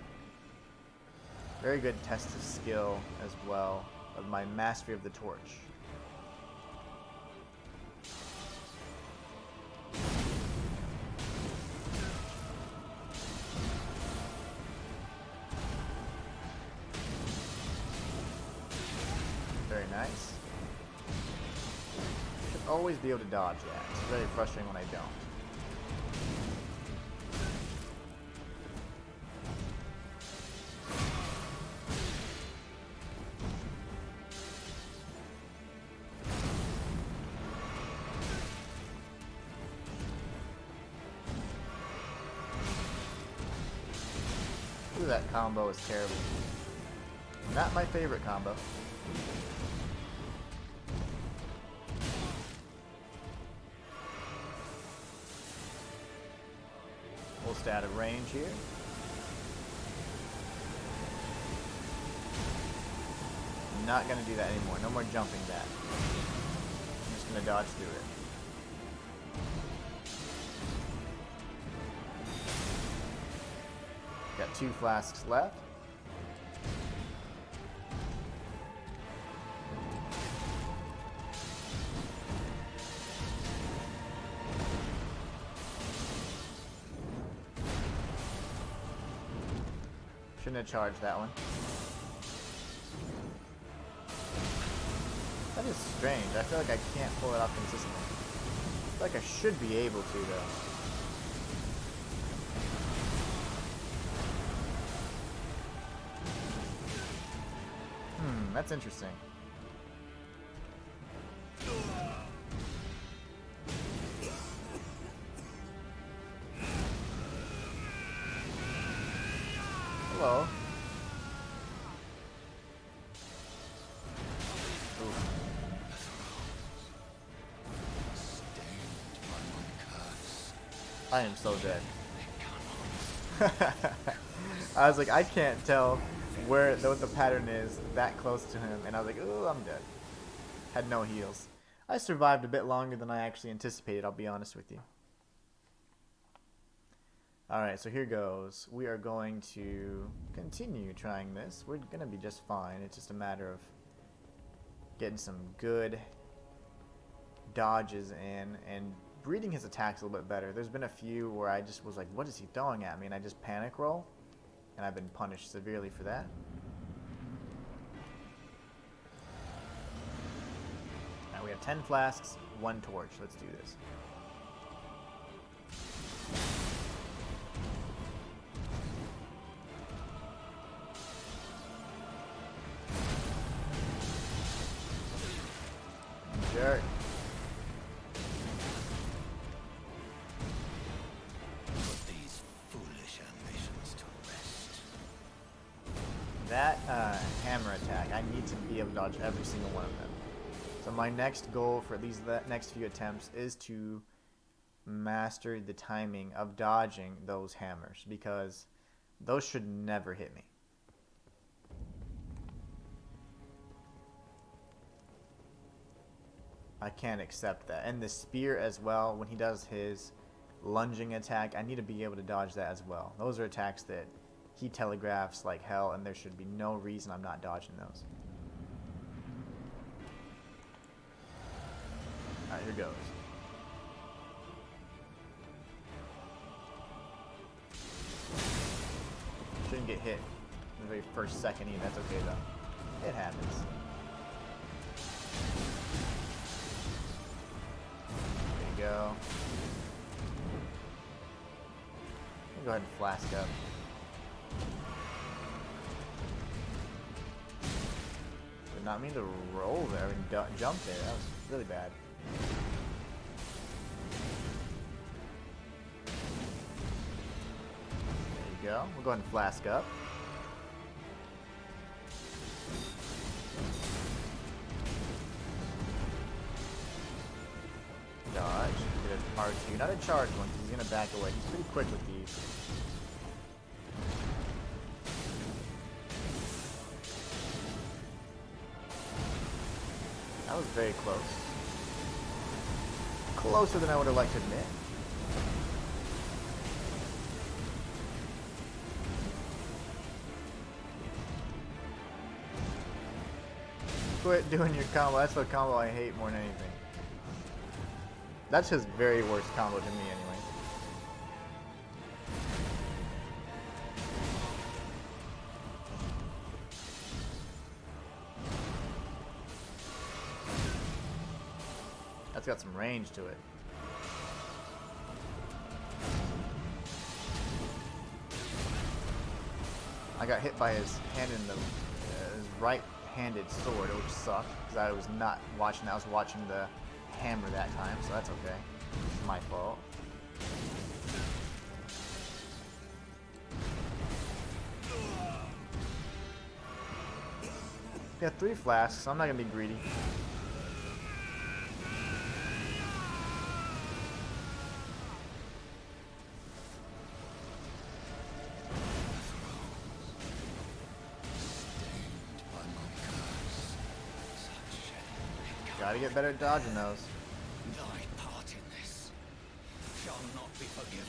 Very good test of skill as well of my mastery of the torch. Very nice. Always be able to dodge that. It's very frustrating when I don't. Ooh, that combo is terrible. Not my favorite combo. We'll stay out of range here. I'm not going to do that anymore. No more jumping that. I'm just going to dodge through it. Got 2 flasks left. Shouldn't have charged that one. That is strange. I feel like I can't pull it off consistently. I feel like I should be able to, though. That's interesting. Hello. Oof. I am so dead. I was like, I can't tell what the pattern is, that close to him, and I was like, ooh, I'm dead. Had no heals. I survived a bit longer than I actually anticipated, I'll be honest with you. Alright, so here goes. We are going to continue trying this. We're going to be just fine. It's just a matter of getting some good dodges in and reading his attacks a little bit better. There's been a few where I just was like, what is he throwing at me? And I just panic roll. And I've been punished severely for that. Now we have 10 flasks, 1 torch. Let's do this. Jerk. Put these foolish ambitions to rest. That hammer attack, I need to be able to dodge every single one of them. So my next goal for these next few attempts is to master the timing of dodging those hammers, because those should never hit me. I can't accept that. And the spear as well, when he does his lunging attack, I need to be able to dodge that as well. Those are attacks that he telegraphs like hell, and there should be no reason I'm not dodging those. Alright, here goes. Shouldn't get hit in the very first second even. That's okay though. It happens. There you go. I'll go ahead and flask up. Did not mean to roll there and jump there. That was really bad. There you go. We'll go ahead and flask up. Dodge. Get a R2. Not a charge one, because he's going to back away. He's pretty quick with these. That was very close. Closer than I would have liked to admit. Quit doing your combo. That's the combo I hate more than anything. That's his very worst combo to me anyway. That's got some range to it. I got hit by his hand in the his right-handed sword, which sucked because I was not watching. I was watching the hammer that time, so that's okay. It's my fault. Got 3 flasks, so I'm not gonna be greedy. Gotta get better at dodging those. Thy part in this shall not be forgiven.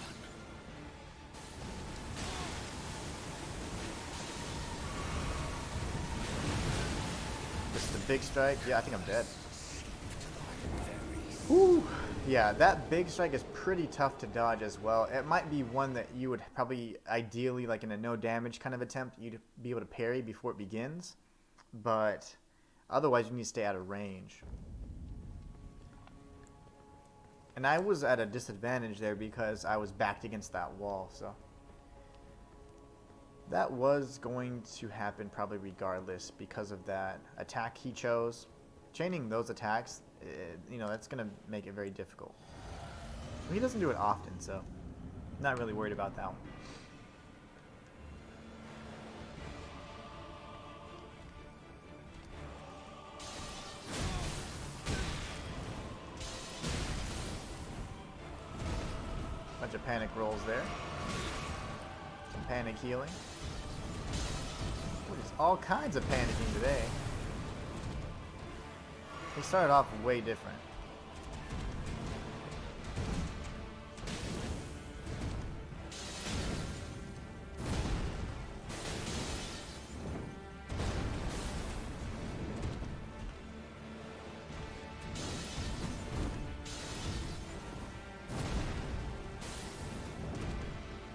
Just the big strike. Yeah, I think I'm dead. Whew. Yeah, that big strike is pretty tough to dodge as well. It might be one that you would probably, ideally, like in a no damage kind of attempt, you'd be able to parry before it begins. But otherwise, you need to stay out of range. And I was at a disadvantage there because I was backed against that wall, so that was going to happen probably regardless because of that attack he chose. Chaining those attacks, you know, that's going to make it very difficult. He doesn't do it often, so not really worried about that one. Bunch of panic rolls there. Some panic healing. What is all kinds of panicking today. They started off way different.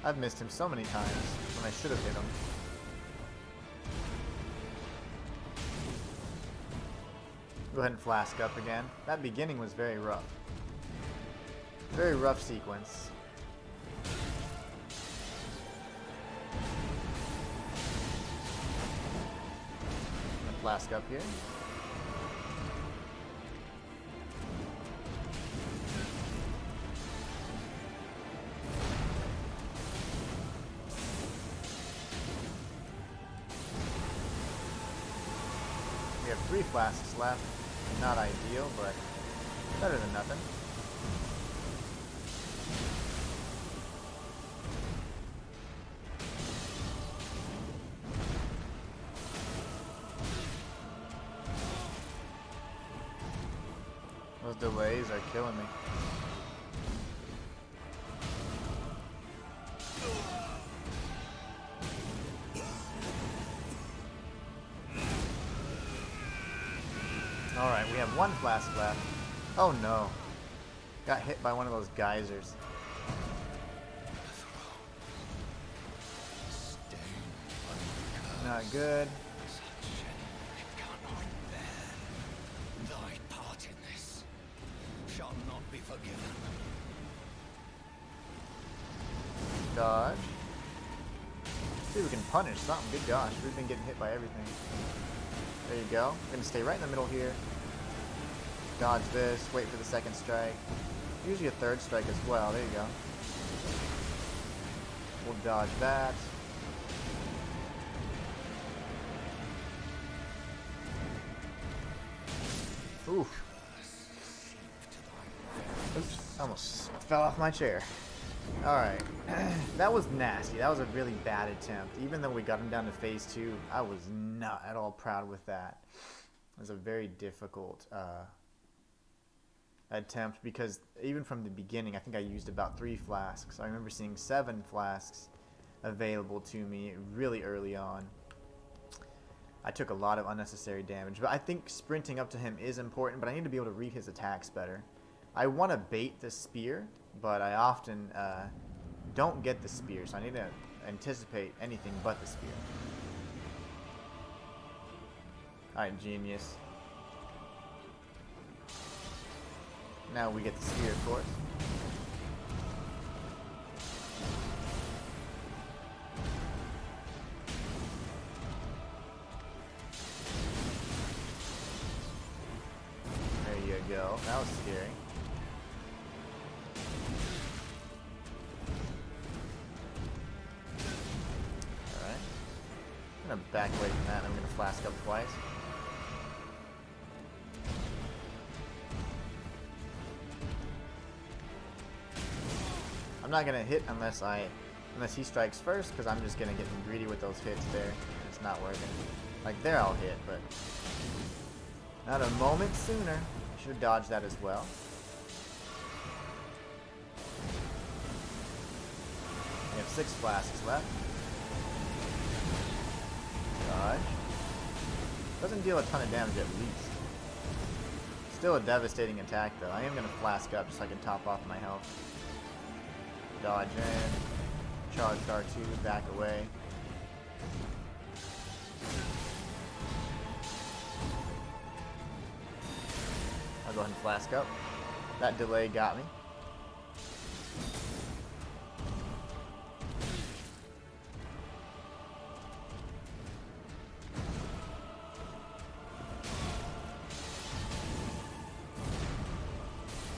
I've missed him so many times when I should have hit him. Go ahead and flask up again. That beginning was very rough. Very rough sequence. I'm gonna flask up here. We have 3 flasks left. Not ideal, but better than nothing. Those delays are killing me. Alright, we have 1 flask left. Oh no. Got hit by one of those geysers. Not good. Thy part in this shall not be forgiven. Dodge. See if we can punish something. Good gosh, we've been getting hit by everything. There you go. We're gonna stay right in the middle here. Dodge this, wait for the 2nd strike. Usually a 3rd strike as well. There you go. We'll dodge that. Oof. Oops, almost fell off my chair. Alright. That was nasty. That was a really bad attempt. Even though we got him down to phase 2, I was not at all proud with that. It was a very difficult attempt because even from the beginning, I think I used about 3 flasks. I remember seeing 7 flasks available to me really early on. I took a lot of unnecessary damage, but I think sprinting up to him is important, but I need to be able to read his attacks better. I want to bait the spear, but I often don't get the spear, so I need to anticipate anything but the spear. Alright, genius. Now we get the spear, of course. There you go. That was scary. Alright. I'm gonna back away from that and I'm gonna flask up twice. I'm not gonna hit unless he strikes first, because I'm just gonna get greedy with those hits there. It's not working. Like there I'll hit, but not a moment sooner. I should have dodged that as well. We have 6 flasks left. Dodge. Doesn't deal a ton of damage at least. Still a devastating attack though. I am gonna flask up just so I can top off my health. Dodge in, charge R2, back away. I'll go ahead and flask up. That delay got me.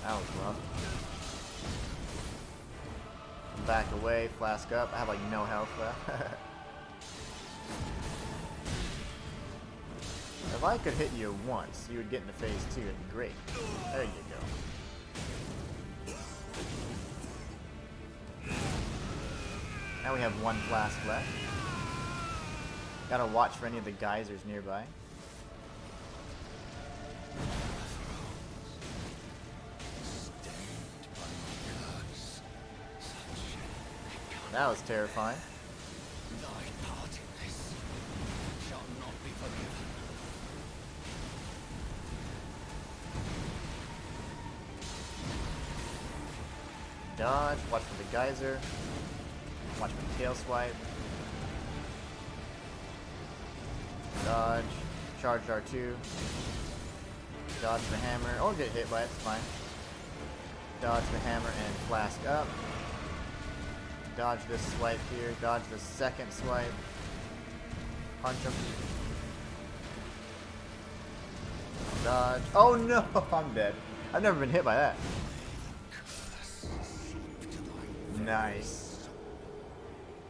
That was rough. Back away, flask up. I have like no health left. If I could hit you once, you would get into phase 2. It'd be great. There you go. Now we have 1 flask left. Gotta watch for any of the geysers nearby. That was terrifying. Thy part in this shall not be forgiven. Dodge, watch for the geyser. Watch for the tail swipe. Dodge. Charge R2. Dodge the hammer. Or get hit by it, it's fine. Dodge the hammer and flask up. Dodge this swipe here. Dodge the second swipe. Punch him. Dodge. Oh no! I'm dead. I've never been hit by that. Nice.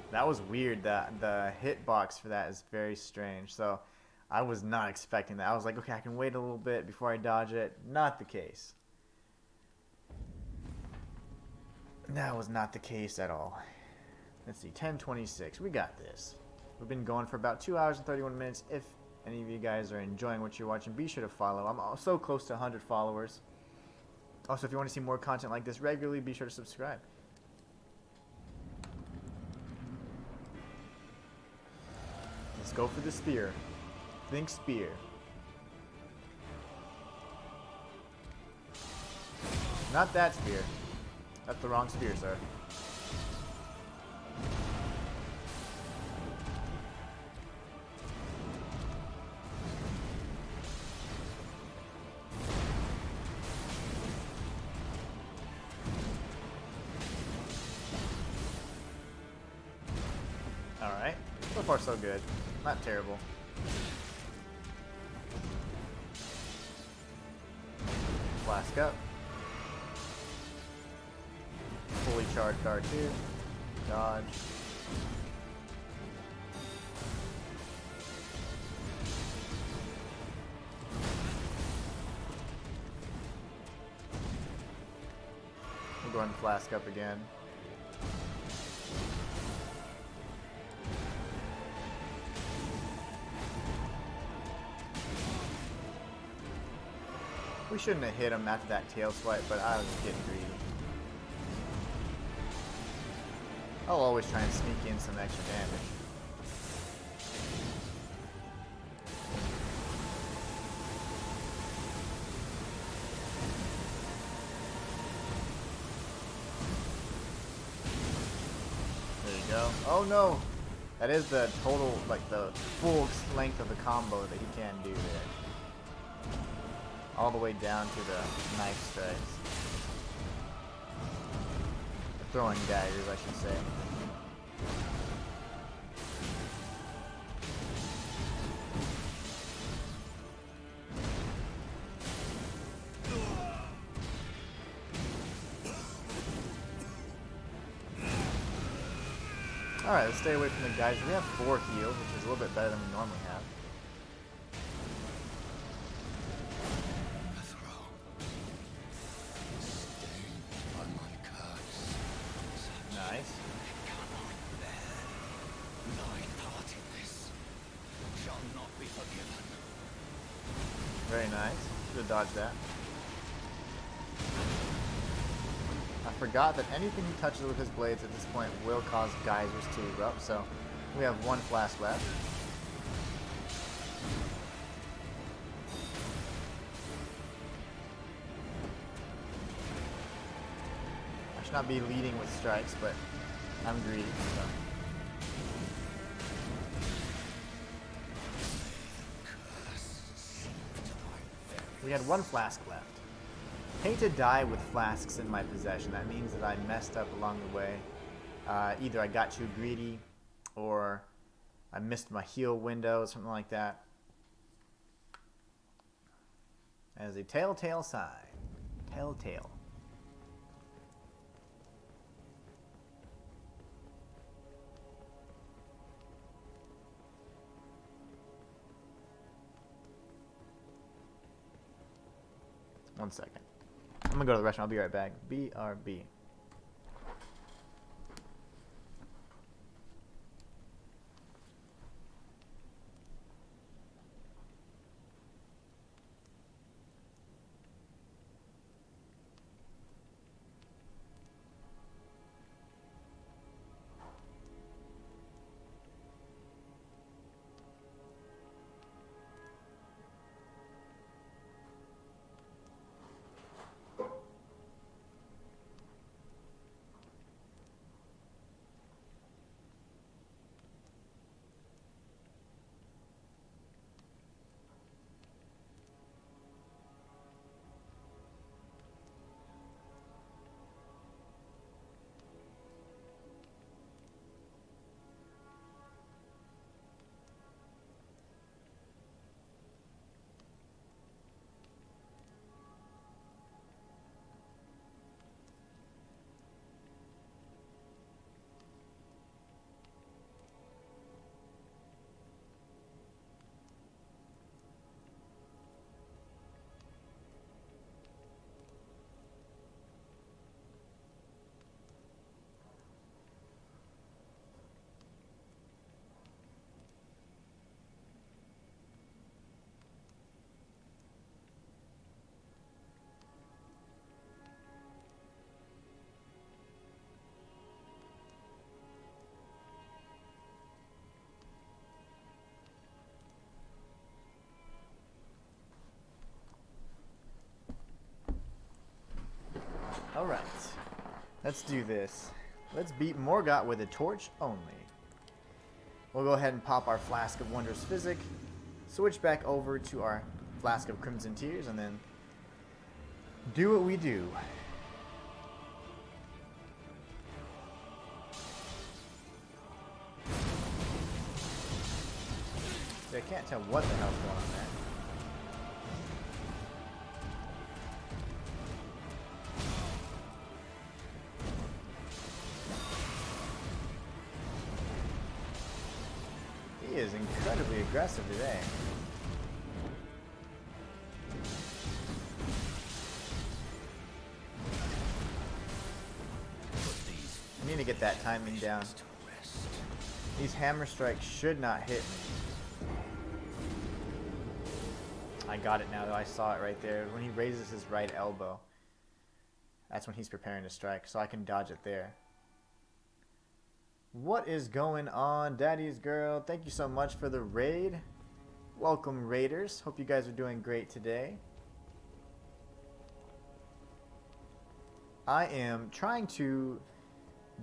That was weird. The hitbox for that is very strange. So I was not expecting that. I was like, okay, I can wait a little bit before I dodge it. Not the case. That was not the case at all. Let's see, 10:26. We got this. We've been going for about 2 hours and 31 minutes. If any of you guys are enjoying what you're watching, be sure to follow. I'm so close to 100 followers. Also, if you want to see more content like this regularly, be sure to subscribe. Let's go for the spear. Think spear. Not that spear. That's the wrong spear, sir. Alright. So far so good. Not terrible. Flask up. Fully charged R2. Dodge. We'll go ahead and flask up again. We shouldn't have hit him after that tail swipe, but I was getting greedy. I'll always try and sneak in some extra damage. There you go. Oh no! That is the total, like the full length of the combo that he can do there. All the way down to the knife strikes. The throwing daggers, I should say. Alright, let's stay away from the guys. We have 4 heals, which is a little bit better than we normally have. Nice. Very nice. Should have dodged that. I forgot that anything he touches with his blades at this point will cause geysers to erupt, so we have 1 flask left. I should not be leading with strikes, but I'm greedy, so. We had 1 flask left. Hate to die with flasks in my possession. That means that I messed up along the way. Either I got too greedy, or I missed my heal window, something like that. As a telltale sign. Telltale. One second. I'm gonna go to the restaurant. I'll be right back. BRB. Let's do this. Let's beat Morgot with a torch only. We'll go ahead and pop our Flask of Wondrous Physic, switch back over to our Flask of Crimson Tears, and then do what we do. See, I can't tell what the hell's going on there. He is incredibly aggressive today. I need to get that timing down. These hammer strikes should not hit me. I got it now though, I saw it right there. When he raises his right elbow, that's when he's preparing to strike, so I can dodge it there. What is going on, Daddy's girl? Thank you so much for the raid. Welcome, raiders. Hope you guys are doing great today. I am trying to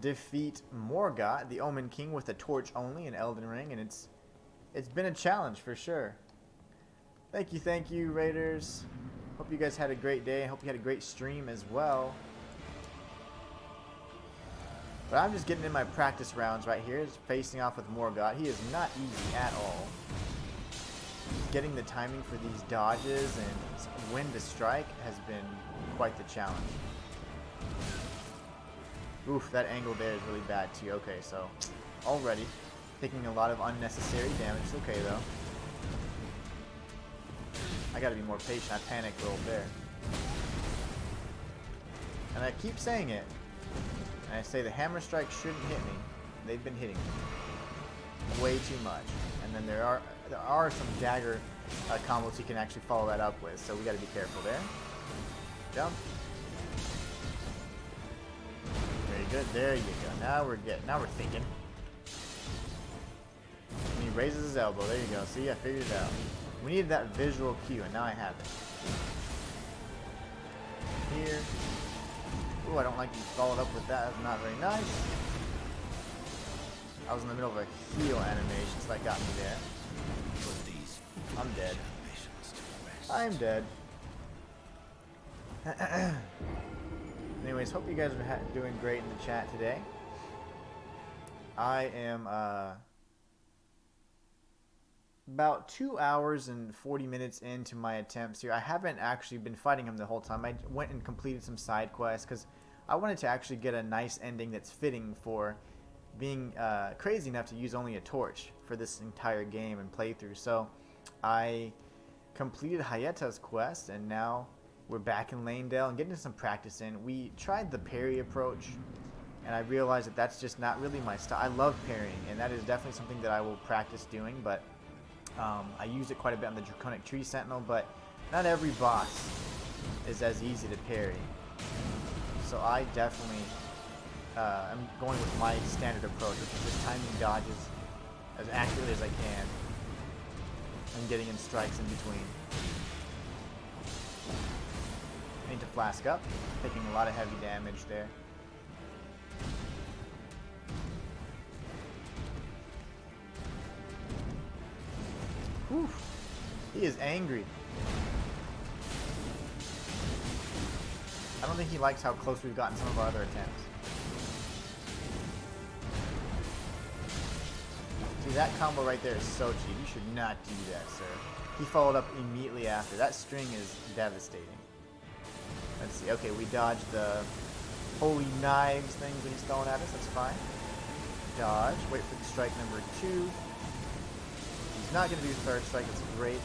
defeat Morgot the Omen King with a torch only in Elden Ring, and it's been a challenge for sure. Thank you, raiders. Hope you guys had a great day. Hope you had a great stream as well. But I'm just getting in my practice rounds right here, just facing off with Morgot. He is not easy at all. Getting the timing for these dodges and when to strike has been quite the challenge. Oof, that angle there is really bad too. Okay, so already taking a lot of unnecessary damage. It's okay though. I gotta be more patient. I panicked a little there. And I keep saying it. And I say the hammer strike shouldn't hit me. They've been hitting me way too much. And then there are some dagger combos you can actually follow that up with. So we gotta be careful there. Jump. Very good. There you go. Now we're thinking. And he raises his elbow. There you go. See, I figured it out. We needed that visual cue, and now I have it. Here. Ooh, I don't like you followed up with that. That's not very nice. I was in the middle of a heal animation, so that got me there. I'm dead. I'm dead. Anyways, hope you guys are doing great in the chat today. I am about 2 hours and 40 minutes into my attempts here. I haven't actually been fighting him the whole time. I went and completed some side quests because I wanted to actually get a nice ending that's fitting for being crazy enough to use only a torch for this entire game and playthrough. So I completed Hayeta's quest, and now we're back in Lanedale and getting some practice in. We tried the parry approach, and I realized that that's just not really my style. I love parrying, and that is definitely something that I will practice doing, but I use it quite a bit on the Draconic Tree Sentinel, but not every boss is as easy to parry. So I definitely am going with my standard approach, which is just timing dodges as accurately as I can and getting in strikes in between. I need to flask up, taking a lot of heavy damage there. Whew. He is angry. I don't think he likes how close we've gotten some of our other attempts. See, that combo right there is so cheap. You should not do that, sir. He followed up immediately after. That string is devastating. Let's see. Okay, we dodged the holy knives things that he's throwing at us. That's fine. Dodge. Wait for the strike number 2. He's not going to do third strike. It's great.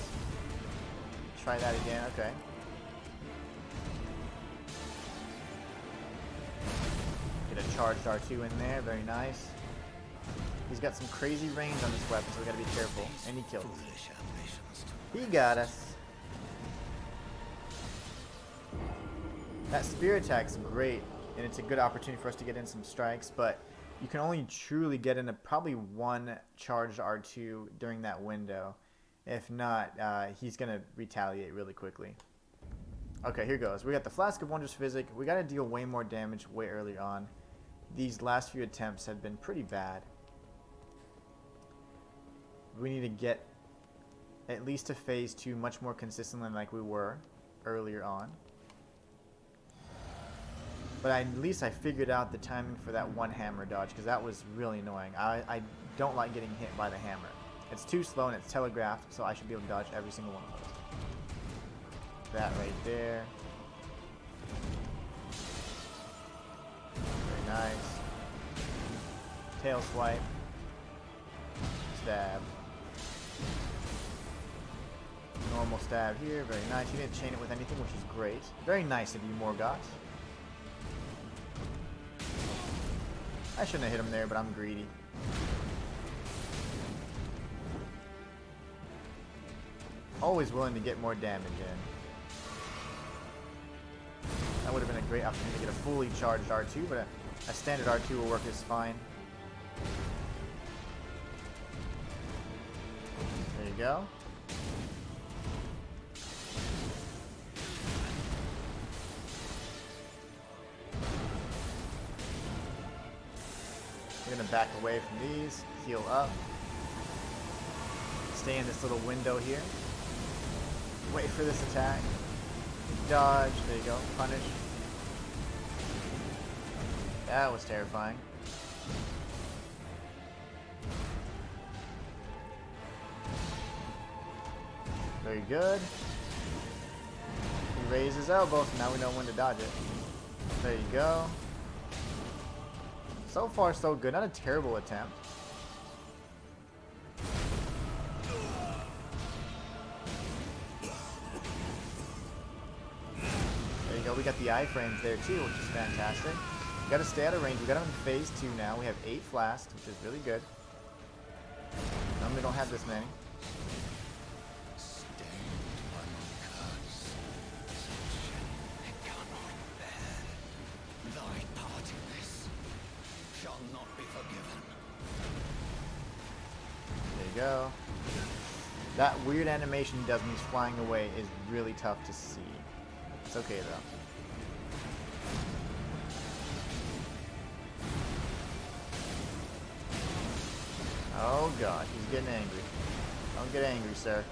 Try that again. Okay. Get a charged R2 in there. Very nice. He's got some crazy range on this weapon, so we got to be careful. And he killed us. He got us. That spear attack's great, and it's a good opportunity for us to get in some strikes, but you can only truly get into probably one charged R2 during that window. If not, he's going to retaliate really quickly. Okay, here goes. We got the Flask of Wondrous Physic. We got to deal way more damage way early on. These last few attempts have been pretty bad. We need to get at least to phase 2 much more consistently like we were earlier on. But at least I figured out the timing for that one hammer dodge, because that was really annoying. I don't like getting hit by the hammer. It's too slow and it's telegraphed, so I should be able to dodge every single one of those. That right there. Very nice. Tail swipe. Stab. Normal stab here. Very nice. You didn't chain it with anything, which is great. Very nice of you, Morgot. I shouldn't have hit him there, but I'm greedy. Always willing to get more damage in. That would have been a great opportunity to get a fully charged R2, but a standard R2 will work just fine. There you go. We're going to back away from these, heal up, stay in this little window here, wait for this attack, dodge, there you go, punish. That was terrifying. Very good. He raised his elbow, so now we know when to dodge it. There you go. So far, so good. Not a terrible attempt. There you go. We got the iframes there too, which is fantastic. We got to stay out of range. We got them in phase 2 now. We have 8 flasks, which is really good. We don't have this many. Go. That weird animation he does when he's flying away is really tough to see. It's okay though. Oh god, he's getting angry. Don't get angry, sir.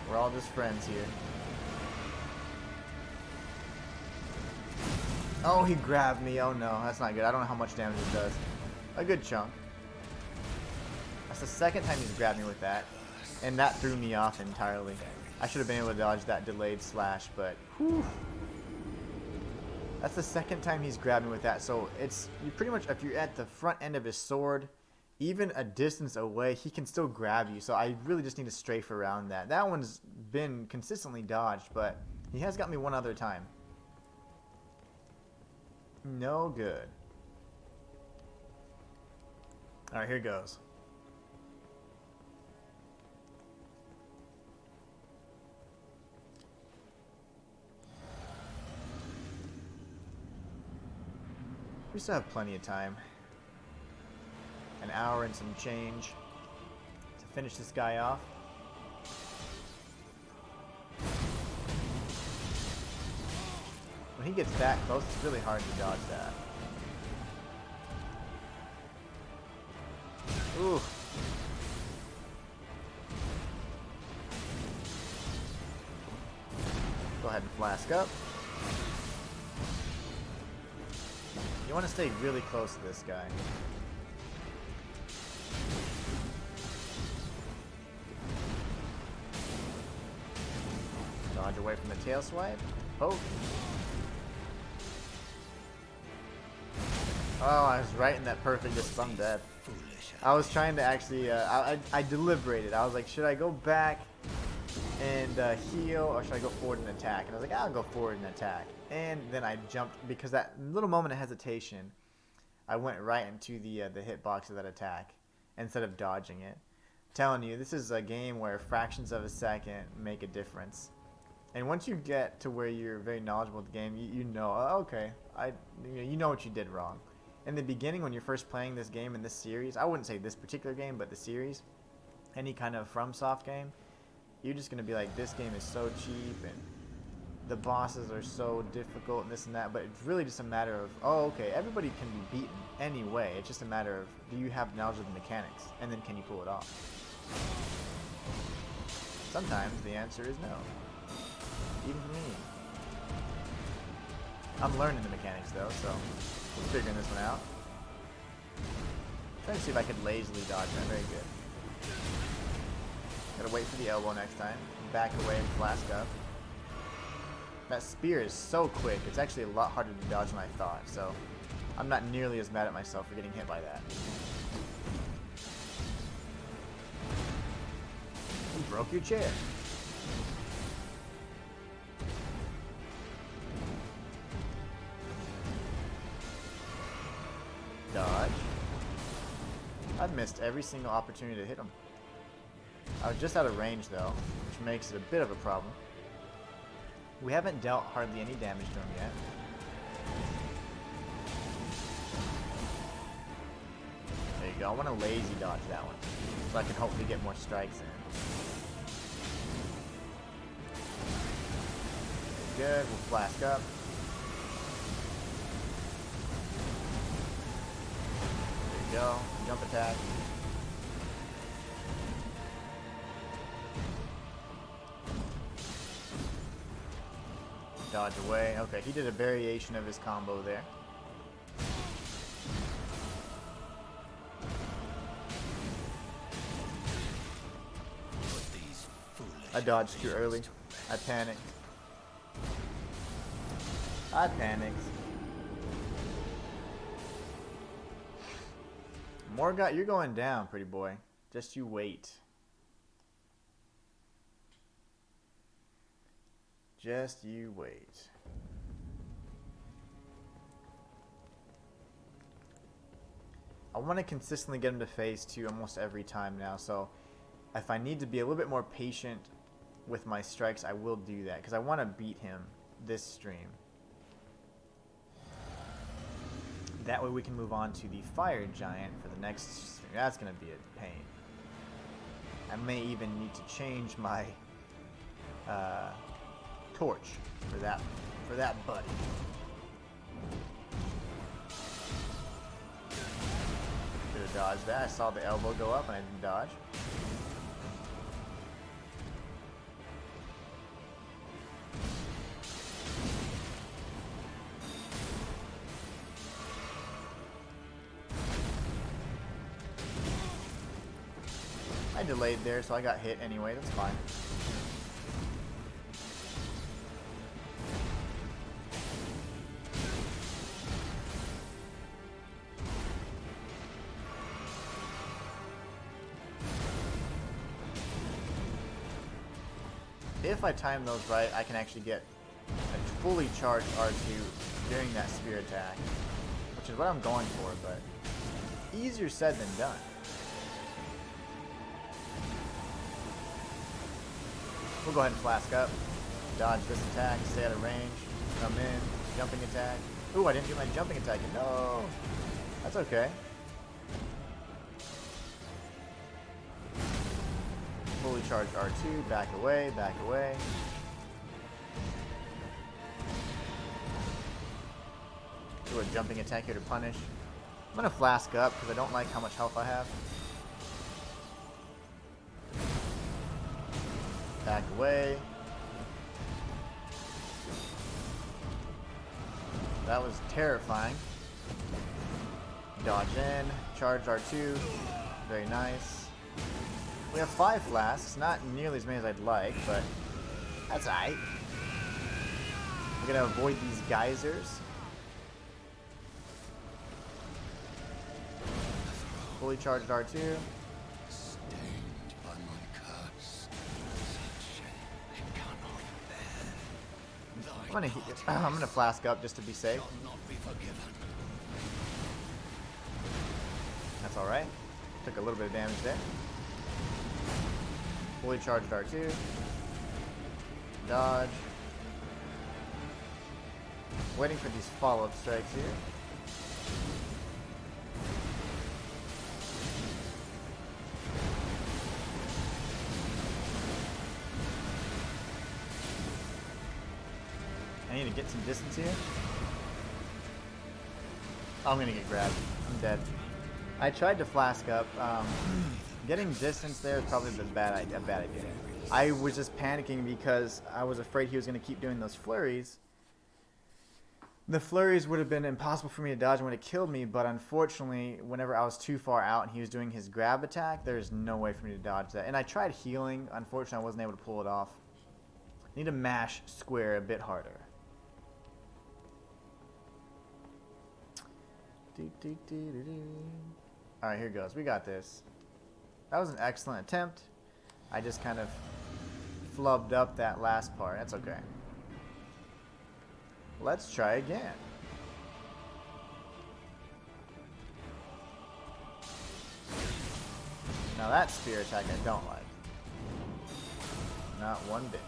We're all just friends here. Oh, he grabbed me. Oh no, that's not good. I don't know how much damage it does. A good chunk. That's the second time he's grabbed me with that, and that threw me off entirely. I should have been able to dodge that delayed slash, but whew. That's the second time he's grabbed me with that, so it's you pretty much, if you're at the front end of his sword, even a distance away, he can still grab you, so I really just need to strafe around that. That one's been consistently dodged, but he has got me one other time. No good. Alright, here goes. We still have plenty of time. An hour and some change to finish this guy off. When he gets that close, it's really hard to dodge that. Ooh. Go ahead and flask up. You want to stay really close to this guy. Dodge away from the tail swipe. Oh. Oh, I was right in that perfect distance. I'm dead. I was trying to actually, I deliberated. I was like, should I go back and heal, or should I go forward and attack? And I was like, I'll go forward and attack. And then I jumped, because that little moment of hesitation, I went right into the hitbox of that attack instead of dodging it. I'm telling you, this is a game where fractions of a second make a difference. And once you get to where you're very knowledgeable with the game, you know, oh, okay, you know what you did wrong. In the beginning, when you're first playing this game in this series, I wouldn't say this particular game, but the series, any kind of FromSoft game, you're just going to be like, this game is so cheap, and the bosses are so difficult and this and that, but it's really just a matter of, oh, okay, everybody can be beaten anyway. It's just a matter of, do you have knowledge of the mechanics, and then can you pull it off? Sometimes the answer is no. Even for me. I'm learning the mechanics though, so we're figuring this one out. Trying to see if I could lazily dodge that. Very good. Gotta wait for the elbow next time. Back away and flask up. That spear is so quick, it's actually a lot harder to dodge than I thought, so I'm not nearly as mad at myself for getting hit by that. You broke your chair. Dodge. I've missed every single opportunity to hit him. I was just out of range though, which makes it a bit of a problem. We haven't dealt hardly any damage to him yet. There you go. I want to lazy dodge that one, so I can hopefully get more strikes in. Good. We'll flask up. There you go. Jump attack. Dodge away. Okay, he did a variation of his combo there. I dodged too early. I panicked. Morgot, you're going down, pretty boy. Just you wait. Just you wait. I want to consistently get him to phase 2 almost every time now, so if I need to be a little bit more patient with my strikes, I will do that, because I want to beat him this stream. That way we can move on to the fire giant for the next stream. That's going to be a pain. I may even need to change my torch for that buddy. Should have dodged that. I saw the elbow go up and I didn't dodge. I delayed there, so I got hit anyway. That's fine. If I time those right, I can actually get a fully charged R2 during that spear attack, which is what I'm going for, but easier said than done. We'll go ahead and flask up, dodge this attack, stay out of range, come in, jumping attack. Ooh, I didn't get my jumping attack. No! That's okay. Fully charged R2, back away, back away. Do a jumping attack here to punish. I'm gonna flask up because I don't like how much health I have. Back away. That was terrifying. Dodge in, charge R2, very nice. We have 5 flasks, not nearly as many as I'd like, but that's alright. We're gonna avoid these geysers. Fully charged R2. I'm gonna flask up just to be safe. That's alright. Took a little bit of damage there. Fully charged R2. Dodge. Waiting for these follow-up strikes here. need to get some distance here. Oh, I'm gonna get grabbed. I'm dead. I tried to flask up. Getting distance there is probably a bad idea. I was just panicking because I was afraid he was going to keep doing those flurries. The flurries would have been impossible for me to dodge and would have killed me, but unfortunately, whenever I was too far out and he was doing his grab attack, there's no way for me to dodge that. And I tried healing. Unfortunately, I wasn't able to pull it off. I need to mash square a bit harder. Alright, here goes. We got this. That was an excellent attempt. I just kind of flubbed up that last part. That's okay. Let's try again. Now that spear attack I don't like. Not one bit.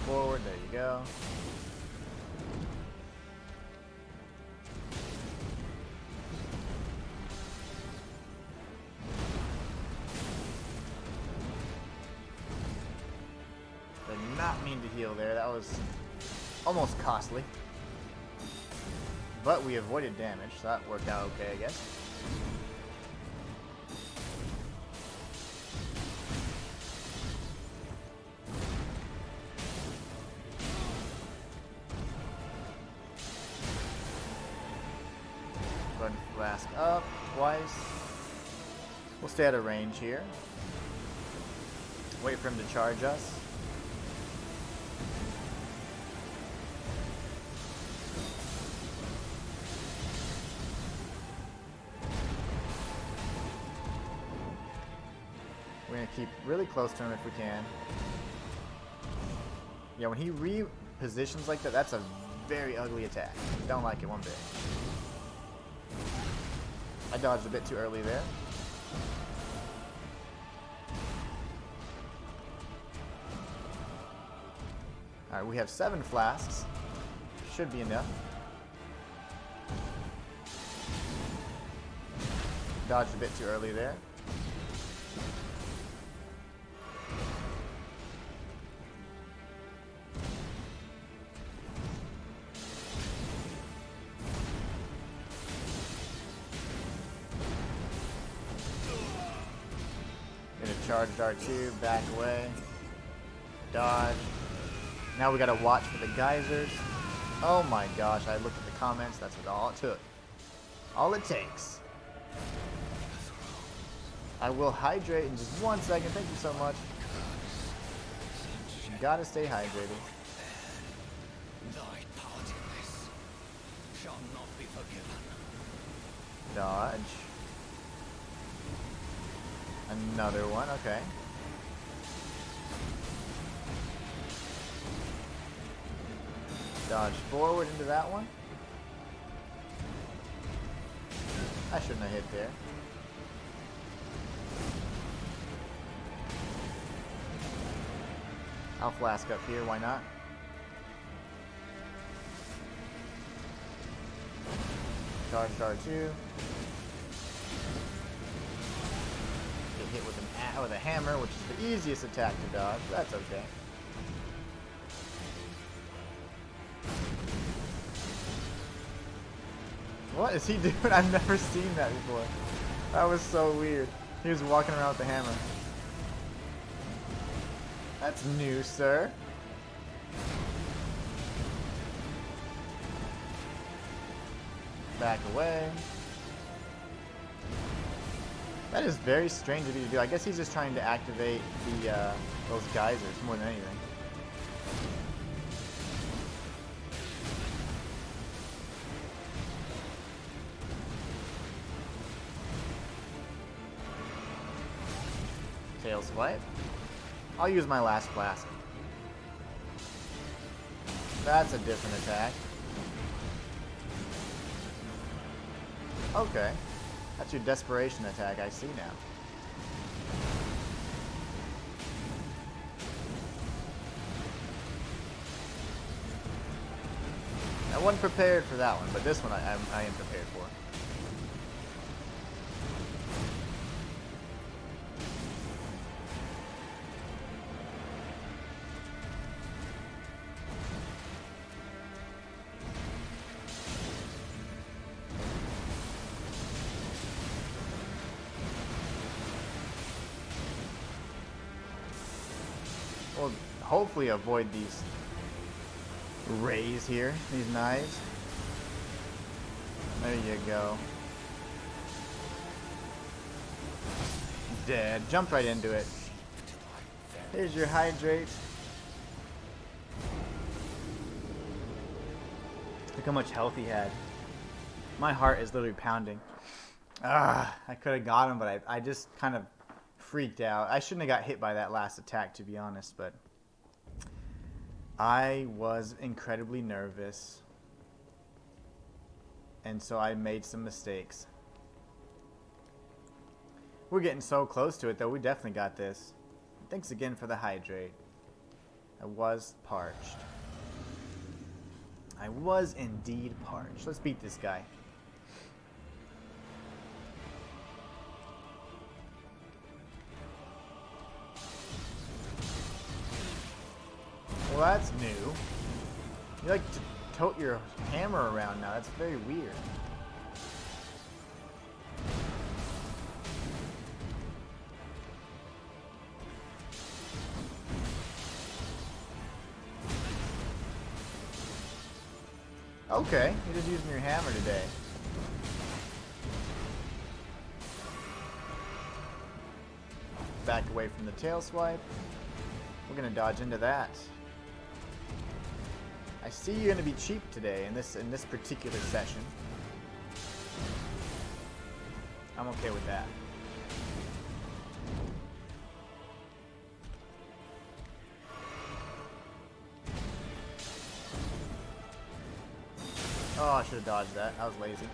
Forward, there you go. Did not mean to heal there. That was almost costly. But we avoided damage, so that worked out okay, I guess. Go ahead and flask up twice. We'll stay out of range here. Wait for him to charge us. We're going to keep really close to him if we can. Yeah, when he repositions like that, that's a very ugly attack. Don't like it one bit. I dodged a bit too early there. Alright, we have 7 flasks. Should be enough. Dodged a bit too early there. Charged R2, back away, dodge. Now we gotta watch for the geysers. Oh my gosh, I looked at the comments, that's what all it took. All it takes. I will hydrate in just 1 second, thank you so much. You gotta stay hydrated. Thy part in this shall not be forgiven. Dodge. Another one, okay. Dodge forward into that one. I shouldn't have hit there. I'll flask up here, why not? Charge R2. Hit with a hammer, which is the easiest attack to dodge. That's okay. What is he doing? I've never seen that before. That was so weird. He was walking around with the hammer. That's new, sir. Back away. That is very strange of you to do. I guess he's just trying to activate the those geysers more than anything. Tail swipe. I'll use my last flask. That's a different attack. Okay. That's your desperation attack, I see now. I wasn't prepared for that one, but this one I am prepared for. We'll hopefully avoid these rays here, these knives. There you go. Dead. Jumped right into it. Here's your hydrate. Look how much health he had. My heart is literally pounding. Ah, I could have got him, but I just kind of freaked out. I shouldn't have got hit by that last attack, to be honest, but I was incredibly nervous, and so I made some mistakes. We're getting so close to it, though. We definitely got this. Thanks again for the hydrate. I was parched. I was indeed parched. Let's beat this guy. Well, that's new. You like to tote your hammer around now. That's very weird. Okay, you're just using your hammer today. Back away from the tail swipe. We're gonna dodge into that. I see you're gonna be cheap today in this particular session. I'm okay with that. Oh, I should have dodged that. I was lazy.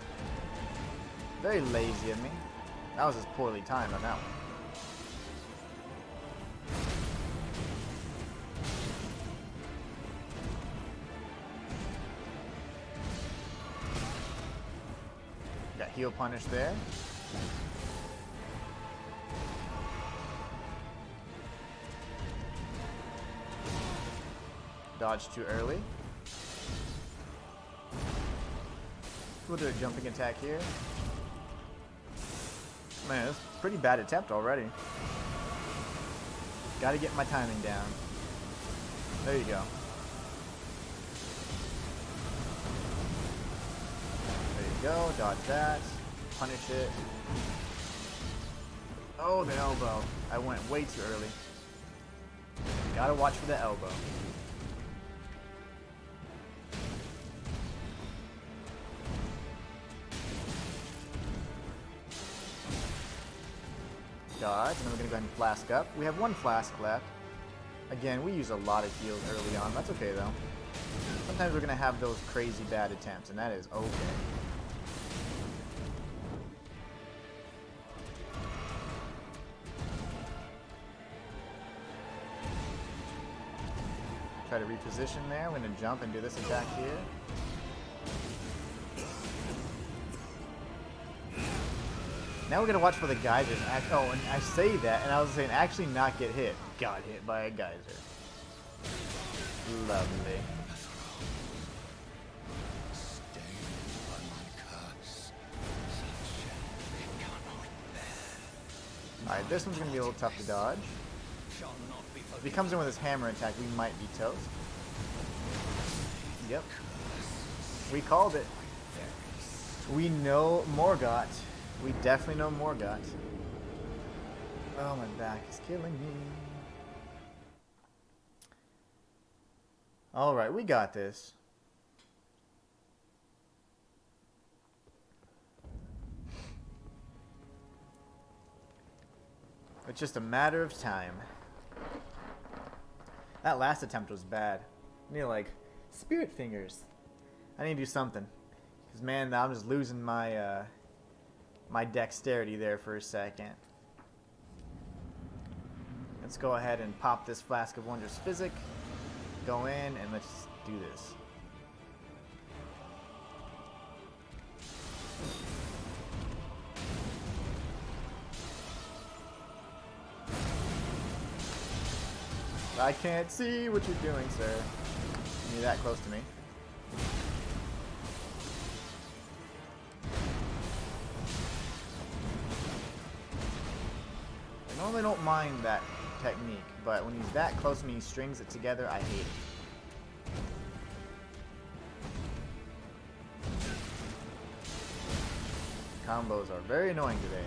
Very lazy of me. That was just poorly timed on that one. Got heal punish there. Dodge too early. We'll do a jumping attack here. Man, that's a pretty bad attempt already. Gotta get my timing down. There you go. There you go, dodge that. Punish it. Oh, the elbow. I went way too early. Gotta watch for the elbow. Dodge, and then we're going to go ahead and flask up. We have one flask left. Again, we use a lot of heals early on. That's okay, though. Sometimes we're going to have those crazy bad attempts, and that is okay. Try to reposition there. We're going to jump and do this attack here. Now we're going to watch for the geysers. Oh, and I say that, and I was saying actually not get hit. Got hit by a geyser. Lovely. Alright, this one's going to be a little tough to dodge. If he comes in with his hammer attack, we might be toast. Yep. We called it. We know Morgot. We definitely know Morgot. Oh, my back is killing me. Alright, we got this. It's just a matter of time. That last attempt was bad. I need like spirit fingers. I need to do something. Because man, I'm just losing my my dexterity there for a second. Let's go ahead and pop this Flask of Wondrous Physic. Go in and let's do this. I can't see what you're doing, sir. You're that close to me. I normally don't mind that technique, but when he's that close to me, he strings it together, I hate it. Combos are very annoying today.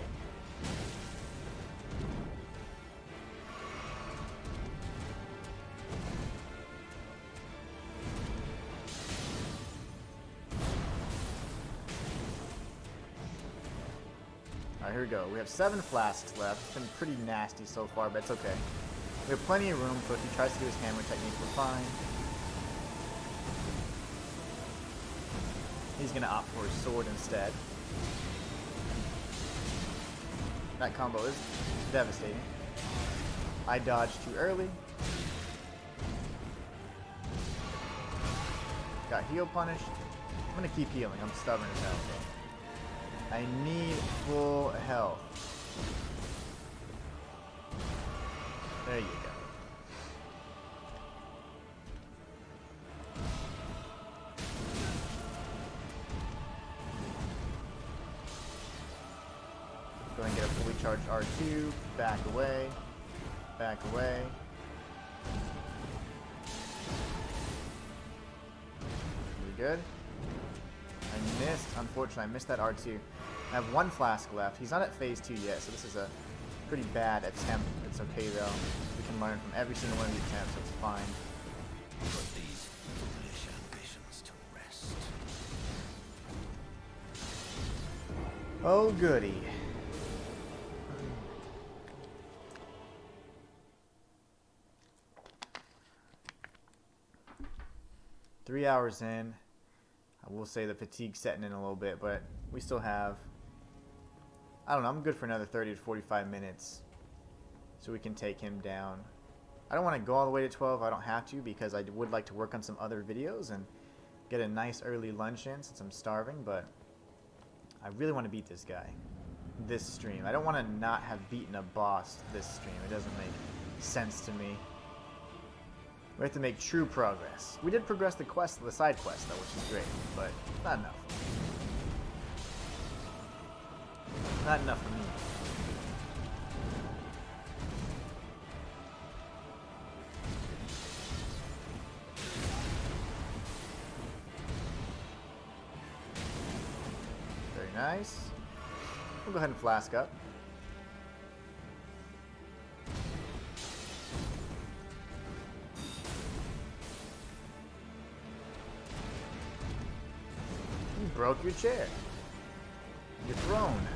Alright, here we go. We have 7 flasks left. It's been pretty nasty so far, but it's okay. We have plenty of room, so if he tries to do his hammer technique, we're fine. He's going to opt for his sword instead. That combo is devastating. I dodged too early. Got heal punished. I'm going to keep healing. I'm stubborn as hell. I need full health. There you go. Go ahead and get a fully charged R2. Back away. Back away. We good? I missed. Unfortunately, I missed that R2. I have 1 flask left. He's not at phase 2 yet, so this is a pretty bad attempt. It's okay though. We can learn from every single one of these attempts, so it's fine. Put these foolish ambitions to rest. Oh goody. Three hours in. I will say the fatigue's setting in a little bit, but we still have, I don't know, I'm good for another 30 to 45 minutes so we can take him down. I don't want to go all the way to 12. I don't have to, because I would like to work on some other videos and get a nice early lunch in since I'm starving, but I really want to beat this guy this stream. I don't want to not have beaten a boss this stream. It doesn't make sense to me. We have to make true progress. We did progress the quest, the side quest though, which is great, but not enough. Not enough for me. Very nice. We'll go ahead and flask up. You broke your chair. Your throne.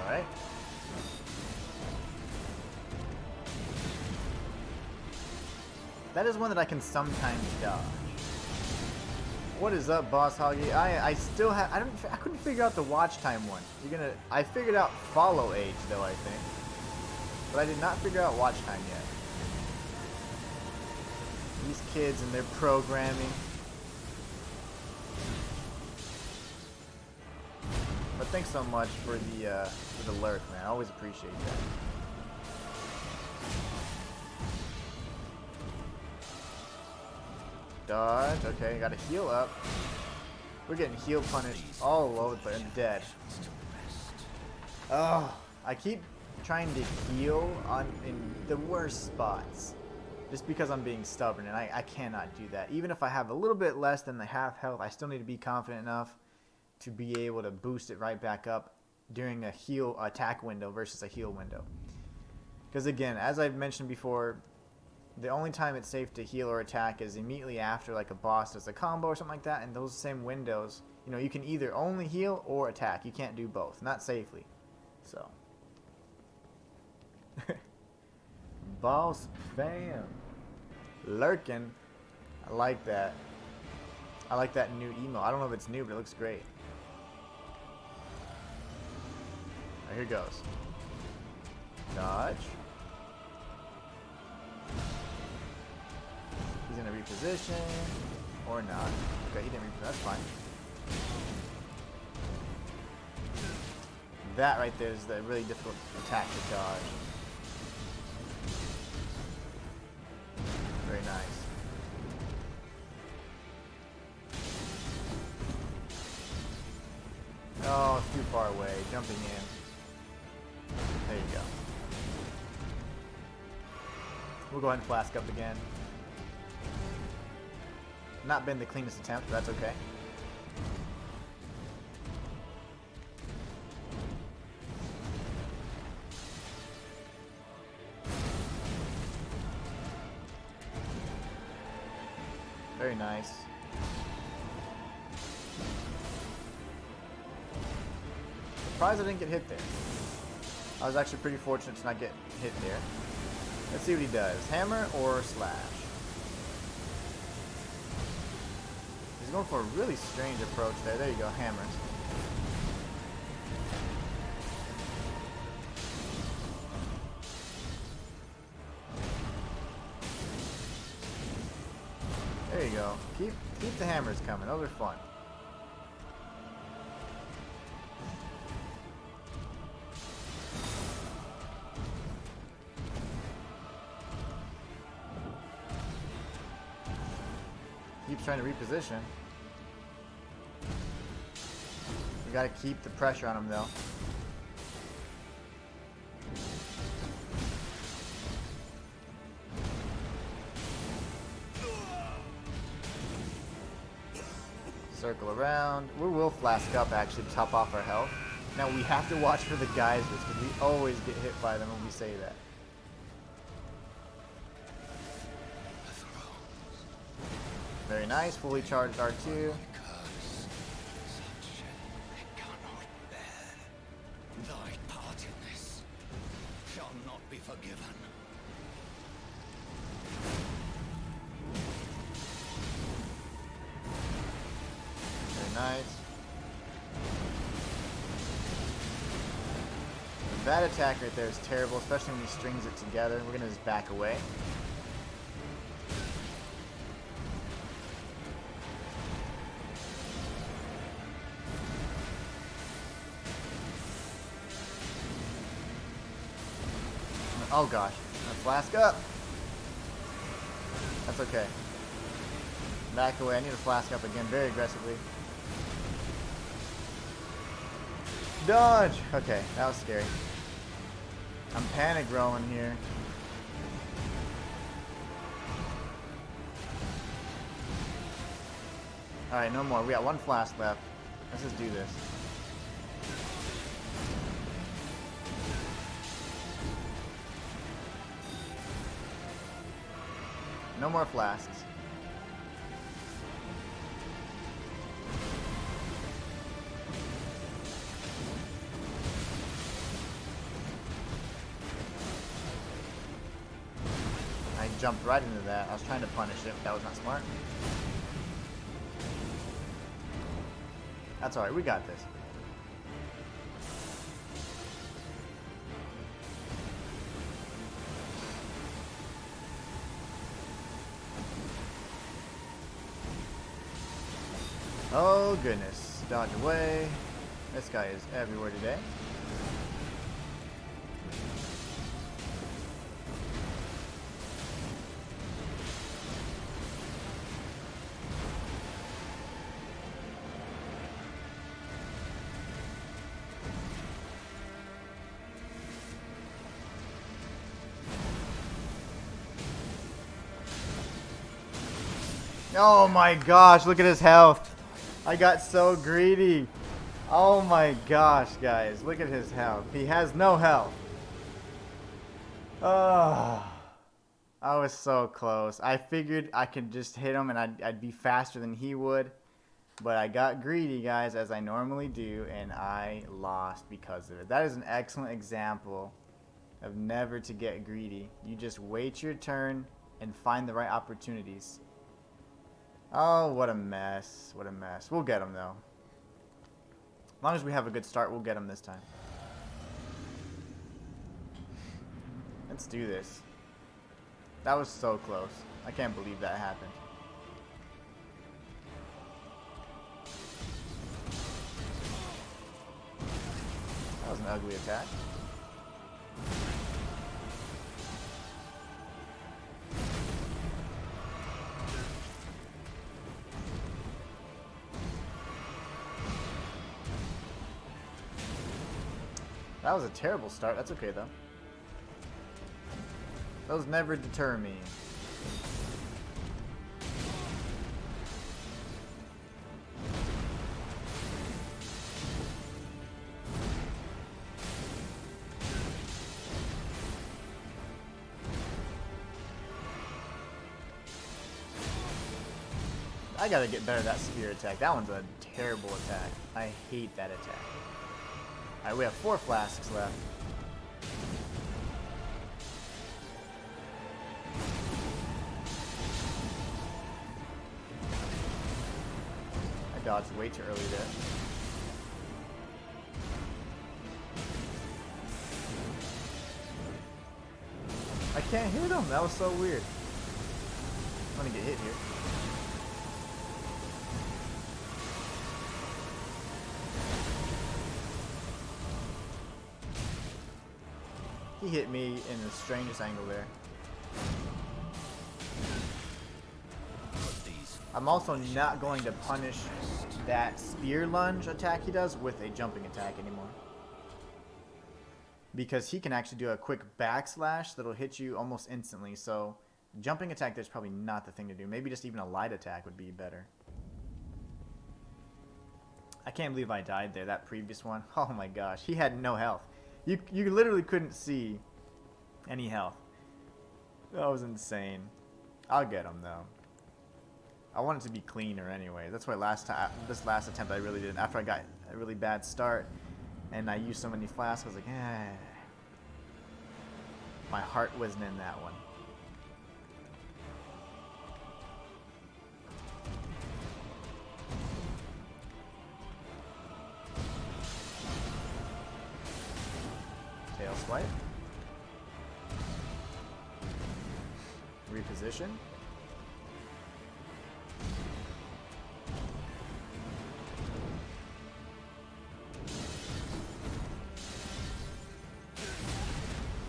Alright. That is one that I can sometimes dodge. What is up, Boss Hoggy? I still have I couldn't figure out the watch time one. I figured out follow age though, I think. But I did not figure out watch time yet. These kids and their programming. But thanks so much for the lurk, man. I always appreciate that. Dodge. Okay, gotta heal up. We're getting heal punished all over the place. I'm dead. Oh, I keep trying to heal in the worst spots. Just because I'm being stubborn, and I cannot do that. Even if I have a little bit less than the half health, I still need to be confident enough to be able to boost it right back up during a heal attack window versus a heal window. Because again, as I've mentioned before, the only time it's safe to heal or attack is immediately after like a boss does a combo or something like that, and those same windows, you know, you can either only heal or attack. You can't do both, not safely. So Boss fam lurking. I like that. I like that new emo. I don't know if it's new, but it looks great. Alright, here goes. Dodge. He's gonna reposition. Or not. Okay, he didn't reposition. That's fine. That right there is the really difficult attack to dodge. Very nice. Oh, it's too far away. Jumping in. There you go. We'll go ahead and flask up again. Not been the cleanest attempt, but that's okay. Very nice. Surprised I didn't get hit there. I was actually pretty fortunate to not get hit there. Let's see what he does. Hammer or slash? He's going for a really strange approach there. There you go, hammers. There you go. Keep the hammers coming. Those are fun. Keeps trying to reposition. We gotta keep the pressure on him though. Circle around. We will flask up actually to top off our health. Now we have to watch for the geysers because we always get hit by them when we say that. Very nice, fully charged R2. Thy part in this shall not be forgiven. Very nice. That attack right there is terrible, especially when he strings it together. We're gonna just back away. Oh gosh, let's flask up. That's okay. Back away. I need to flask up again very aggressively. Dodge! Okay, that was scary. I'm panic rolling here. Alright, no more. We got one flask left. Let's just do this. No more flasks. I jumped right into that. I was trying to punish it, but that was not smart. That's alright, we got this. Oh goodness, dodge away. This guy is everywhere today. Oh my gosh, look at his health. I got so greedy. Oh my gosh, guys. Look at his health. He has no health. Oh, I was so close. I figured I could just hit him and I'd be faster than he would. But I got greedy, guys, as I normally do, and I lost because of it. That is an excellent example of never to get greedy. You just wait your turn and find the right opportunities. Oh, what a mess. What a mess. We'll get him, though. As long as we have a good start, we'll get him this time. Let's do this. That was so close. I can't believe that happened. That was an ugly attack. That was a terrible start. That's okay though. Those never deter me. I gotta get better at that spear attack. That one's a terrible attack. I hate that attack. Alright, we have 4 flasks left. I dodged way too early there. I can't hit him. That was so weird. I'm gonna get hit here. He hit me in the strangest angle there. I'm also not going to punish that spear lunge attack he does with a jumping attack anymore. Because he can actually do a quick backslash that'll hit you almost instantly. So jumping attack there's probably not the thing to do. Maybe just even a light attack would be better. I can't believe I died there. That previous one. Oh my gosh. He had no health. You literally couldn't see any health. That was insane. I'll get him though. I want it to be cleaner anyway. That's why this last attempt I really didn't. After I got a really bad start and I used so many flasks, I was like, eh. My heart wasn't in that one. Tail swipe. Reposition.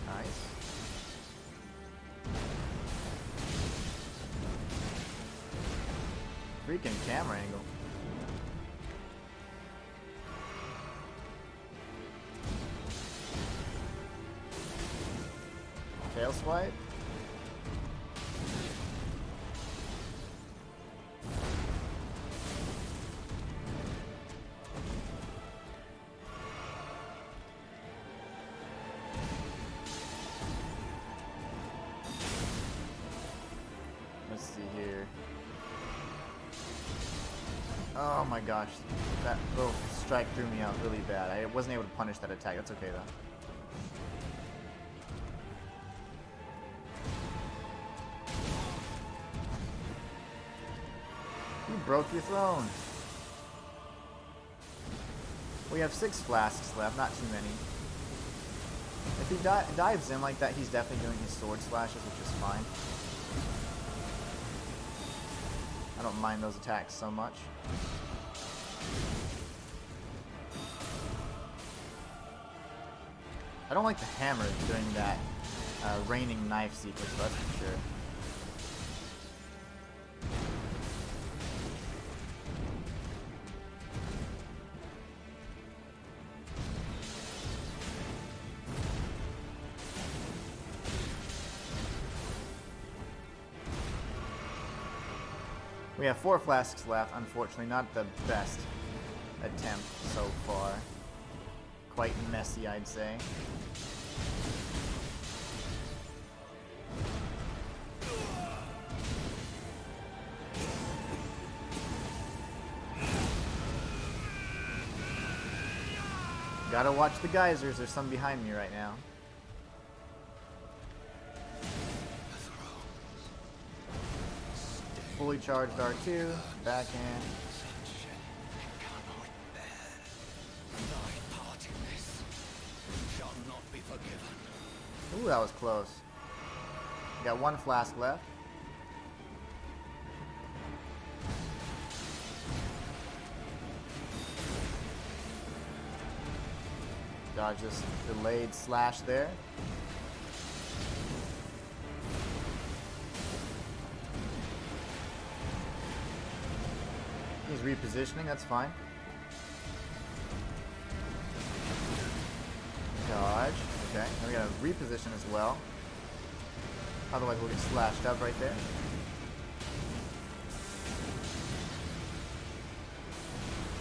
Nice. Freaking camera angle. Tail swipe. Let's see here. Oh my gosh, that little strike threw me out really bad. I wasn't able to punish that attack. That's okay though. You broke your throne. We have 6 flasks left, not too many. If he dives in like that, he's definitely doing his sword slashes, which is fine. I don't mind those attacks so much. I don't like the hammer during that raining knife sequence, that's for sure. We have 4 flasks left, unfortunately. Not the best attempt so far. Quite messy, I'd say. Gotta watch the geysers, there's some behind me right now. Fully charged R2, backhand. Ooh, that was close. Got one flask left. Dodge this delayed slash there. He's repositioning, that's fine. Dodge. Okay, now we gotta reposition as well. Otherwise we'll get slashed up right there.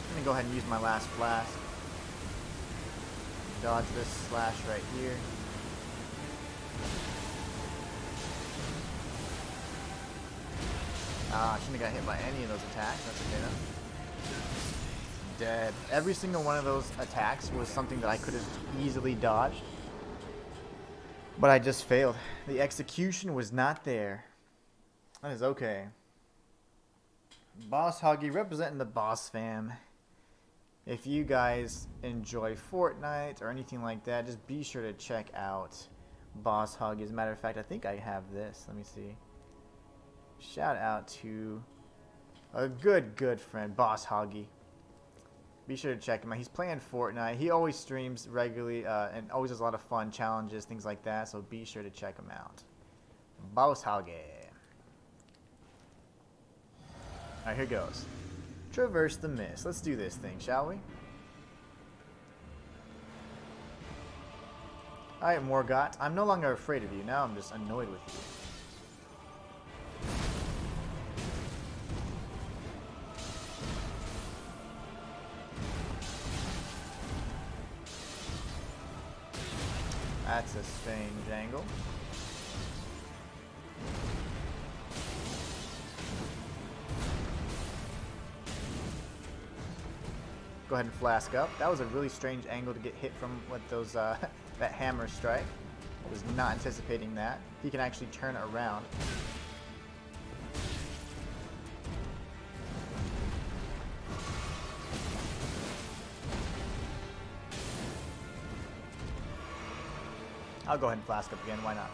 I'm gonna go ahead and use my last flask. Dodge this slash right here. Ah, I shouldn't have got hit by any of those attacks. That's okay though. Dead. Every single one of those attacks was something that I could have easily dodged. But I just failed. The execution was not there. That is okay. Boss Huggy representing the Boss fam. If you guys enjoy Fortnite or anything like that, just be sure to check out Boss Huggy. As a matter of fact, I think I have this. Let me see. Shout out to a good friend, Boss Huggy. Be sure to check him out. He's playing Fortnite. He always streams regularly and always has a lot of fun challenges, things like that. So be sure to check him out. Boss Huggy. Alright, here goes. Traverse the mist. Let's do this thing, shall we? Alright, Morgot. I'm no longer afraid of you. Now I'm just annoyed with you. That's a strange angle. Go ahead and flask up. That was a really strange angle to get hit from with those that hammer strike. I was not anticipating that. He can actually turn it around. I'll go ahead and flask up again, why not?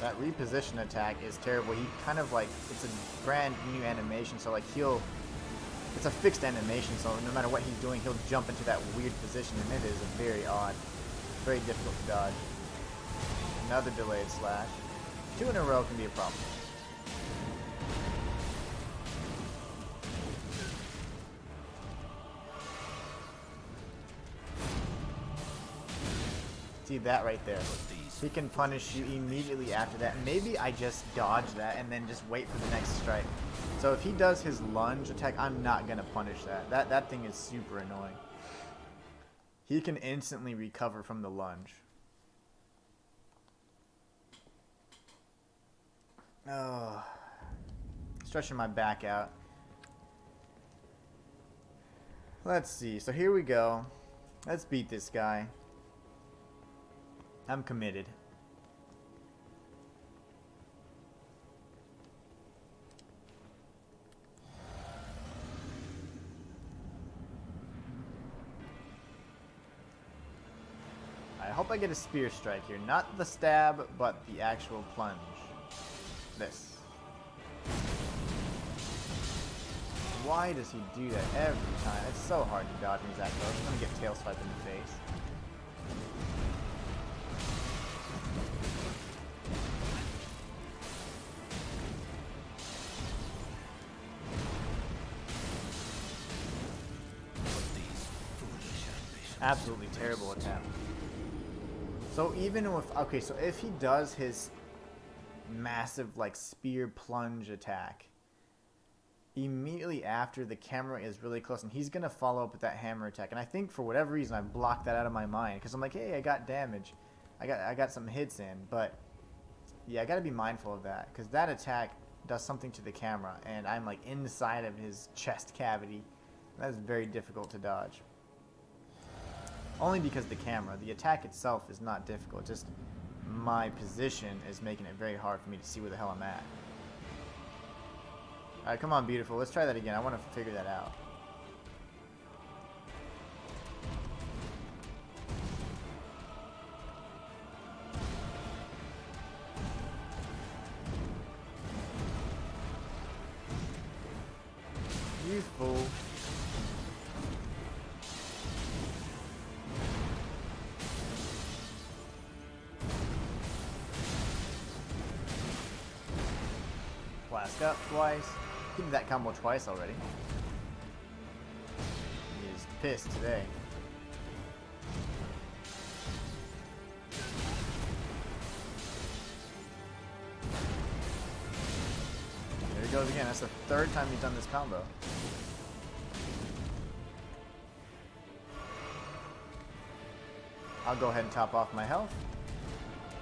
That reposition attack is terrible. He kind of like, it's a brand new animation, so like it's a fixed animation, so no matter what he's doing, he'll jump into that weird position, and it is very odd. Very difficult to dodge. Another delayed slash. 2 in a row can be a problem. See that right there. He can punish you immediately after that. Maybe I just dodge that and then just wait for the next strike. So if he does his lunge attack, I'm not going to punish that. That thing is super annoying. He can instantly recover from the lunge. Oh, stretching my back out. Let's see. So here we go. Let's beat this guy. I'm committed. I hope I get a spear strike here. Not the stab, but the actual plunge. This. Why does he do that every time? It's so hard to dodge when he's that close. I'm gonna get tail swipe in the face. Absolutely terrible attempt. So even with, okay, so if he does his massive like spear plunge attack immediately after the camera is really close, and he's gonna follow up with that hammer attack, and I think for whatever reason I blocked that out of my mind because I'm like, hey, I got damage, I got some hits in, but yeah, I gotta be mindful of that because that attack does something to the camera, and I'm like inside of his chest cavity. That is very difficult to dodge. Only because the camera, the attack itself is not difficult, just my position is making it very hard for me to see where the hell I'm at. Alright, come on, beautiful. Let's try that again. I want to figure that out. You fool. Flask up twice. He did that combo twice already. He is pissed today. There he goes again. That's the third time he's done this combo. I'll go ahead and top off my health.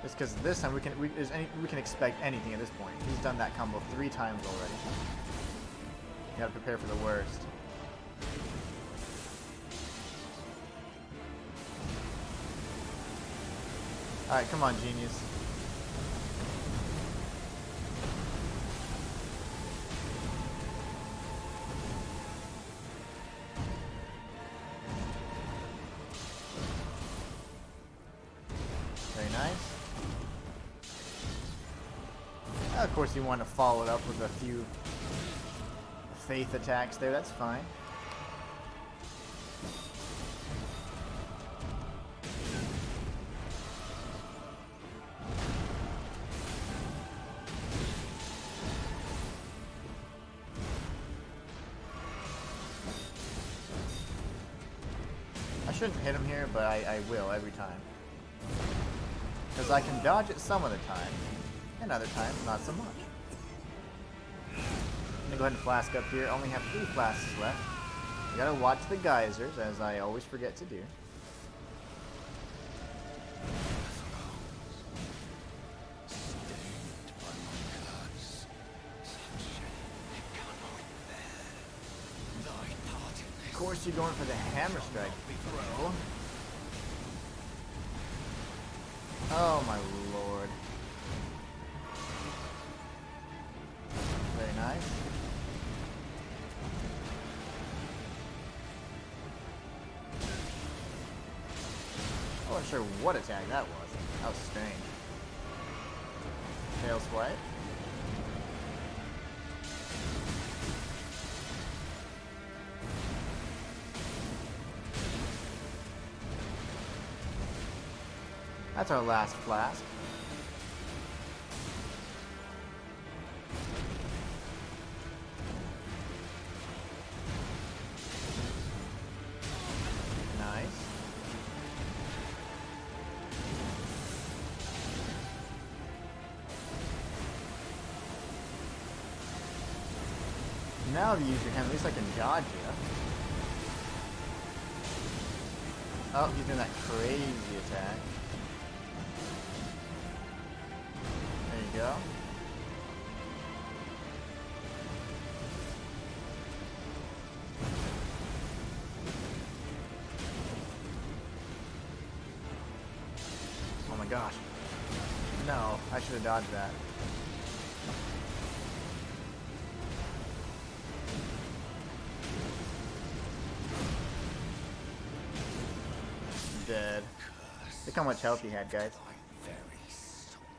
Just because this time we can expect anything at this point. He's done that combo 3 times already. You gotta prepare for the worst. Alright, come on, genius. Very nice. Of course, you want to follow it up with a few faith attacks there. That's fine. I shouldn't hit him here, but I will every time. Because I can dodge it some of the time. And other times, not so much. I'm gonna go ahead and flask up here. Only have 3 flasks left. You gotta watch the geysers, as I always forget to do. Of course, you're going for the hammer strike, bro. Oh my lord. Very nice. I wasn't sure what attack that was. That was strange. Tail swipe. That's our last flask. Nice. Now if you use your hand, at least I can dodge you. Oh, he's doing that crazy attack. There you go. Oh my gosh. No, I should have dodged that. Dead. Look how much health he had, guys.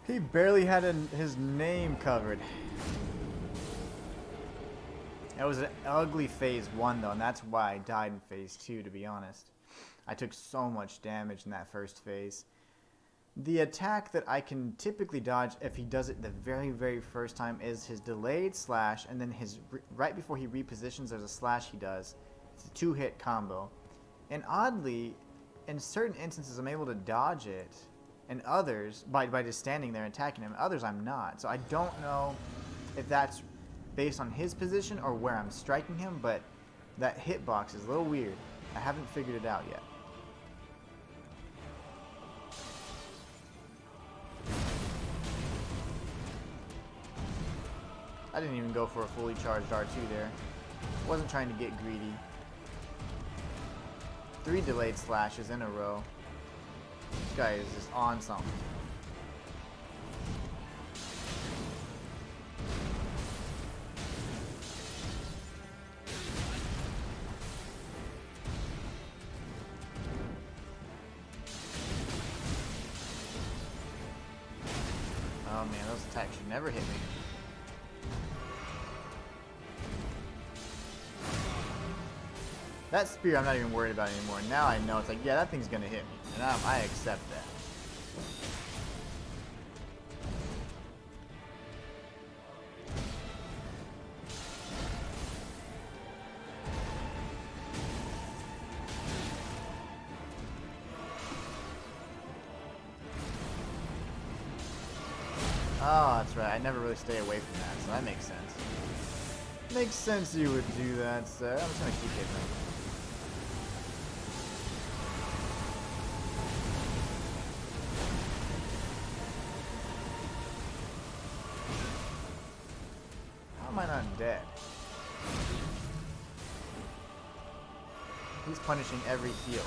He barely had his name covered. It was an ugly phase 1 though, and that's why I died in phase 2, to be honest. I took so much damage in that first phase. The attack that I can typically dodge if he does it the very, very first time is his delayed slash, and then his right before he repositions, there's a slash he does. It's a 2-hit combo. And oddly, in certain instances, I'm able to dodge it, and others, by just standing there and attacking him, others I'm not. So I don't know if that's based on his position or where I'm striking him, but that hitbox is a little weird. I haven't figured it out yet. I didn't even go for a fully charged R2 there. Wasn't trying to get greedy. 3 delayed slashes in a row. This guy is just on something. man, those attacks should never hit me. That spear I'm not even worried about anymore. Now I know it's like, yeah, that thing's gonna hit me. And I accept that. Oh, that's right. I never really stay away from that, so that makes sense. Makes sense you would do that, sir. I'm just gonna keep hitting them. How am I not dead? He's punishing every heal.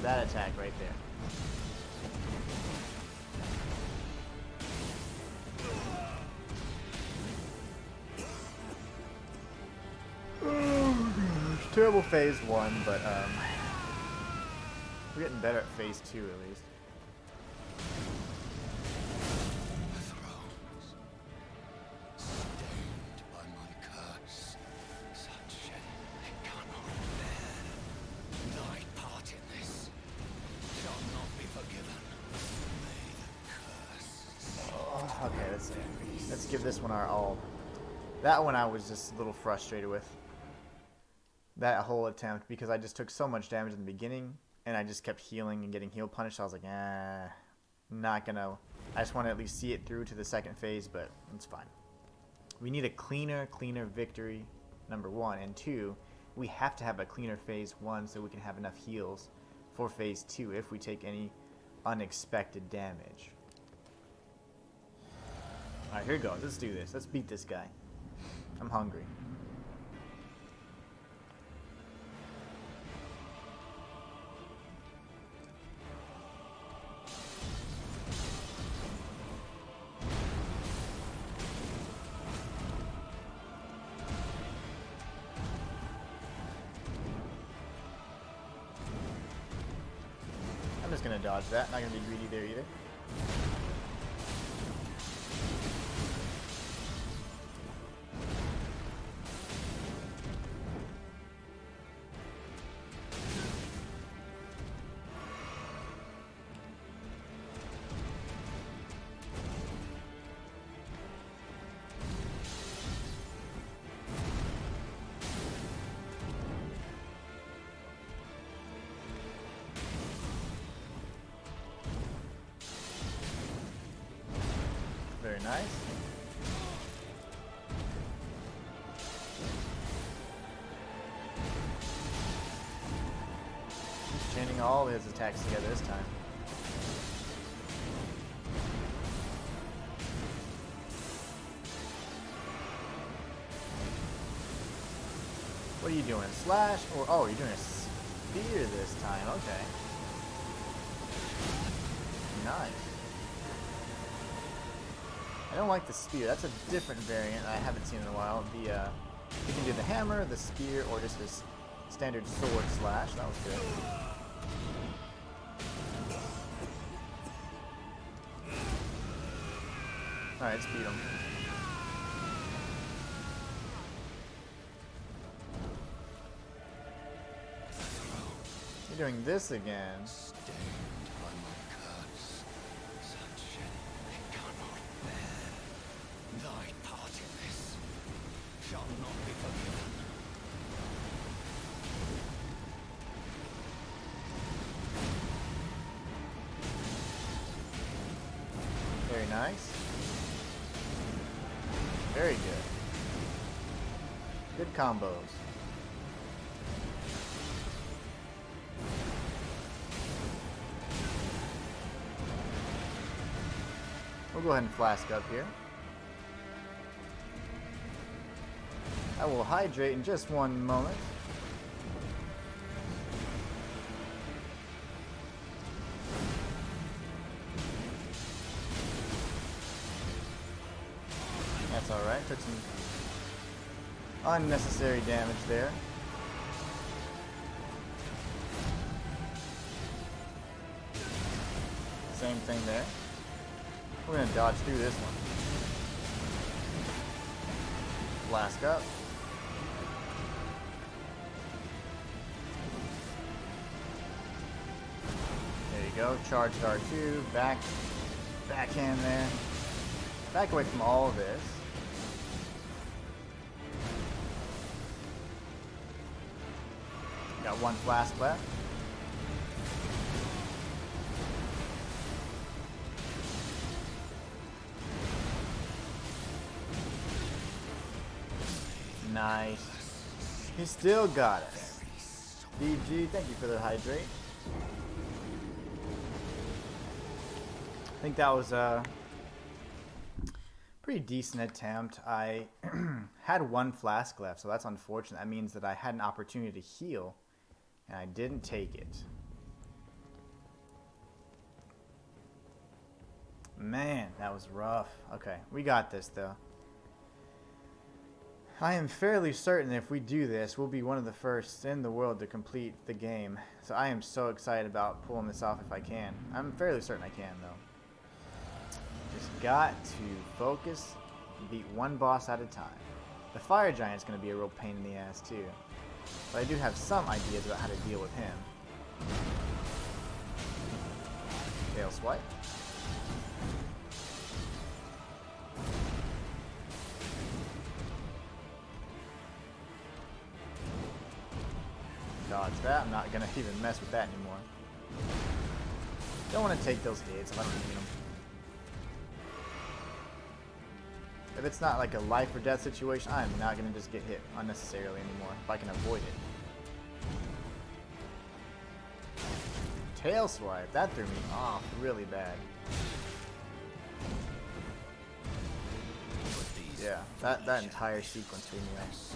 That attack right there. Oh gosh. Terrible phase 1, but we're getting better at phase 2 at least. Okay, let's give this one our all. That one I was just a little frustrated with. That whole attempt, because I just took so much damage in the beginning, and I just kept healing and getting heal punished. I was like, not gonna. I just want to at least see it through to the second phase, but it's fine. We need a cleaner victory, number 1, and 2, we have to have a cleaner phase 1 so we can have enough heals for phase 2 if we take any unexpected damage. Alright, here goes. Let's do this. Let's beat this guy. I'm hungry. I'm just gonna dodge that. Not gonna be greedy there either. Very nice. He's chaining all his attacks together this time. What are you doing? Slash or oh, you're doing a spear this time. Okay. Nice. I don't like the spear. That's a different variant I haven't seen in a while. The you can do the hammer, the spear, or just this standard sword slash. That was good. Alright, let's beat him. You're doing this again. Very nice. Very good. Good combos. We'll go ahead and flask up here. I will hydrate in just one moment. That's alright. Took some unnecessary damage there. Same thing there. We're gonna dodge through this one. Flask up. There you go. Charged R2. Backhand there. Back away from all of this. Got one flask left. Nice. He still got us. DG, thank you for the hydrate. I think that was a pretty decent attempt. I had one flask left, so that's unfortunate. That means that I had an opportunity to heal, and I didn't take it. Man, that was rough. Okay, we got this though. I am fairly certain that if we do this, we'll be one of the first in the world to complete the game. So I am so excited about pulling this off if I can. I'm fairly certain I can though. Just got to focus and beat one boss at a time. The fire giant's going to be a real pain in the ass too. But I do have some ideas about how to deal with him. Tail swipe. Dodge that. I'm not gonna even mess with that anymore. Don't want to take those hits if I don't need them. If it's not like a life or death situation, I'm not gonna just get hit unnecessarily anymore if I can avoid it. Tail swipe. That threw me off really bad. Yeah, that entire sequence threw me off.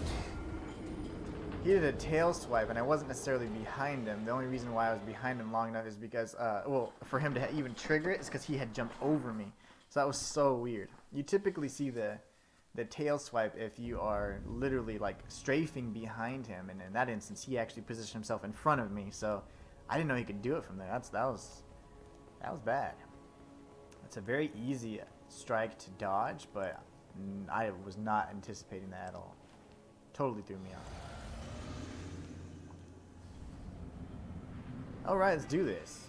He did a tail swipe, and I wasn't necessarily behind him. The only reason why I was behind him long enough is because, well, for him to even trigger it is because he had jumped over me. So that was so weird. You typically see the tail swipe if you are literally like strafing behind him, and in that instance, he actually positioned himself in front of me. So I didn't know he could do it from there. That was bad. It's a very easy strike to dodge, but I was not anticipating that at all. Totally threw me off. Alright, let's do this.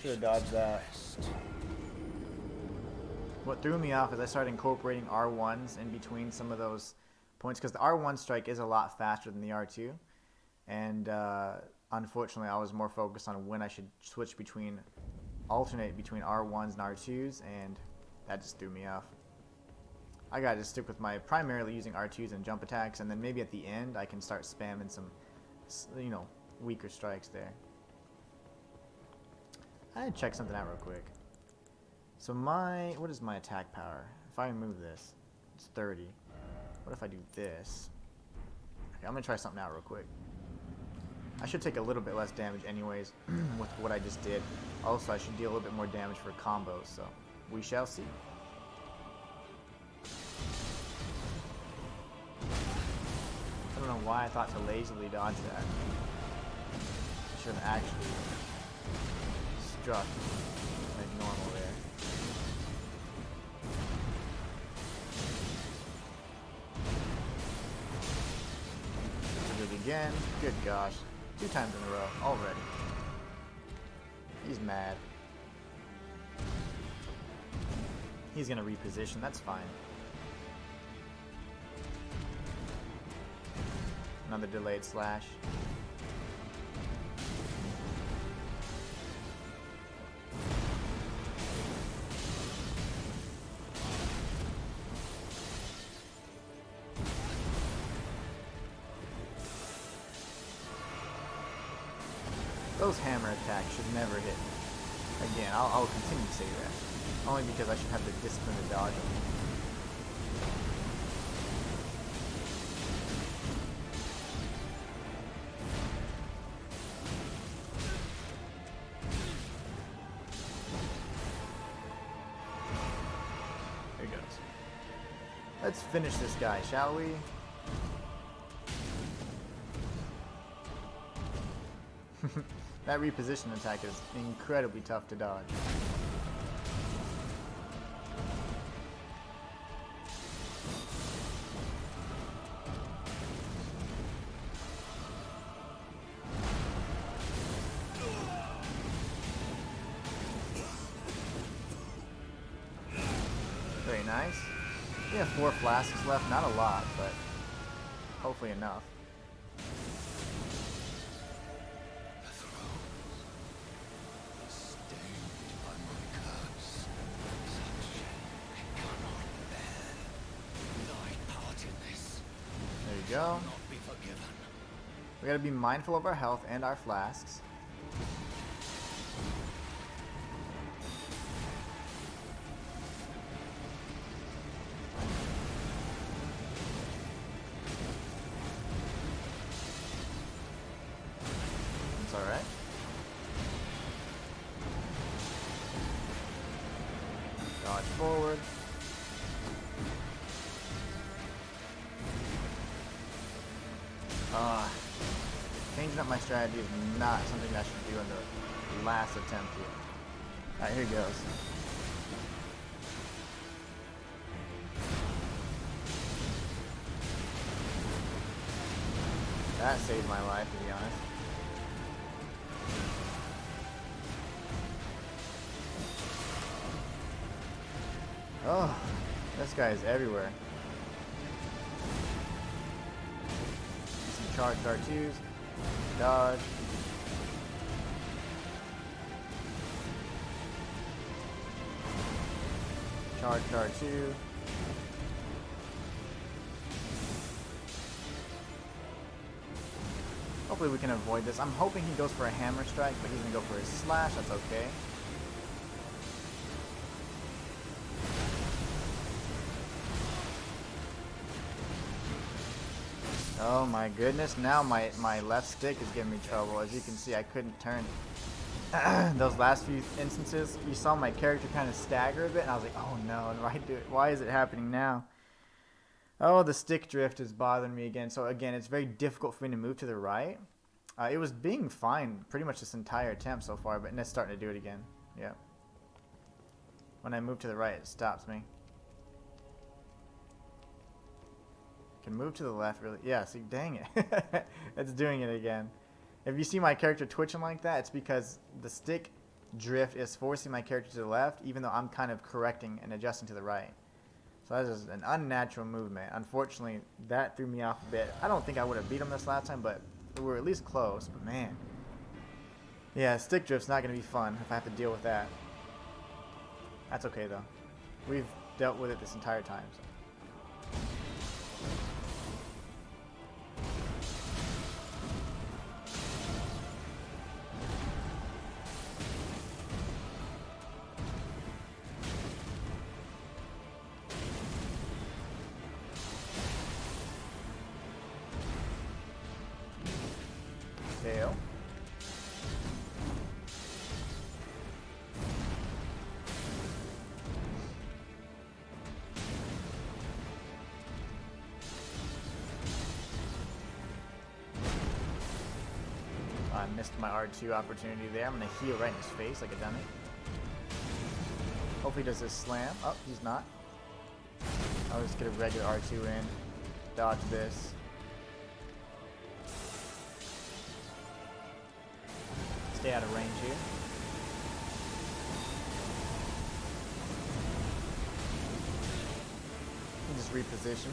Should have dodged that. What threw me off is I started incorporating R1s in between some of those points, because the R1 strike is a lot faster than the R2, and unfortunately I was more focused on when I should alternate between R1s and R2s, and that just threw me off. I gotta just stick with my primarily using R2s and jump attacks, and then maybe at the end I can start spamming some, you know, weaker strikes there. I had to check something out real quick. So what is my attack power? If I move this, it's 30. What if I do this? Okay, I'm gonna try something out real quick. I should take a little bit less damage anyways with what I just did. Also, I should deal a little bit more damage for combos, so we shall see. I don't know why I thought to lazily dodge that. I should have actually struck like normal there. Do it again. Good gosh. 2 times in a row already. He's mad. He's gonna reposition, that's fine. Another delayed slash. those hammer attacks should never hit me. Again, I'll continue to say that. Only because I should have the discipline to dodge them. There he goes. Let's finish this guy, shall we? That reposition attack is incredibly tough to dodge. Very nice. We have 4 flasks left, not a lot, but hopefully enough. Go. We gotta be mindful of our health and our flasks. It's alright. Dodge forward. Changing up my strategy is not something I should do in the last attempt here. Alright, here goes. That saved my life, to be honest. Oh, this guy is everywhere. Some charged R2s. Dodge. Charge R2. Hopefully we can avoid this. I'm hoping he goes for a hammer strike, but he's gonna go for his slash. That's okay. Oh my goodness, now my left stick is giving me trouble. As you can see, I couldn't turn. Those last few instances, you saw my character kind of stagger a bit, and I was like, oh no, why is it happening now? Oh, the stick drift is bothering me again. So again, it's very difficult for me to move to the right. It was being fine pretty much this entire attempt so far, but it's starting to do it again. Yeah. When I move to the right, it stops me. Can move to the left really. Yeah, see, dang it. It's doing it again. If you see my character twitching like that, it's because the stick drift is forcing my character to the left, even though I'm kind of correcting and adjusting to the right. So that is an unnatural movement. Unfortunately, that threw me off a bit. I don't think I would have beat him this last time, but we were at least close. But man, yeah, stick drift's not going to be fun if I have to deal with that. That's okay though. We've dealt with it this entire time. So. Tail. I missed my R2 opportunity there. I'm going to heal right in his face like a dummy. Hopefully he does this slam. Oh, he's not. I'll just get a regular R2 in. Dodge this. Stay out of range here. And just reposition.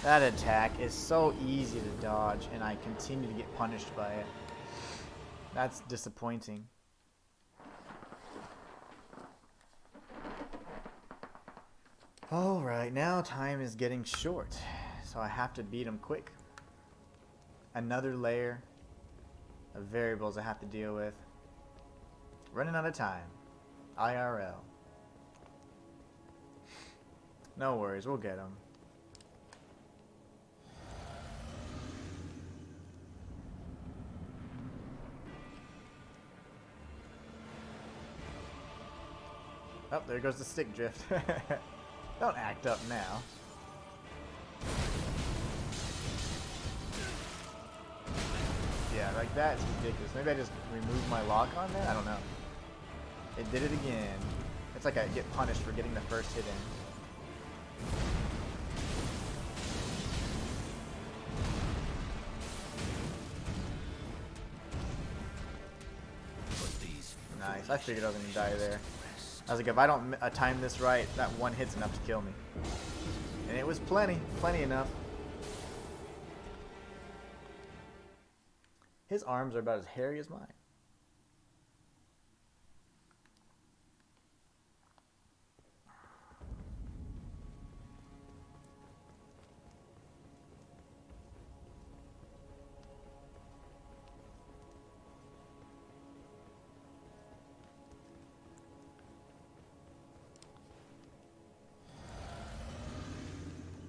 That attack is so easy to dodge, and I continue to get punished by it. That's disappointing. Alright, now time is getting short, so I have to beat him quick. Another layer of variables I have to deal with. Running out of time. IRL. No worries, we'll get him. Oh, there goes the stick drift. Don't act up now. Yeah, like that's ridiculous. Maybe I just removed my lock on there? I don't know. It did it again. It's like I get punished for getting the first hit in. Nice. I figured I was going to die there. I was like, if I don't time this right, that one hit's enough to kill me. And it was plenty enough. His arms are about as hairy as mine.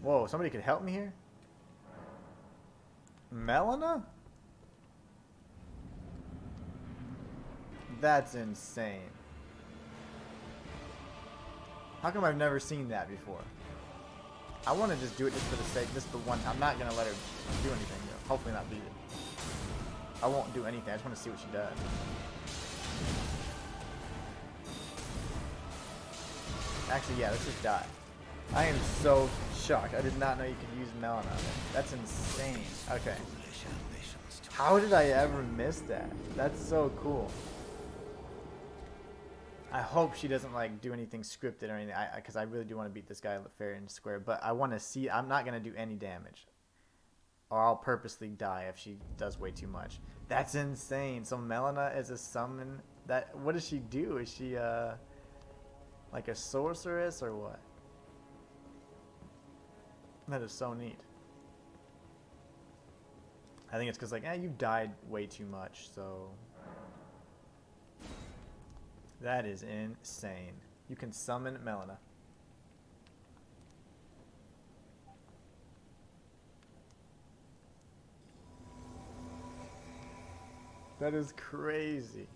Whoa, somebody could help me here? Melina? That's insane. How come I've never seen that before? I want to just do it just for the sake, just the one. I'm not going to let her do anything, though. Hopefully not beat it. I won't do anything. I just want to see what she does. Actually, yeah, let's just die. I am so shocked. I did not know you could use Melina. That's insane. Okay. How did I ever miss that? That's so cool. I hope she doesn't like do anything scripted or anything, because I really do want to beat this guy fair and square. But I want to see. I'm not gonna do any damage, or I'll purposely die if she does way too much. That's insane. So Melina is a summon. That what does she do? Is she like a sorceress or what? That is so neat. I think it's because like, you died way too much, so. That is insane. You can summon Melina. That is crazy.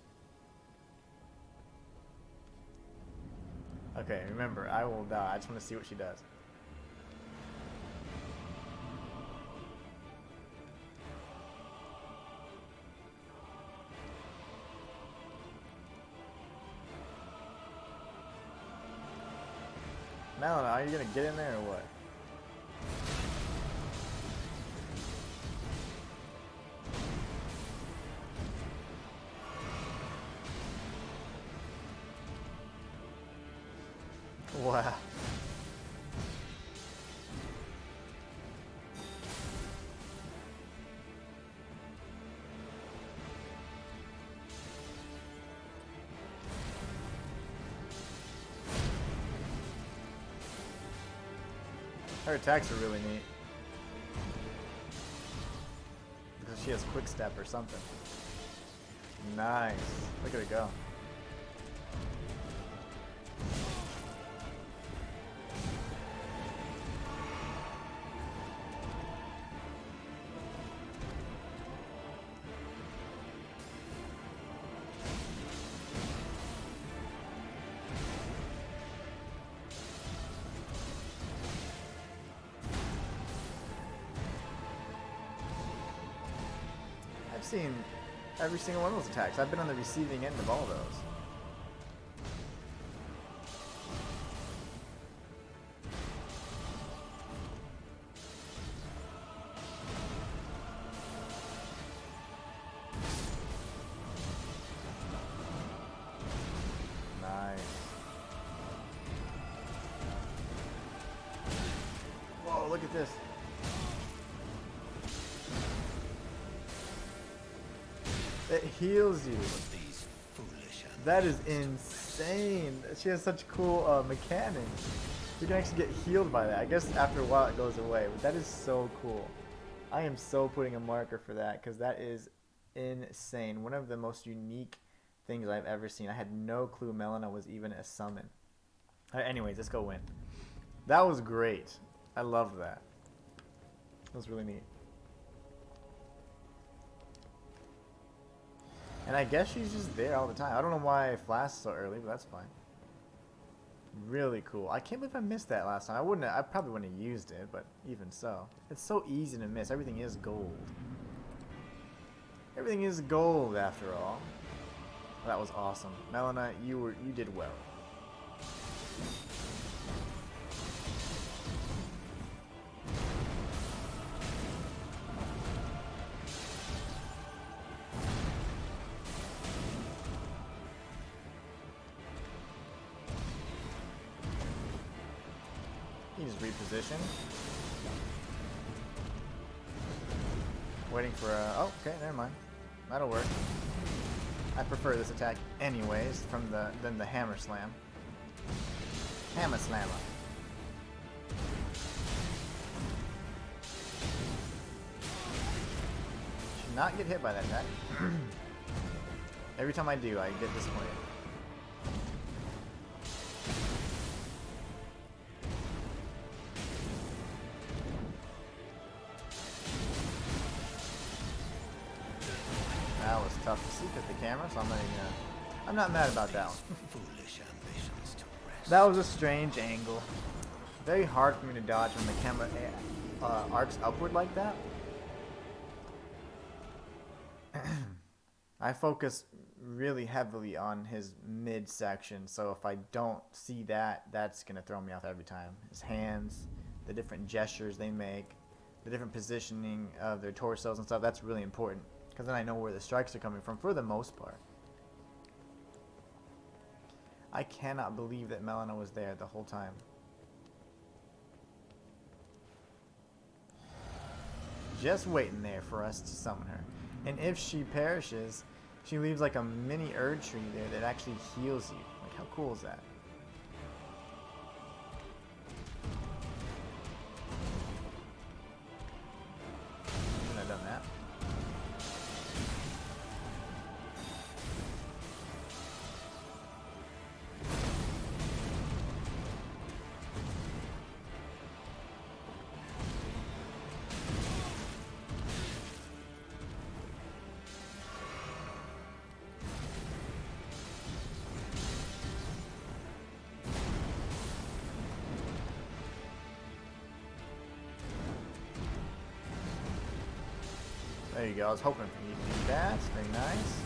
Okay, remember, I will die. I just want to see what she does. Melina, are you gonna get in there or what? Wow. Her attacks are really neat. Because she has quick step or something. Nice. Look at it go. I've seen every single one of those attacks. I've been on the receiving end of all those. Nice. Whoa, look at this. It heals you. That is insane. She has such cool mechanics. You can actually get healed by that. I guess after a while it goes away, but that is so cool. I am so putting a marker for that because that is insane. One of the most unique things I've ever seen. I had no clue Melina was even a summon. Alright, anyways, let's go win. That was great. I loved that. That was really neat. And I guess she's just there all the time. I don't know why Flash so early, but that's fine. Really cool. I can't believe I missed that last time. I probably wouldn't have used it, but even so. It's so easy to miss. Everything is gold. Everything is gold after all. That was awesome. Melina, you did well. You just reposition. Waiting for a... Oh, okay, never mind. That'll work. I prefer this attack anyways than the hammer slam. Hammer slammer. Should not get hit by that attack. Every time I do, I get disappointed. That was tough to see with the camera, so I'm not mad about that one. That was a strange angle. Very hard for me to dodge when the camera arcs upward like that. I focus really heavily on his midsection, so if I don't see that, that's gonna throw me off every time. His hands, the different gestures they make, the different positioning of their torsos and stuff, that's really important. Because then I know where the strikes are coming from, for the most part. I cannot believe that Melina was there the whole time. Just waiting there for us to summon her. And if she perishes, she leaves like a mini Erd tree there that actually heals you. Like, how cool is that? Shouldn't have done that. There you go. I was hoping for you to do that. Very nice.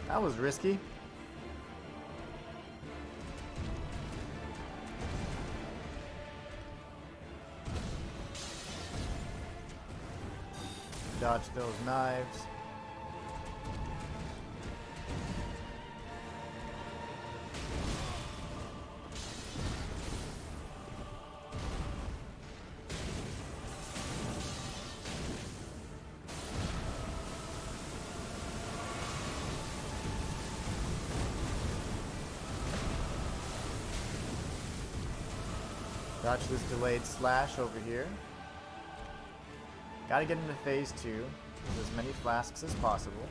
That was risky. Dodge those knives. Dodge this delayed slash over here. Gotta get into phase 2 with as many flasks as possible.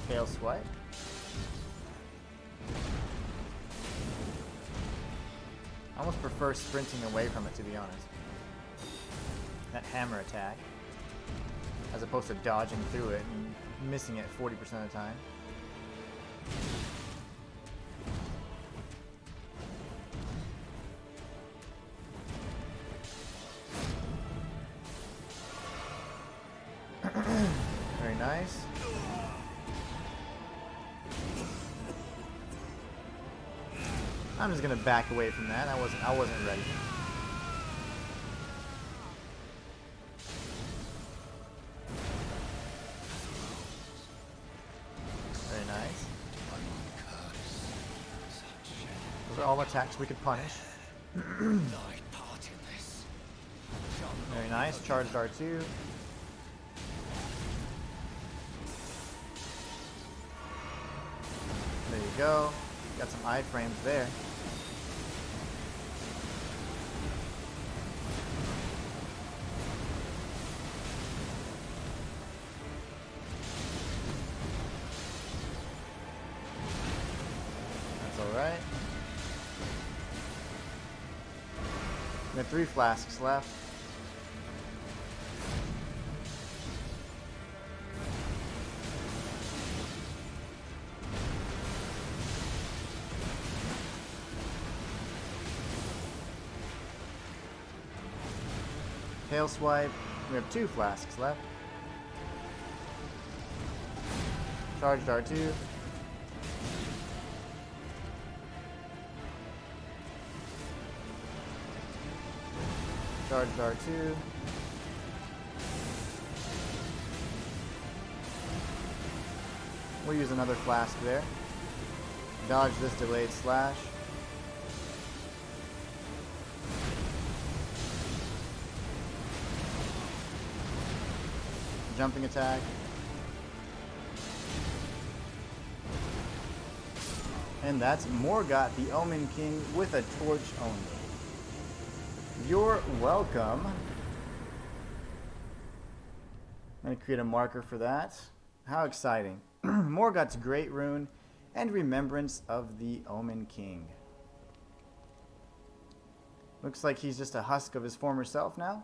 Tail swipe. I almost prefer sprinting away from it, to be honest. That hammer attack, as opposed to dodging through it and missing it 40% of the time. Very nice. I'm just gonna back away from that. I wasn't ready. for all attacks we could punish. Very nice. Charged R2. There you go. Got some iframes there. That's alright. We have 3 flasks left. Tail swipe. We have 2 flasks left. Charged R2. Charged R2. We'll use another flask there. Dodge this delayed slash. Jumping attack. And that's Morgot the Omen King with a torch only. You're welcome. I'm going to create a marker for that. How exciting. Morgot's Great Rune and Remembrance of the Omen King. Looks like he's just a husk of his former self now.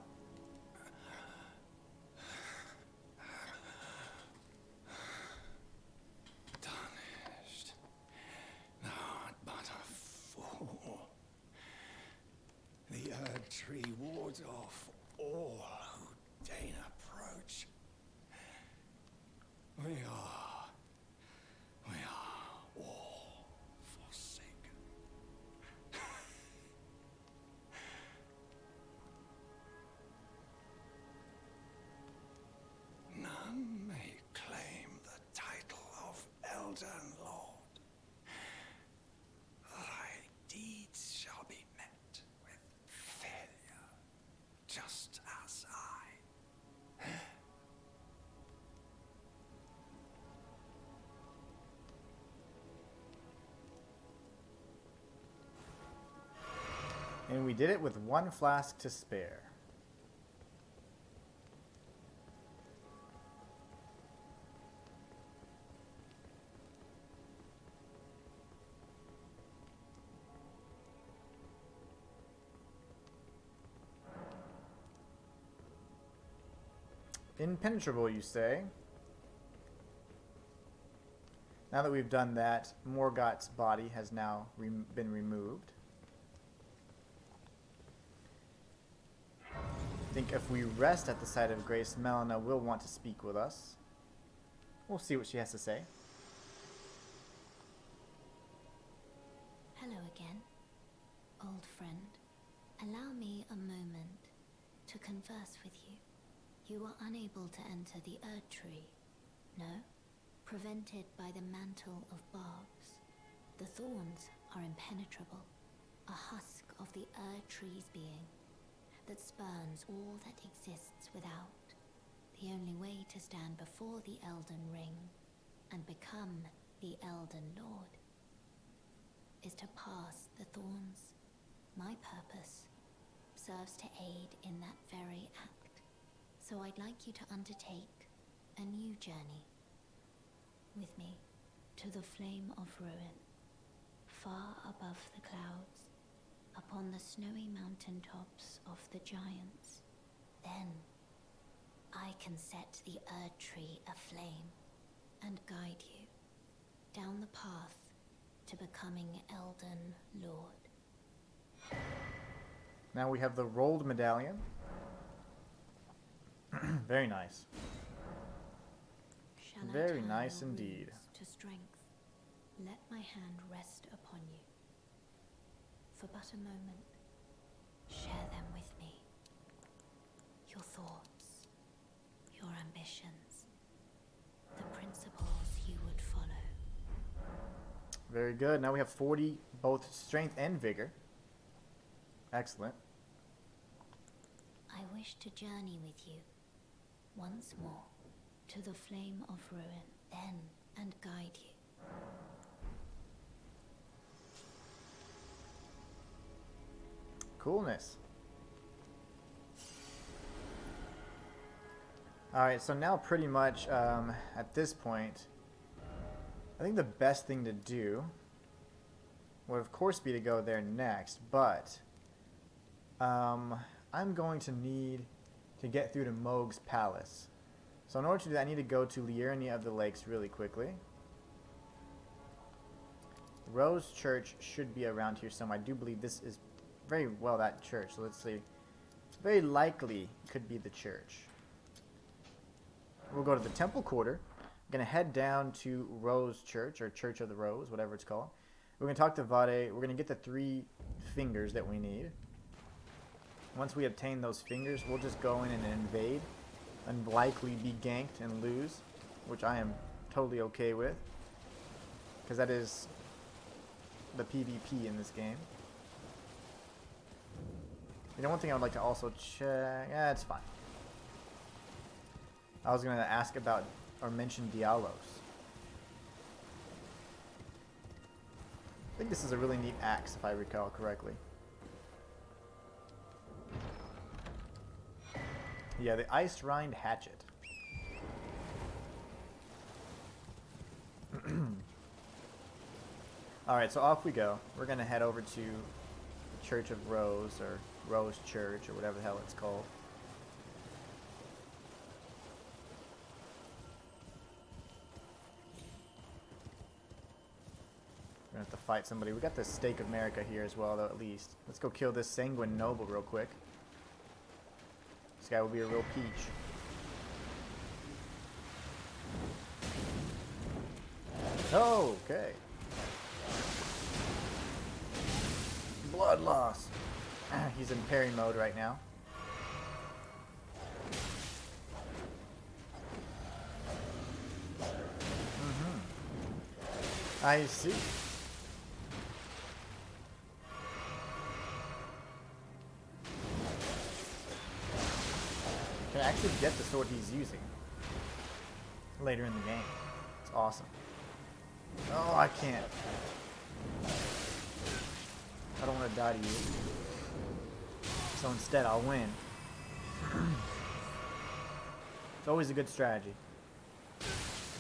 Tree wards off all who deign approach. We are all forsaken. None may claim the title of Elden Lord. Thy deeds shall be met with failure, just as I. And we did it with 1 flask to spare. Impenetrable, you say? Now that we've done that, Morgot's body has now been removed. I think if we rest at the site of Grace, Melina will want to speak with us. We'll see what she has to say. Hello again, old friend. Allow me a moment to converse with you. You are unable to enter the Erd Tree, no? Prevented by the mantle of barbs. The thorns are impenetrable, a husk of the Erd Tree's being that spurns all that exists without. The only way to stand before the Elden Ring and become the Elden Lord is to pass the thorns. My purpose serves to aid in that very act. So I'd like you to undertake a new journey with me to the Flame of Ruin, far above the clouds, upon the snowy mountain tops of the giants. Then I can set the Erd Tree aflame and guide you down the path to becoming Elden Lord. Now we have the rolled medallion. Very nice. Shall I Very turn nice your indeed. wounds to strength? Let my hand rest upon you. For but a moment, share them with me. Your thoughts, your ambitions, the principles you would follow. Very good. Now we have 40, both strength and vigor. Excellent. I wish to journey with you once more to the flame of ruin, then and guide you. Coolness. Alright, so now pretty much at this point, I think the best thing to do would of course be to go there next, but I'm going to need to get through to Mohg's palace. So in order to do that, I need to go to Liurnia of the Lakes really quickly. Rose Church should be around here somewhere. I do believe this is very well that church. So let's see. It's very likely could be the church. We'll go to the Temple Quarter. I'm going to head down to Rose Church, or Church of the Rose, whatever it's called. We're going to talk to Vade. We're going to get the 3 fingers that we need. Once we obtain those fingers, we'll just go in and invade and likely be ganked and lose, which I am totally okay with, because that is the PvP in this game. You know, one thing I would like to also check... Yeah, it's fine. I was going to ask about or mention Dialos. I think this is a really neat axe, if I recall correctly. Yeah, the Ice Rind Hatchet. Alright, so off we go. We're going to head over to the Church of Rose, or Rose Church, or whatever the hell it's called. We're going to have to fight somebody. We got the Stake of America here as well, though, at least. Let's go kill this Sanguine Noble real quick. This guy will be a real peach. Oh, okay. Blood loss. He's in parry mode right now. I see. Can actually get the sword he's using later in the game. It's awesome. Oh, I can't. I don't want to die to you. So instead, I'll win. It's always a good strategy.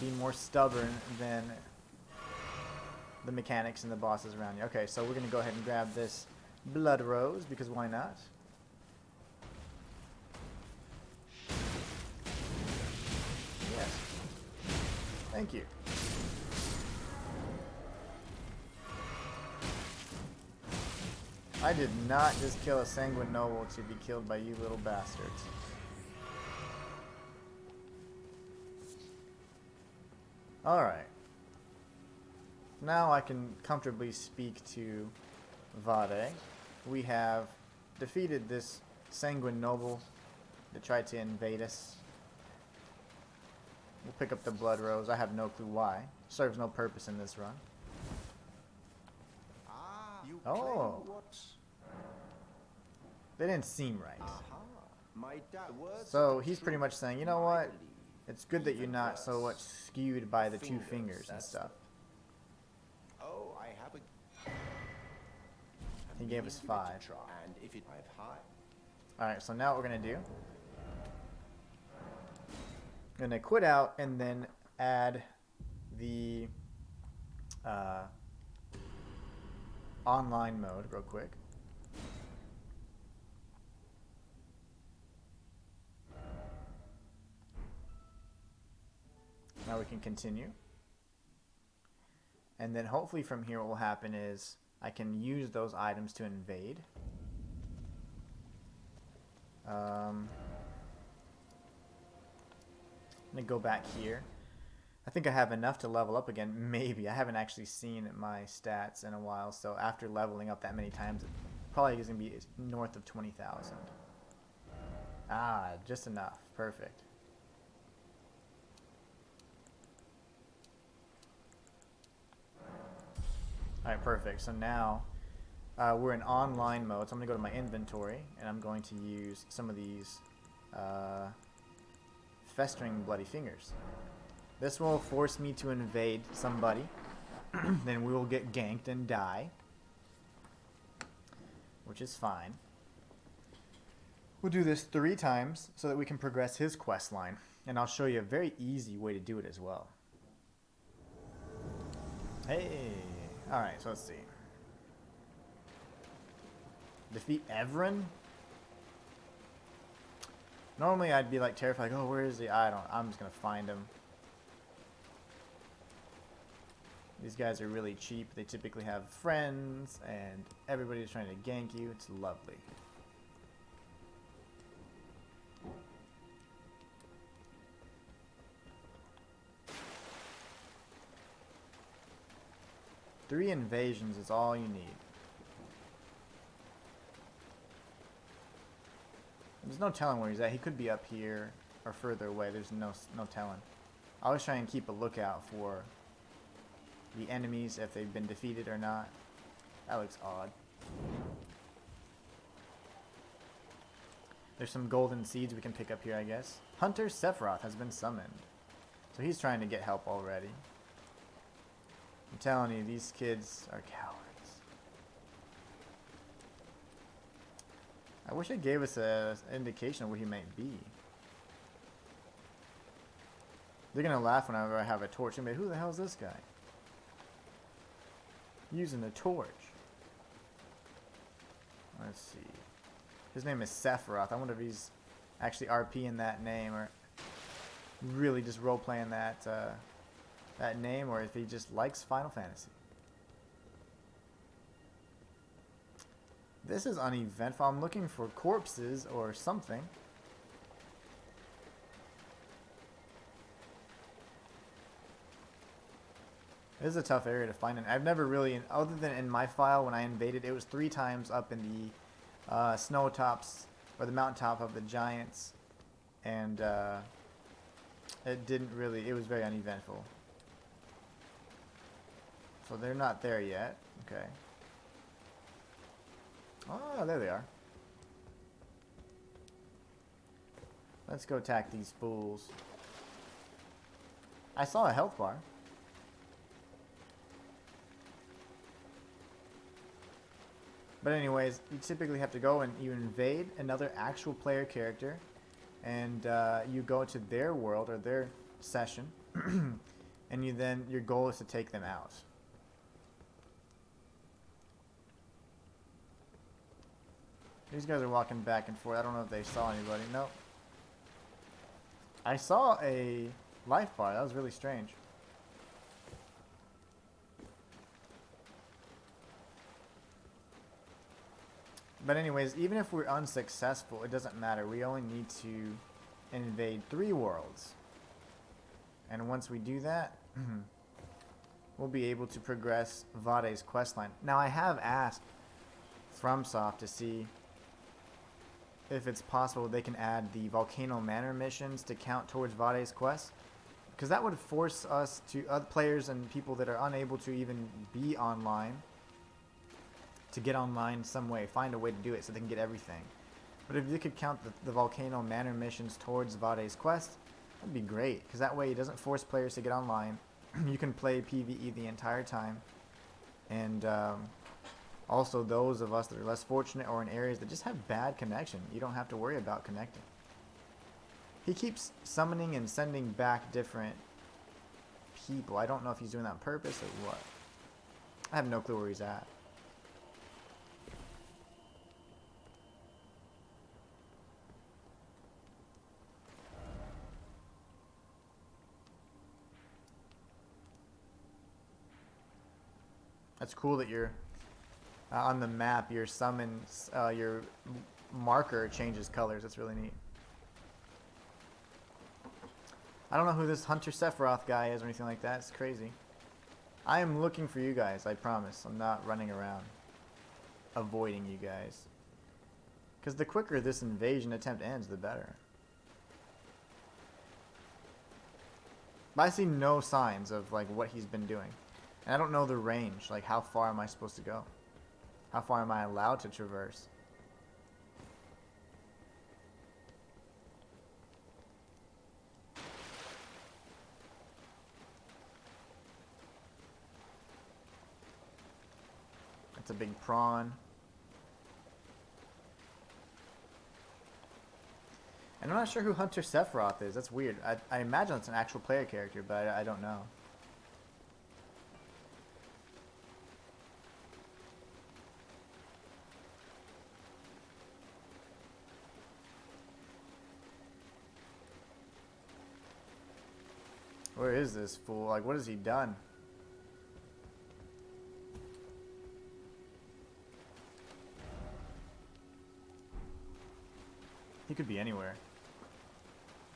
Be more stubborn than the mechanics and the bosses around you. Okay, so we're going to go ahead and grab this Blood Rose, because why not? Yes. Thank you. I did not just kill a Sanguine Noble to be killed by you little bastards. Alright. Now I can comfortably speak to Vade. We have defeated this Sanguine Noble that tried to invade us. We'll pick up the Blood Rose. I have no clue why. Serves no purpose in this run. Ah, you Oh. claim what? They didn't seem right. Aha. My words So are he's pretty true. much saying, you know I what? believe It's good that you're even not so much worse. skewed by the 2 Fingers, fingers and that's stuff. Oh, I have a. He gave us Give it a 5. try, and if it I've high. Alright, so now what we're going to do, I'm going to quit out and then add the online mode real quick. Now we can continue. And then hopefully from here what will happen is I can use those items to invade. I'm going to go back here. I think I have enough to level up again. Maybe. I haven't actually seen my stats in a while, so after leveling up that many times, it probably is going to be north of 20,000. Ah, just enough. Perfect. Alright, perfect. So now we're in online mode. So I'm going to go to my inventory, and I'm going to use some of these festering bloody fingers. This will force me to invade somebody. Then we will get ganked and die, which is fine. We'll do this 3 times so that we can progress his quest line, and I'll show you a very easy way to do it as well. Hey, alright, so let's see. Defeat Evren? Normally I'd be like terrified, like, oh, where is he? I'm just gonna find him. These guys are really cheap. They typically have friends, and everybody's trying to gank you. It's lovely. Three invasions is all you need. There's no telling where he's at. He could be up here or further away. There's no telling. I always try and keep a lookout for the enemies, if they've been defeated or not. That looks odd. There's some golden seeds we can pick up here, I guess. Hunter Sephiroth has been summoned. So he's trying to get help already. I'm telling you, these kids are cowards. I wish it gave us an indication of where he might be. They're gonna laugh whenever I have a torch and be like, who the hell is this guy? Using a torch. Let's see. His name is Sephiroth. I wonder if he's actually RPing that name or really just role-playing that that name, or if he just likes Final Fantasy. This is uneventful. I'm looking for corpses or something. This is a tough area to find, and I've never really, other than in my file when I invaded, it was 3 times up in the snow tops or the mountaintop of the giants, and it didn't really, it was very uneventful. So they're not there yet. Okay. Oh, there they are. Let's go attack these fools. I saw a health bar. But anyways, you typically have to go and you invade another actual player character, and you go to their world or their session, and your goal is to take them out. These guys are walking back and forth. I don't know if they saw anybody. Nope. I saw a life bar. That was really strange. But anyways, even if we're unsuccessful, it doesn't matter. We only need to invade 3 worlds. And once we do that, we'll be able to progress Vade's questline. Now, I have asked FromSoft to see if it's possible they can add the Volcano Manor missions to count towards Vade's quest. Because that would force us to, other players and people that are unable to even be online, to get online some way, find a way to do it so they can get everything. But if you could count the Volcano Manor missions towards Vade's quest, that'd be great, because that way it doesn't force players to get online. You can play PvE the entire time, and also those of us that are less fortunate or in areas that just have bad connection, you don't have to worry about connecting. He keeps summoning and sending back different people. I don't know if he's doing that on purpose or what. I have no clue where he's at. That's cool that you're on the map. Your summons, your marker changes colors. That's really neat. I don't know who this Hunter Sephiroth guy is or anything like that. It's crazy. I am looking for you guys. I promise. I'm not running around avoiding you guys. Because the quicker this invasion attempt ends, the better. But I see no signs of like what he's been doing. And I don't know the range. Like, how far am I supposed to go? How far am I allowed to traverse? That's a big prawn. And I'm not sure who Hunter Sephiroth is. That's weird. I imagine it's an actual player character, but I don't know. Where is this fool? Like, what has he done? He could be anywhere.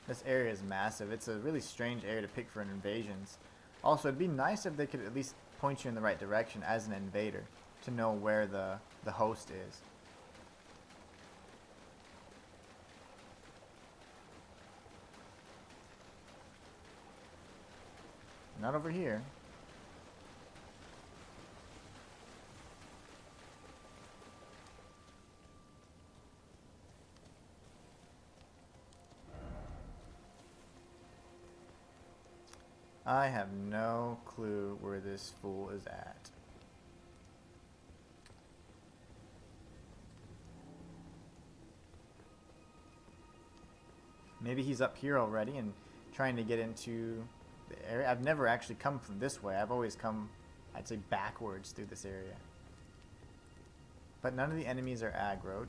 This area is massive. It's a really strange area to pick for invasions. Also, it'd be nice if they could at least point you in the right direction as an invader to know where the host is. Not over here. I have no clue where this fool is at. Maybe he's up here already and trying to get into the area. I've never actually come from this way. I've always come, I'd say, backwards through this area. But none of the enemies are aggroed.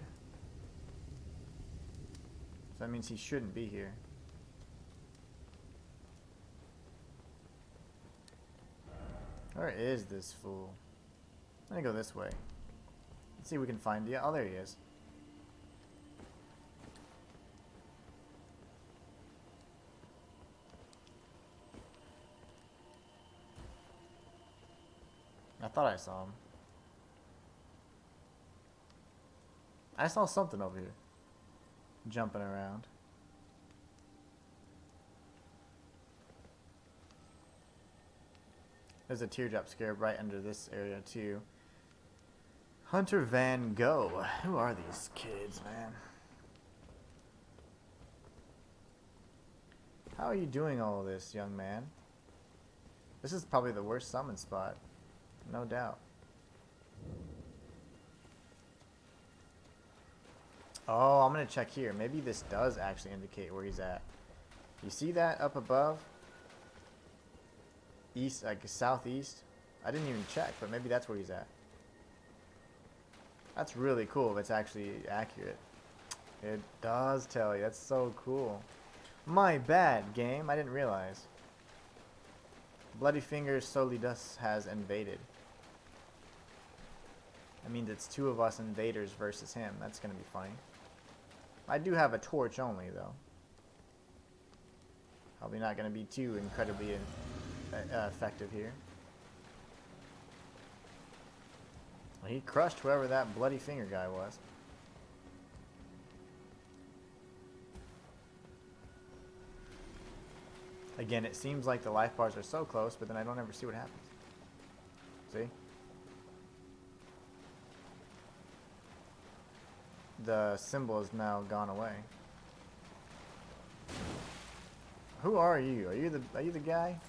So that means he shouldn't be here. Where is this fool? Let me go this way. Let's see if we can find you. Oh, there he is. I thought I saw him. I saw something over here. Jumping around. There's a teardrop scarab right under this area too. Hunter Van Gogh. Who are these kids, man? How are you doing all of this, young man? This is probably the worst summon spot. No doubt. Oh, I'm gonna check here. Maybe this does actually indicate where he's at. You see that up above? East, like southeast. I didn't even check, but maybe that's where he's at. That's really cool if it's actually accurate. It does tell you. That's so cool. My bad, game. I didn't realize. Bloody Fingers Solidas has invaded. That means it's two of us invaders versus him. That's gonna be funny. I do have a torch only, though. Probably not gonna be too incredibly effective here. Well, he crushed whoever that bloody finger guy was. Again, it seems like the life bars are so close, but then I don't ever see what happens. See? The symbol is now gone away. Who are you? Are you the guy?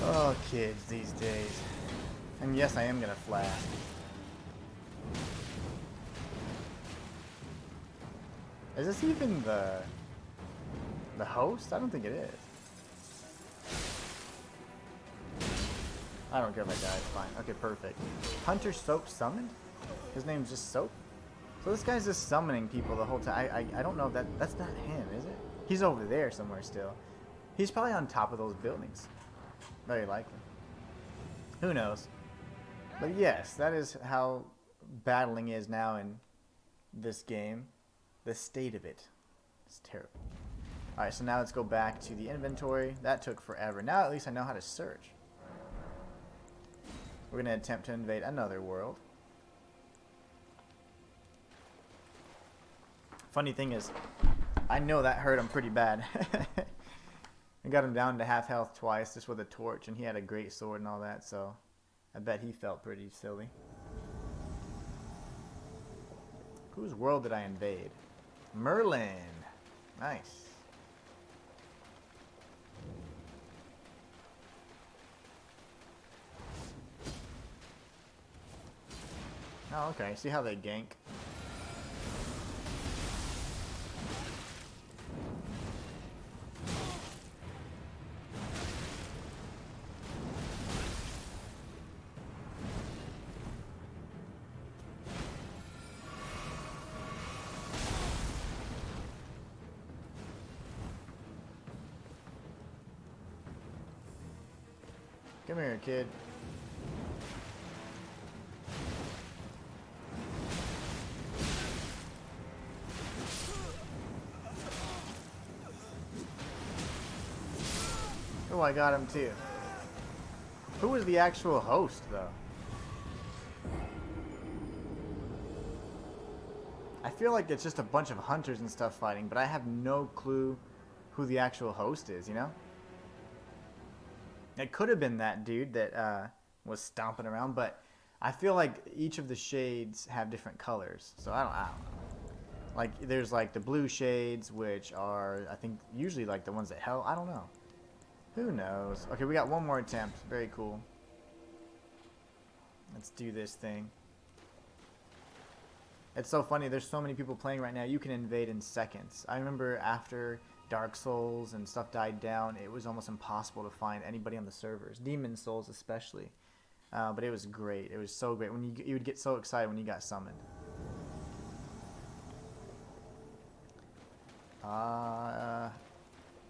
Oh, kids these days. And yes, I am gonna flash. Is this even the host? I don't think it is. I don't care if I die, it's fine. Okay, perfect. Hunter Soap summoned? His name's just Soap? So this guy's just summoning people the whole time. I don't know if that's not him, is it? He's over there somewhere still. He's probably on top of those buildings. Very likely. Who knows? But yes, that is how battling is now in this game. The state of it. It's terrible. Alright, so now let's go back to the inventory. That took forever. Now at least I know how to search. We're going to attempt to invade another world. Funny thing is, I know that hurt him pretty bad. I got him down to half health twice just with a torch, and he had a great sword and all that, so I bet he felt pretty silly. Whose world did I invade? Merlin. Nice. Oh, okay. See how they gank? Come here, kid. Oh, I got him too. Who was the actual host, though? I feel like it's just a bunch of hunters and stuff fighting, but I have no clue who the actual host is, you know? It could have been that dude that was stomping around, but I feel like each of the shades have different colors, so I don't know. Like, there's like the blue shades, which are, I think, usually like the ones that help. I don't know. Who knows? Okay, we got one more attempt. Very cool. Let's do this thing. It's so funny. There's so many people playing right now. You can invade in seconds. I remember after Dark Souls and stuff died down, it was almost impossible to find anybody on the servers. Demon Souls especially. But it was great. It was so great. When you would get so excited when you got summoned.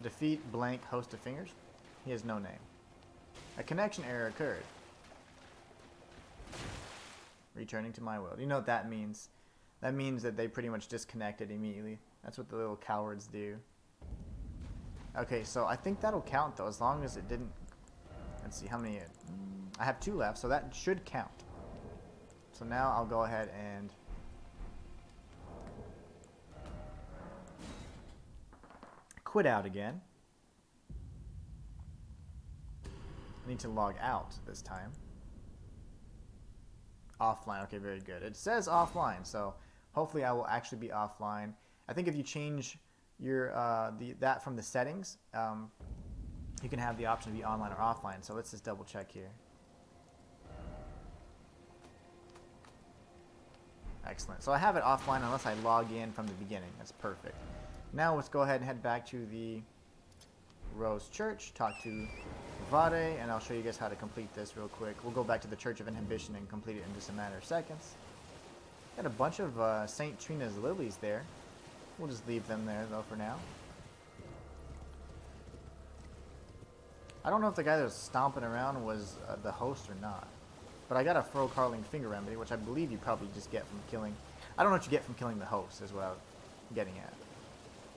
Defeat blank host of fingers. He has no name. A connection error occurred. Returning to my world. You know what that means? That means that they pretty much disconnected immediately. That's what the little cowards do. Okay, so I think that'll count though, as long as it didn't... Let's see, how many... I have 2 left, so that should count. So now I'll go ahead and... quit out again. I need to log out this time. Offline, okay, very good. It says offline, so hopefully I will actually be offline. I think if you change your that from the settings, you can have the option to be online or offline. So let's just double check here. Excellent. So I have it offline unless I log in from the beginning. That's perfect. Now let's go ahead and head back to the Rose Church, talk to Vade, and I'll show you guys how to complete this real quick. We'll go back to the Church of Inhibition and complete it in just a matter of seconds. Got a bunch of St. Trina's lilies there. We'll just leave them there, though, for now. I don't know if the guy that was stomping around was the host or not. But I got a Fro Carling Finger Remedy, which I believe you probably just get from killing... I don't know what you get from killing the host, is what I'm getting at.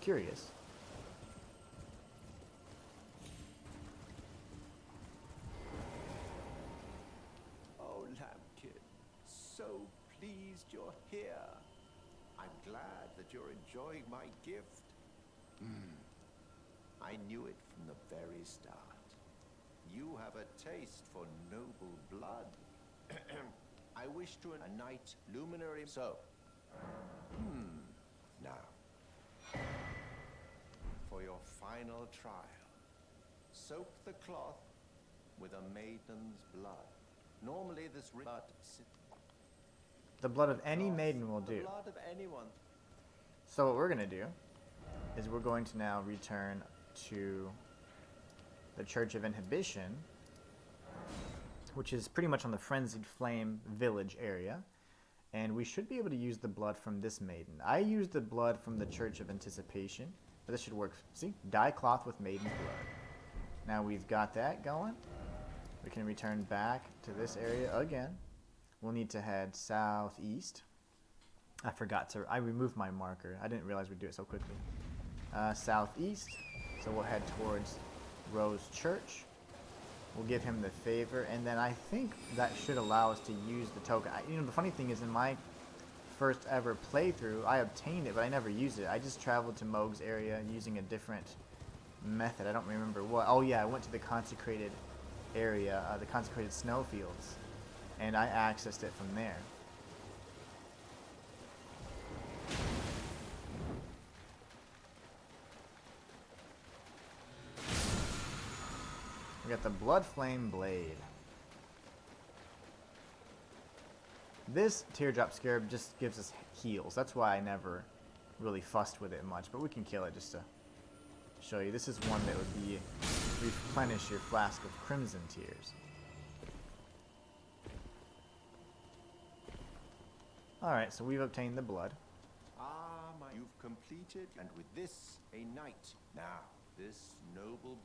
Curious. Oh, Lambkin, so pleased you're here. I'm glad that you're enjoying my gift. I knew it from the very start. You have a taste for noble blood. I wish to a knight luminary. So, now, for your final trial, soak the cloth with a maiden's blood. Normally this but The blood of any maiden will do. The blood of anyone. So what we're going to do is we're going to now return to the Church of Inhibition, which is pretty much on the Frenzied Flame village area. And we should be able to use the blood from this maiden. I used the blood from the Church of Anticipation, but this should work. See? Dye cloth with maiden's blood. Now we've got that going. We can return back to this area again. we'll need to head southeast. I removed my marker. I didn't realize we'd do it so quickly. Southeast, so we'll head towards Rose Church. We'll give him the favor, and then I think that should allow us to use the token. You know, the funny thing is, in my first ever playthrough, I obtained it, but I never used it. I just traveled to Morg's area using a different method. I don't remember what. Oh yeah, I went to the consecrated area, the consecrated snowfields, and I accessed it from there. We got the Blood Flame Blade. This Teardrop Scarab just gives us heals. That's why I never really fussed with it much, but we can kill it just to show you. This is one that would be replenish your flask of Crimson Tears. Alright, so we've obtained the blood. Ah, you've completed, and with this, a knight. Now, this noble...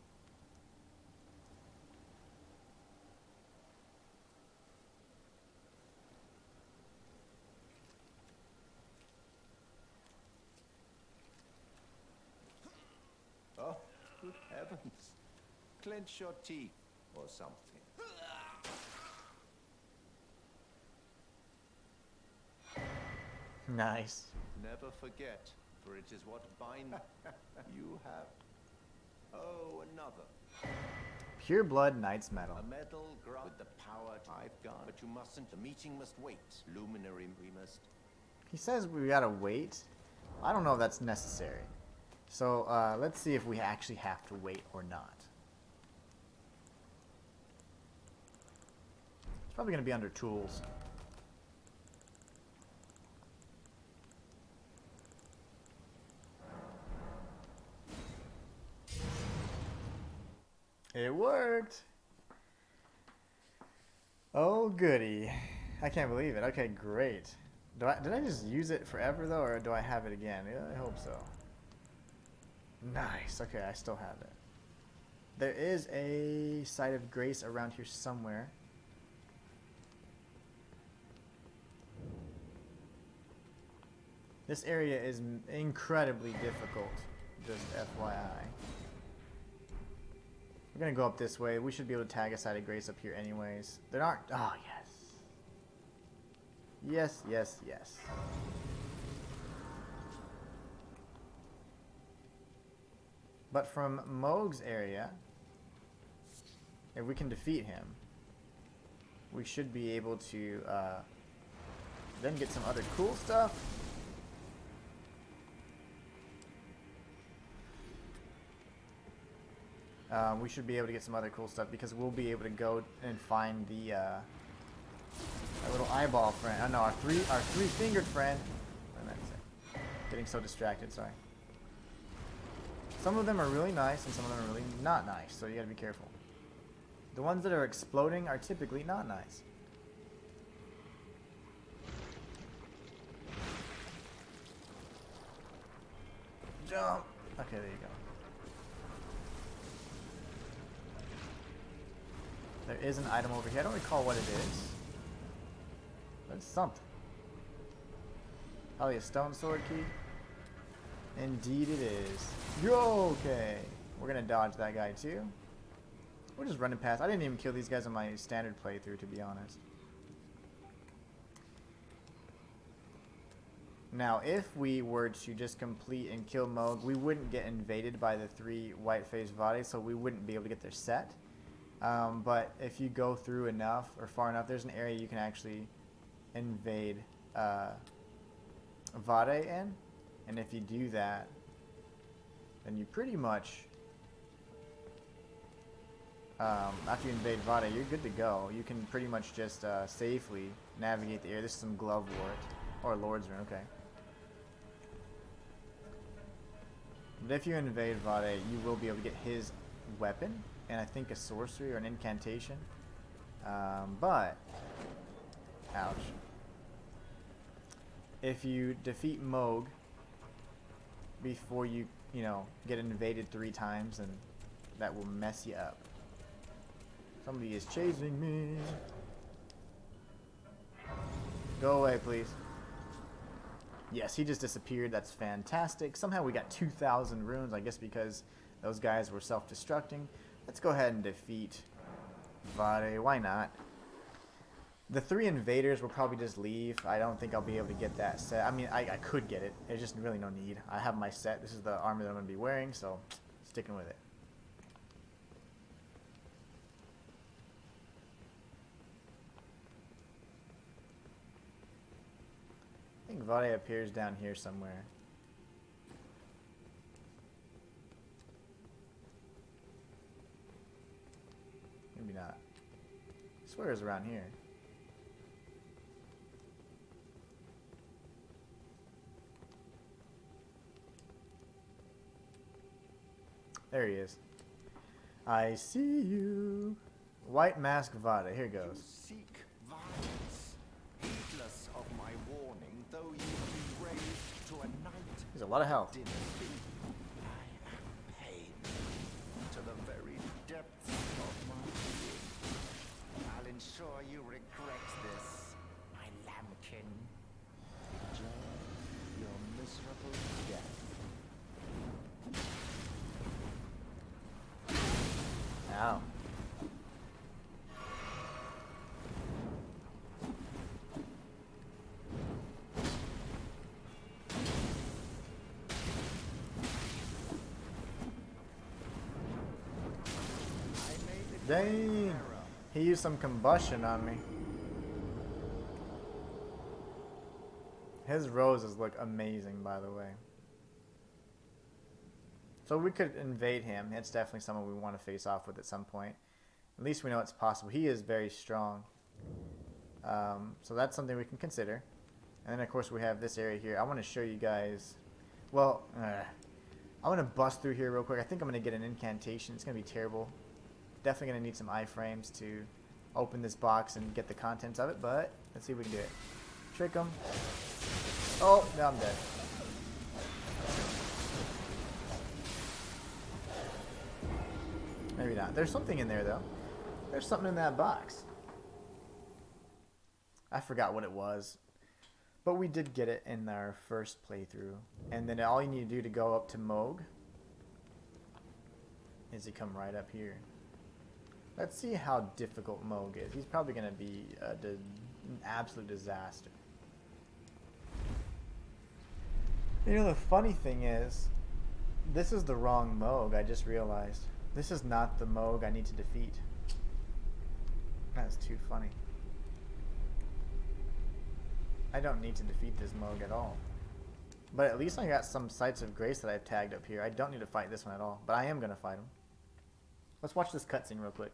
Oh, good heavens. Clench your teeth, or something. Nice. Never forget, for it is what binds you have. Oh, another. Pure Blood Knight's Medal. A medal with the power I've got. But you mustn't. The meeting must wait. Luminary, we must. He says we gotta wait. I don't know if that's necessary. So let's see if we actually have to wait or not. It's probably gonna be under tools. It worked! Oh goody. I can't believe it. Okay, great. Did I just use it forever though, or do I have it again? Yeah, I hope so. Nice. Okay, I still have it. There is a site of grace around here somewhere. This area is incredibly difficult, just FYI. We're gonna go up this way. We should be able to tag a site of grace up here anyways. There aren't... Oh, yes. Yes, yes, yes. But from Morg's area, if we can defeat him, we should be able to then get some other cool stuff. We should be able to get some other cool stuff because we'll be able to go and find the our little eyeball friend. Oh no, our three-fingered friend. What did I say? Getting so distracted. Sorry. Some of them are really nice and some of them are really not nice, so you gotta be careful. The ones that are exploding are typically not nice. Jump! Okay, there you go. There is an item over here. I don't recall what it is. But it's something. Probably a stone sword key. Indeed it is. Okay. We're gonna dodge that guy too. We're just running past. I didn't even kill these guys on my standard playthrough, to be honest. Now, if we were to just complete and kill Morg, we wouldn't get invaded by the 3 white-faced Vades, so we wouldn't be able to get their set. But if you go through enough or far enough, there's an area you can actually invade Vade in. And if you do that, then you pretty much, after you invade Vade, you're good to go. You can pretty much just safely navigate the area. This is some Glovewort, or Lord's Rune, okay. But if you invade Vade, you will be able to get his weapon, and I think a sorcery or an incantation. But, ouch. If you defeat Morg before you get invaded 3 times, then that will mess you up. Somebody is chasing me. Go away, please. Yes, he just disappeared. That's fantastic. Somehow we got 2,000 runes, I guess because those guys were self-destructing. Let's go ahead and defeat Vade. Why not? The 3 invaders will probably just leave. I don't think I'll be able to get that set. I mean, I could get it. There's just really no need. I have my set. This is the armor that I'm going to be wearing, so sticking with it. I think Vade appears down here somewhere. Maybe not. I swear it's around here. There he is. I see you. White Mask Vade. Here You goes. seek violence, heedless of my warning, though you be raised to a knight He's a lot of health. dynasty. I am pain to the very depths of my being. I'll ensure you regret this, my lambkin. Enjoy your miserable death. Ow. Dang. He used some combustion on me. His roses look amazing, by the way. So we could invade him. It's definitely someone we want to face off with at some point. At least we know it's possible. He is very strong. So that's something we can consider. And then, of course, we have this area here. I want to show you guys... Well, I want to bust through here real quick. I think I'm going to get an incantation. It's going to be terrible. Definitely going to need some iframes to open this box and get the contents of it. But let's see if we can do it. Trick him. Oh, now I'm dead. Maybe not. There's something in there, though. There's something in that box. I forgot what it was. But we did get it in our first playthrough. And then all you need to do to go up to Morg is to come right up here. Let's see how difficult Morg is. He's probably going to be an absolute disaster. You know, the funny thing is, this is the wrong Morg, I just realized. This is not the Morg I need to defeat. That's too funny. I don't need to defeat this Morg at all. But at least I got some Sites of Grace that I've tagged up here. I don't need to fight this one at all, but I am going to fight him. Let's watch this cutscene real quick.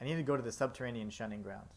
I need to go to the subterranean shunning grounds.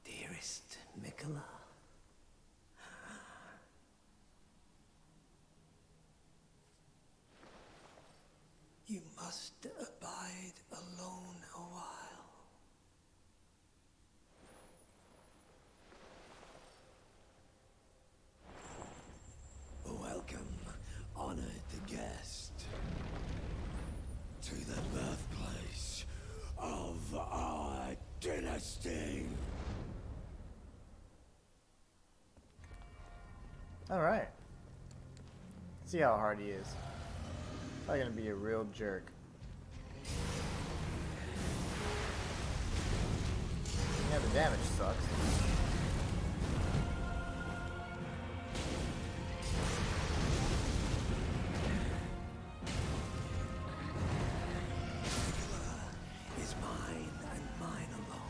Dearest Mikola, you must abide alone a while. Welcome, honored guest, to the birthplace of our dynasty. Alright. See how hard he is. Probably gonna be a real jerk. You have a damage sucks. Is mine and mine alone.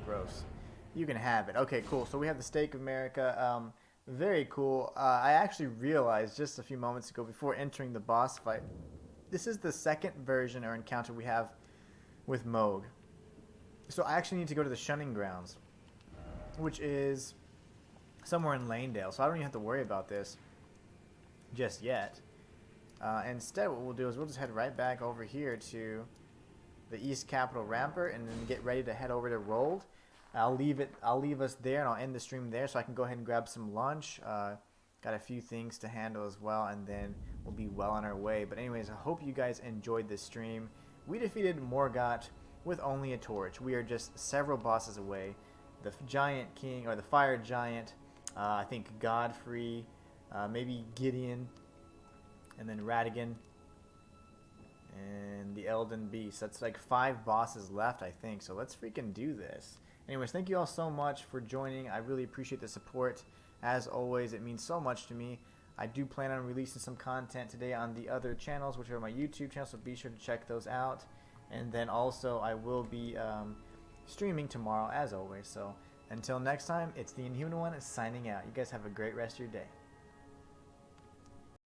Gross. You can have it. Okay, cool. So we have the Stake of America. Very cool. I actually realized just a few moments ago before entering the boss fight, this is the second version or encounter we have with Morg. So I actually need to go to the Shunning Grounds, which is somewhere in Lanedale. So I don't even have to worry about this just yet. Instead, what we'll do is we'll just head right back over here to the East Capital Rampart and then get ready to head over to Rold. I'll leave us there, and I'll end the stream there so I can go ahead and grab some lunch. Got a few things to handle as well, and then we'll be well on our way. But anyways, I hope you guys enjoyed this stream. We defeated Morgot with only a torch. We are just several bosses away. The Giant King, or the Fire Giant, I think Godfrey, maybe Gideon, and then Radigan, and the Elden Beast. That's like 5 bosses left, I think. So let's freaking do this. Anyways, thank you all so much for joining. I really appreciate the support. As always, it means so much to me. I do plan on releasing some content today on the other channels, which are my YouTube channel, so be sure to check those out. And then also, I will be streaming tomorrow, as always. So until next time, it's the Inhuman One signing out. You guys have a great rest of your day.